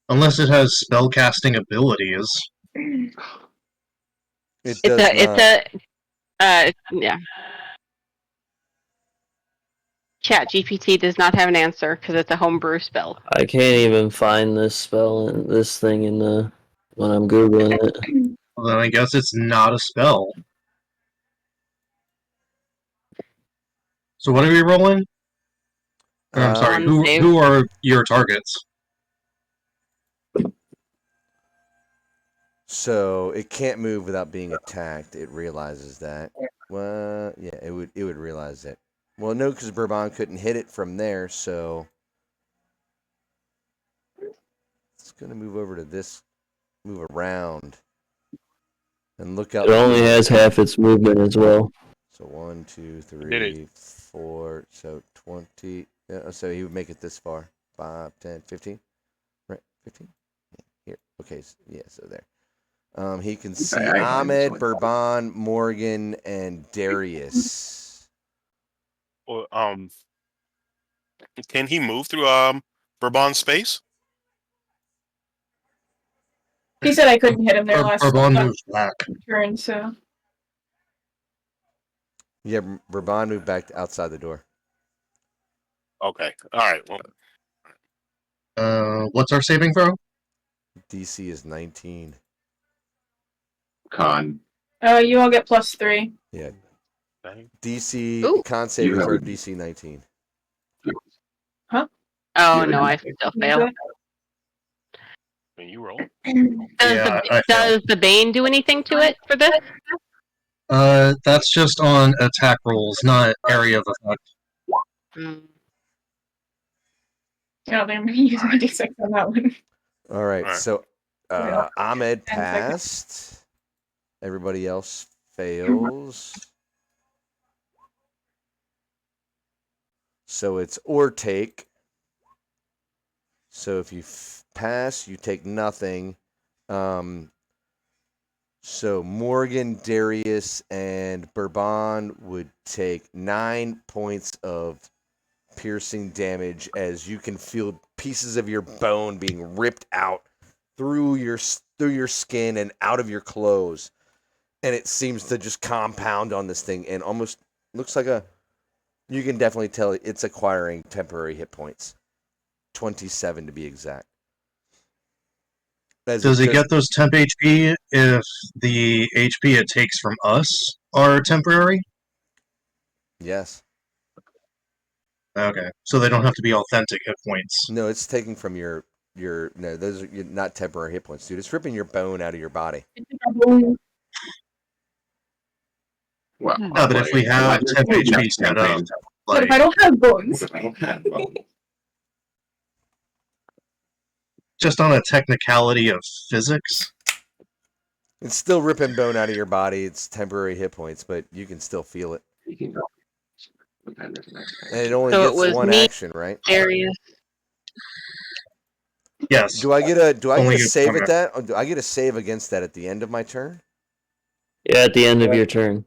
Speaker 3: unless it has spellcasting abilities.
Speaker 1: It does not.
Speaker 2: Yeah. ChatGPT does not have an answer because it's a homebrew spell.
Speaker 4: I can't even find this spell in this thing in the when I'm googling it.
Speaker 3: Well, then I guess it's not a spell. So what are we rolling? I'm sorry.
Speaker 2: Con save.
Speaker 3: Who are your targets?
Speaker 1: So it can't move without being attacked. It realizes that. Well, yeah, it would realize that. Well, no, because Bourbon couldn't hit it from there, so it's gonna move over to this, move around, and look up.
Speaker 4: It only has half its movement as well.
Speaker 1: So 1, 2,
Speaker 7: Did it.
Speaker 1: 3, 4. So 20. So he would make it this far. 5, 10, 15. Right, 15. Here. Okay. Yeah. So there. He can see Ahmed, Bourbon, Morgan, and Darius.
Speaker 7: Well, can he move through Bourbon's space?
Speaker 6: He said I couldn't hit him there last
Speaker 3: Bourbon moves back.
Speaker 6: turn, so
Speaker 1: Yeah, Bourbon moved back outside the door.
Speaker 7: Okay. All right. Well,
Speaker 3: What's our saving throw?
Speaker 1: DC is 19.
Speaker 5: Con.
Speaker 6: you all get +3.
Speaker 1: Yeah.
Speaker 7: dang.
Speaker 1: DC
Speaker 2: Ooh.
Speaker 1: con saving
Speaker 5: You have
Speaker 1: throw
Speaker 5: a-
Speaker 1: DC 19.
Speaker 2: Oh
Speaker 5: Yeah,
Speaker 2: no, I
Speaker 5: you-
Speaker 2: still fail.
Speaker 7: Can you roll?
Speaker 3: Yeah, I failed.
Speaker 2: Does the Bane do anything to it for this?
Speaker 3: That's just on attack rolls, not area of effect.
Speaker 2: Mm.
Speaker 6: I don't think I'm gonna use my D6 on that one.
Speaker 1: All right.
Speaker 7: All right.
Speaker 1: So
Speaker 6: Yeah.
Speaker 1: Ahmed
Speaker 6: 10 seconds.
Speaker 1: passed. Everybody else fails. So it's or take. So if you pass, you take nothing. So Morgan, Darius, and Bourbon would take 9 points of piercing damage as you can feel pieces of your bone being ripped out through your skin and out of your clothes, and it seems to just compound on this thing and almost looks like you can definitely tell it's acquiring temporary hit points. 27 to be exact.
Speaker 3: Does it get those temp HP if the HP it takes from us are temporary?
Speaker 1: Yes.
Speaker 3: Okay, so they don't have to be authentic hit points.
Speaker 1: No, it's taking from your no, those are not temporary hit points, dude. It's ripping your bone out of your body.
Speaker 5: Well,
Speaker 2: No,
Speaker 3: No, but if we have temp HP set up,
Speaker 6: What
Speaker 3: like
Speaker 6: if I don't have bones?
Speaker 3: just on a technicality of physics,
Speaker 1: It's still ripping bone out of your body. It's temporary hit points, but you can still feel it. And it only
Speaker 2: So it
Speaker 1: gets
Speaker 2: was
Speaker 1: one
Speaker 2: me-
Speaker 1: action, right?
Speaker 2: Darius.
Speaker 3: yes.
Speaker 1: Do I get a
Speaker 3: Only gets
Speaker 1: save
Speaker 3: one
Speaker 1: at that? Or do I get a save against that at the end of my turn?
Speaker 4: Yeah, at the end of your turn.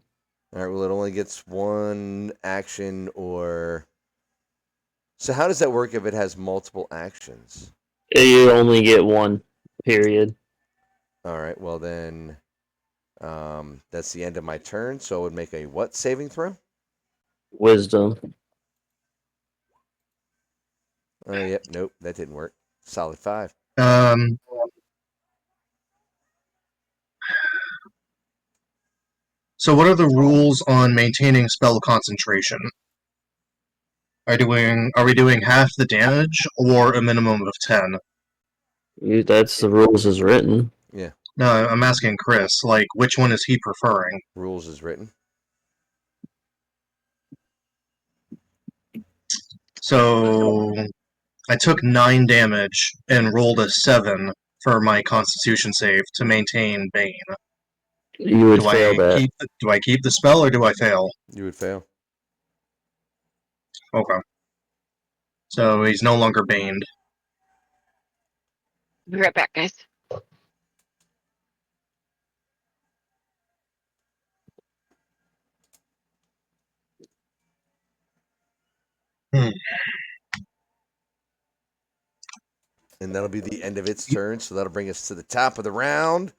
Speaker 1: All right. Well, it only gets one action, or so. How does that work if it has multiple actions?
Speaker 4: You only get one, period.
Speaker 1: All right. Well, then, that's the end of my turn. So I would make a what saving throw?
Speaker 4: Wisdom.
Speaker 1: Oh, yep. Nope. That didn't work. Solid 5.
Speaker 3: So what are the rules on maintaining spell concentration? Are we doing half the damage or a minimum of 10?
Speaker 4: That's the rules as written.
Speaker 1: Yeah.
Speaker 3: No, I'm asking Chris, like, which one is he preferring?
Speaker 1: Rules is written.
Speaker 3: So I took 9 damage and rolled a 7 for my Constitution save to maintain Bane.
Speaker 4: You would
Speaker 3: Do
Speaker 4: fail
Speaker 3: I
Speaker 4: that.
Speaker 3: keep the spell or do I fail?
Speaker 1: You would fail.
Speaker 3: Okay. So he's no longer baned.
Speaker 2: Be right back, guys.
Speaker 1: And that'll be the end of its turn. So that'll bring us to the top of the round,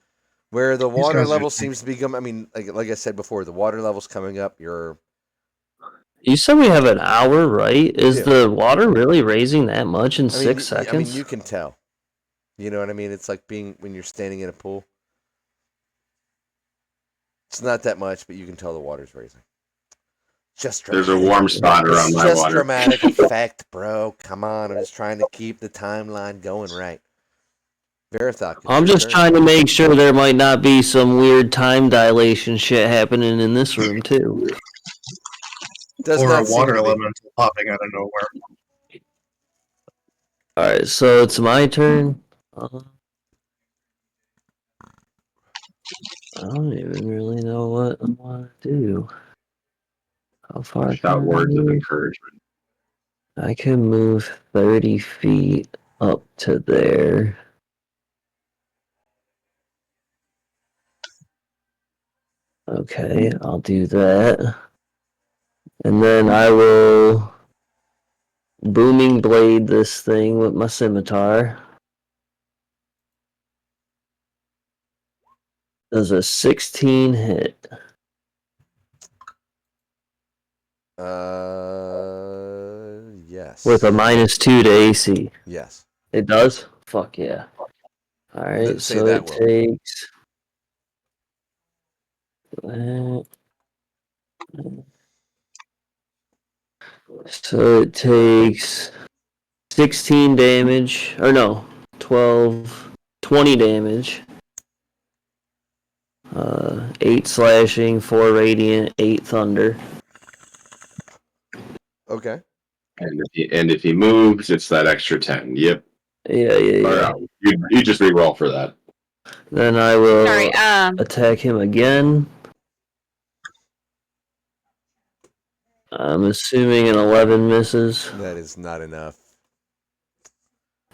Speaker 1: where the
Speaker 3: These
Speaker 1: water
Speaker 3: guys are-
Speaker 1: level seems to be coming. I mean, like I said before, the water level's coming up.
Speaker 4: You said we have an hour, right? Is
Speaker 1: Yeah.
Speaker 4: the water really raising that much in
Speaker 1: I mean,
Speaker 4: 6 seconds?
Speaker 1: I mean, you can tell. You know what I mean? It's like being when you're standing in a pool. It's not that much, but you can tell the water's raising. Just
Speaker 5: There's
Speaker 1: dramatic.
Speaker 5: a warm spot
Speaker 1: It's
Speaker 5: around my
Speaker 1: just
Speaker 5: water.
Speaker 1: dramatic effect, bro. Come on, I'm just trying to keep the timeline going right. Verithoc, it's
Speaker 4: I'm
Speaker 1: your
Speaker 4: just
Speaker 1: turn.
Speaker 4: trying to make sure there might not be some weird time dilation shit happening in this room too.
Speaker 1: Does
Speaker 3: Or a
Speaker 1: not seem
Speaker 3: water
Speaker 1: to be.
Speaker 3: elemental popping out of nowhere.
Speaker 4: Alright, so it's my turn. I don't even really know what I want to do. How far
Speaker 5: Shout
Speaker 4: can I
Speaker 5: words of
Speaker 4: move?
Speaker 5: encouragement.
Speaker 4: I can move 30 feet up to there. Okay, I'll do that. And then I will booming blade this thing with my scimitar. Does a 16 hit
Speaker 1: Yes.
Speaker 4: with a -2 to AC?
Speaker 1: Yes.
Speaker 4: It does? Fuck yeah. Alright,
Speaker 1: Say
Speaker 4: so
Speaker 1: that
Speaker 4: it
Speaker 1: will.
Speaker 4: takes. So it takes 16 damage. Or no, 12. 20 damage. 8 slashing, 4 radiant, 8 thunder.
Speaker 1: Okay.
Speaker 5: And if he moves, it's that extra 10. Yep.
Speaker 4: Yeah.
Speaker 5: You just re-roll for that.
Speaker 4: Then I will
Speaker 2: Sorry.
Speaker 4: attack him again. I'm assuming an 11 misses.
Speaker 1: That is not enough.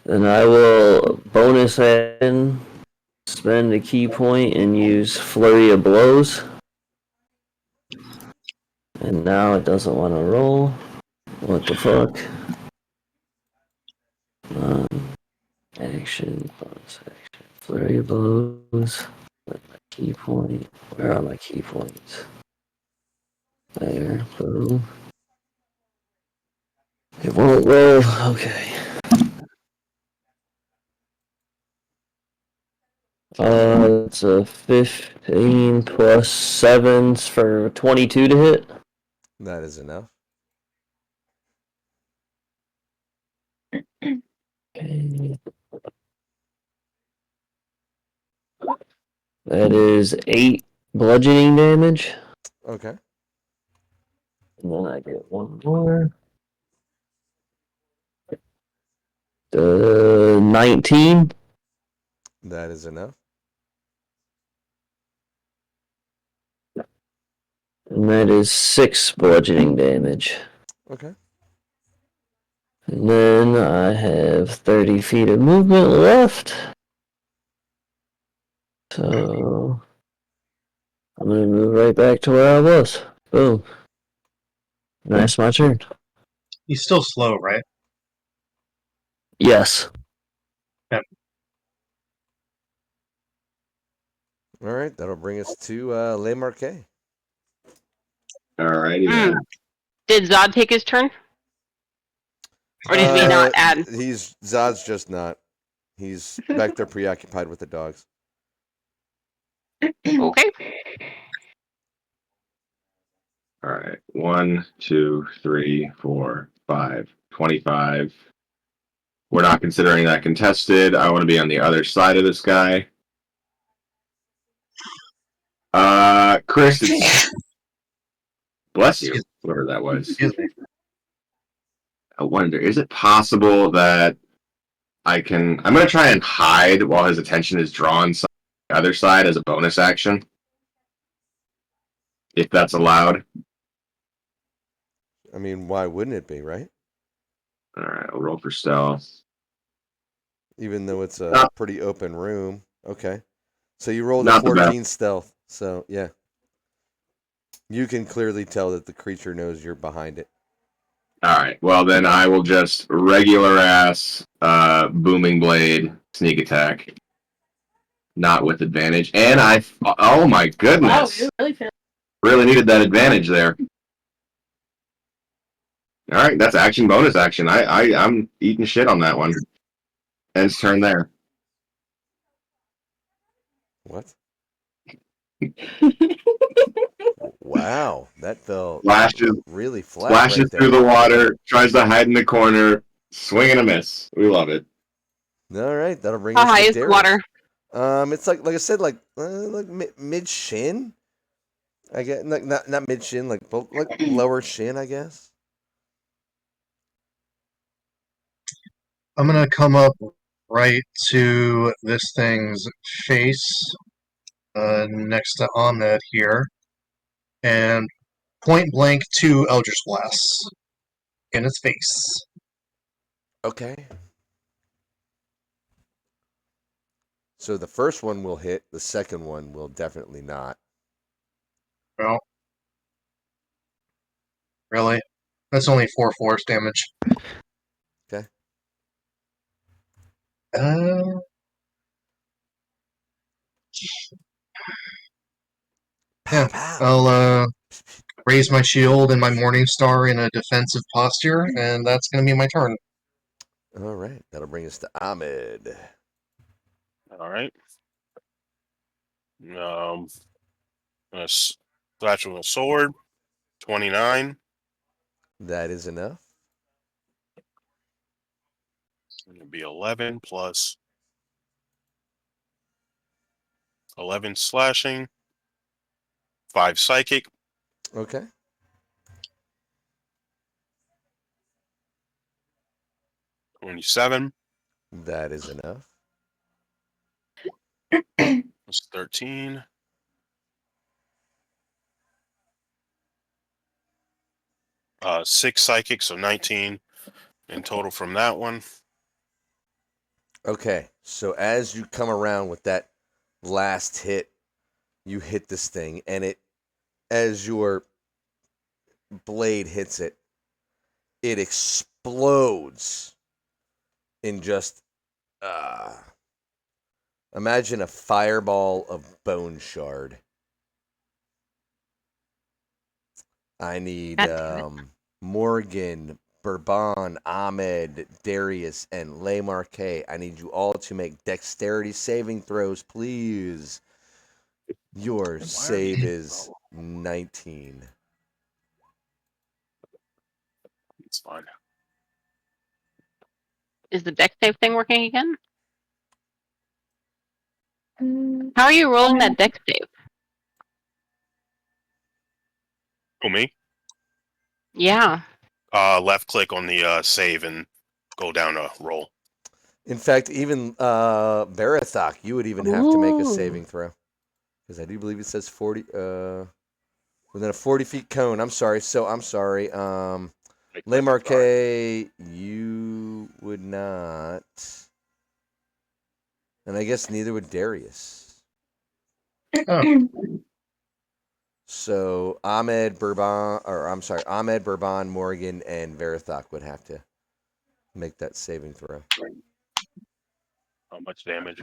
Speaker 4: Then I will bonus action, spend a key point, and use Flurry of Blows. And now it doesn't want to roll. What the fuck? Action, bonus action, Flurry of Blows. Key point. Where are my key points? There. Boom. It won't roll. Okay. It's a 15 plus 7s for 22 to hit.
Speaker 1: That is enough.
Speaker 4: Okay. That is 8 bludgeoning damage.
Speaker 1: Okay.
Speaker 4: And then I get one more. 19.
Speaker 1: That is enough.
Speaker 4: And that is 6 bludgeoning damage.
Speaker 1: Okay.
Speaker 4: And then I have 30 feet of movement left. So I'm going to move right back to where I was. Boom. And that's my turn.
Speaker 3: He's still slow, right?
Speaker 4: Yes.
Speaker 1: All right. That'll bring us to Le Marquet.
Speaker 5: Alrighty then.
Speaker 2: Did Zod take his turn? Or did we not add?
Speaker 1: Zod's just not. He's back there preoccupied with the dogs.
Speaker 2: Okay.
Speaker 5: All right. 1, 2, 3, 4, 5. 25. We're not considering that contested. I want to be on the other side of this guy. Chris, bless you, whoever that was. I wonder, is it possible that I'm going to try and hide while his attention is drawn to the other side as a bonus action? If that's allowed.
Speaker 1: I mean, why wouldn't it be, right?
Speaker 5: All right, I'll roll for stealth.
Speaker 1: Even though it's a pretty open room. Okay. So you rolled a 14 stealth. So, yeah. You can clearly tell that the creature knows you're behind it.
Speaker 5: All right. Well, then I will just regular ass booming blade sneak attack. Not with advantage. And oh my goodness.
Speaker 6: Wow,
Speaker 5: really needed that advantage there. All right, that's action bonus action. I'm eating shit on that one. Ends turn there.
Speaker 1: What? Wow, that felt really flat.
Speaker 5: Splashes
Speaker 1: right there.
Speaker 5: Through the water, tries to hide in the corner, swing and a miss. We love it.
Speaker 1: All right, that'll bring
Speaker 2: How
Speaker 1: us
Speaker 2: high
Speaker 1: to
Speaker 2: is the
Speaker 1: Darius.
Speaker 2: water?
Speaker 1: It's like I said, like mid shin. I get like not mid shin, like lower shin, I guess.
Speaker 3: I'm gonna come up right to this thing's face, next to Ahmed here, and point blank to Eldritch Blast in its face.
Speaker 1: Okay. So the first one will hit. The second one will definitely not.
Speaker 3: Well, really? That's only 4 force damage.
Speaker 1: Okay.
Speaker 3: Uh,
Speaker 1: Pow
Speaker 3: yeah,
Speaker 1: pow.
Speaker 3: I'll raise my shield and my Morning Star in a defensive posture, and that's gonna be my turn.
Speaker 1: All right, that'll bring us to Ahmed.
Speaker 7: All right. Gonna slash with a sword. 29.
Speaker 1: That is enough.
Speaker 7: Gonna be 11 plus 11 slashing. 5 psychic.
Speaker 1: Okay.
Speaker 7: 27.
Speaker 1: That is enough.
Speaker 7: That's 13. Six psychic, so 19 in total from that one.
Speaker 1: Okay. So as you come around with that last hit, you hit this thing, and as your blade hits it, it explodes in just imagine a fireball of bone shard. I need Morgan, Bourbon, Ahmed, Darius, and Le Marquet. I need you all to make dexterity saving throws, please. Your save is 19.
Speaker 7: It's fine.
Speaker 2: Is the deck save thing working again? How are you rolling that deck save?
Speaker 7: Oh, me?
Speaker 2: Yeah.
Speaker 7: Left click on the save and go down a roll.
Speaker 1: In fact, even Barathok, you would even have to make a saving throw. Because I do believe it says 40, within a 40 feet cone. I'm sorry. Le Marquet, you would not. And I guess neither would Darius.
Speaker 3: Oh.
Speaker 1: So Ahmed, Bourbon, Morgan, and Verathok would have to make that saving throw.
Speaker 7: How much damage?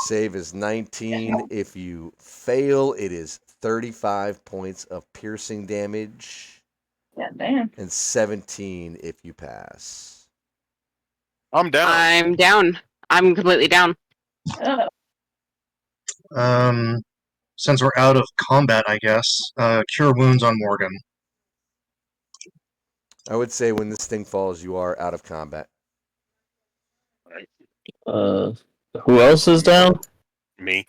Speaker 1: Save is 19. If you fail, it is 35 points of piercing damage.
Speaker 6: Yeah, damn.
Speaker 1: And 17 if you pass.
Speaker 7: I'm down.
Speaker 2: I'm down. I'm completely down.
Speaker 3: Since we're out of combat, I guess, cure wounds on Morgan.
Speaker 1: I would say when this thing falls, you are out of combat.
Speaker 4: Who else is down?
Speaker 7: Me.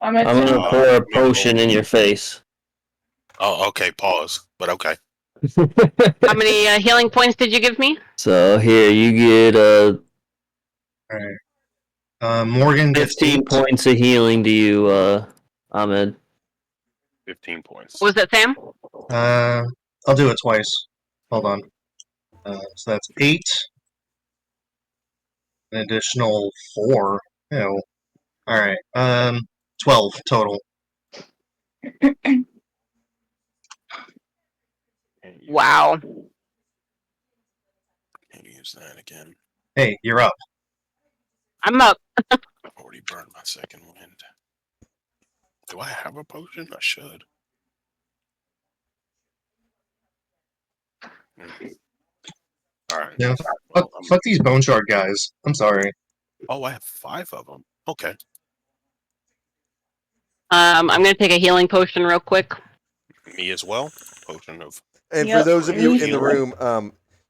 Speaker 6: I'm
Speaker 4: gonna pour a potion in your face.
Speaker 7: Oh, okay. Pause. But okay.
Speaker 2: How many healing points did you give me?
Speaker 4: So here you get
Speaker 3: Alright. Morgan gets
Speaker 4: 15
Speaker 3: 8.
Speaker 4: points of healing to you, Ahmed.
Speaker 7: 15 points.
Speaker 2: What was that, Sam?
Speaker 3: I'll do it twice. Hold on. So that's 8. An additional 4. Ew. Alright. 12 total.
Speaker 2: Wow.
Speaker 7: Can't use that again.
Speaker 3: Hey, you're up.
Speaker 2: I'm up.
Speaker 7: I've already burned my second wind. Do I have a potion? I should. Alright.
Speaker 3: Yeah. Fuck these bone shard guys. I'm sorry.
Speaker 7: Oh, I have 5 of them. Okay.
Speaker 2: I'm gonna take a healing potion real quick.
Speaker 7: Me as well. Potion of.
Speaker 1: And for those of you in the room,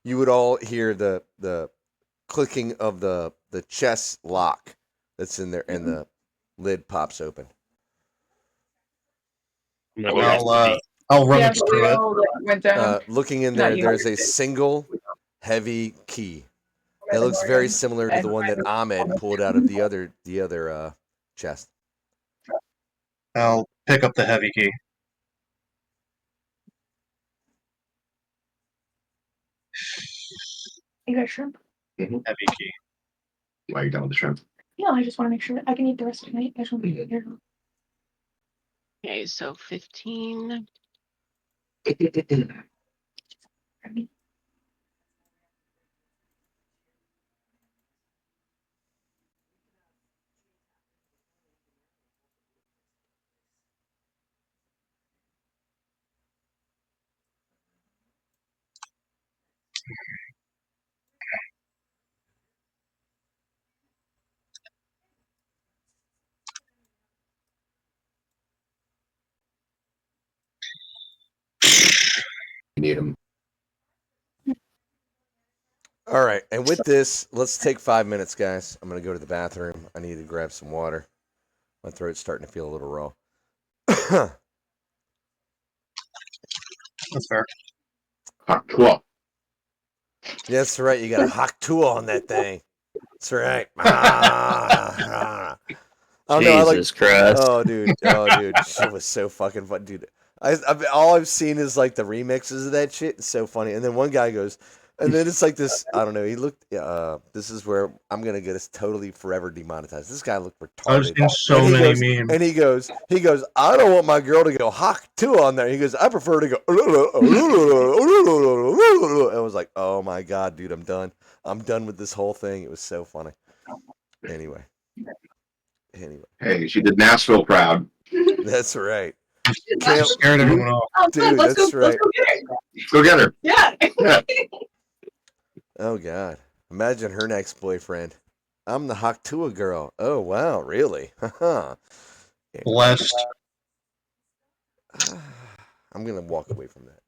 Speaker 1: you would all hear the clicking of the chest lock that's in there, and the lid pops open.
Speaker 3: I'll
Speaker 6: Yeah,
Speaker 3: rummage
Speaker 6: but
Speaker 3: through
Speaker 6: we
Speaker 3: it.
Speaker 6: all went down.
Speaker 1: Looking in
Speaker 6: Not
Speaker 1: there,
Speaker 6: you.
Speaker 1: there's a single heavy key that looks very similar to the one that Ahmed pulled out of the other chest.
Speaker 3: I'll pick up the heavy key.
Speaker 6: You got shrimp?
Speaker 3: Heavy key.
Speaker 5: Why are you done with the shrimp?
Speaker 6: Yeah, I just want to make sure that I can eat the rest of the night. I just want to be here.
Speaker 2: Okay, so 15.
Speaker 5: You need them.
Speaker 1: All right, and with this, let's take 5 minutes, guys. I'm gonna go to the bathroom. I need to grab some water. My throat's starting to feel a little raw.
Speaker 3: That's fair.
Speaker 5: Cool.
Speaker 1: That's right. You got a hot tool on that thing. That's right. Oh no, I like.
Speaker 4: Jesus Christ.
Speaker 1: Oh dude, shit was so fucking fun, dude. All I've seen is like the remixes of that shit. It's so funny. And then one guy goes, and then it's like this. I don't know. He looked. This is where I'm gonna get us totally forever demonetized. This guy looked
Speaker 3: I've
Speaker 1: retarded.
Speaker 3: seen so
Speaker 1: And he
Speaker 3: many
Speaker 1: goes,
Speaker 3: memes.
Speaker 1: And he goes. I don't want my girl to go hawk too on there. He goes, I prefer to go. I was like, oh my god, dude, I'm done. I'm done with this whole thing. It was so funny. Anyway.
Speaker 5: Hey, she did Nashville proud.
Speaker 1: That's right.
Speaker 3: She scared everyone off.
Speaker 6: Oh,
Speaker 1: Dude,
Speaker 6: good. Let's
Speaker 1: that's
Speaker 6: go.
Speaker 1: right.
Speaker 6: Let's go get her.
Speaker 5: Go get her.
Speaker 6: Yeah.
Speaker 5: Yeah.
Speaker 1: Oh god. Imagine her next boyfriend. I'm the Haktua girl. Oh wow, really? Haha.
Speaker 3: Blessed.
Speaker 1: I'm gonna walk away from that.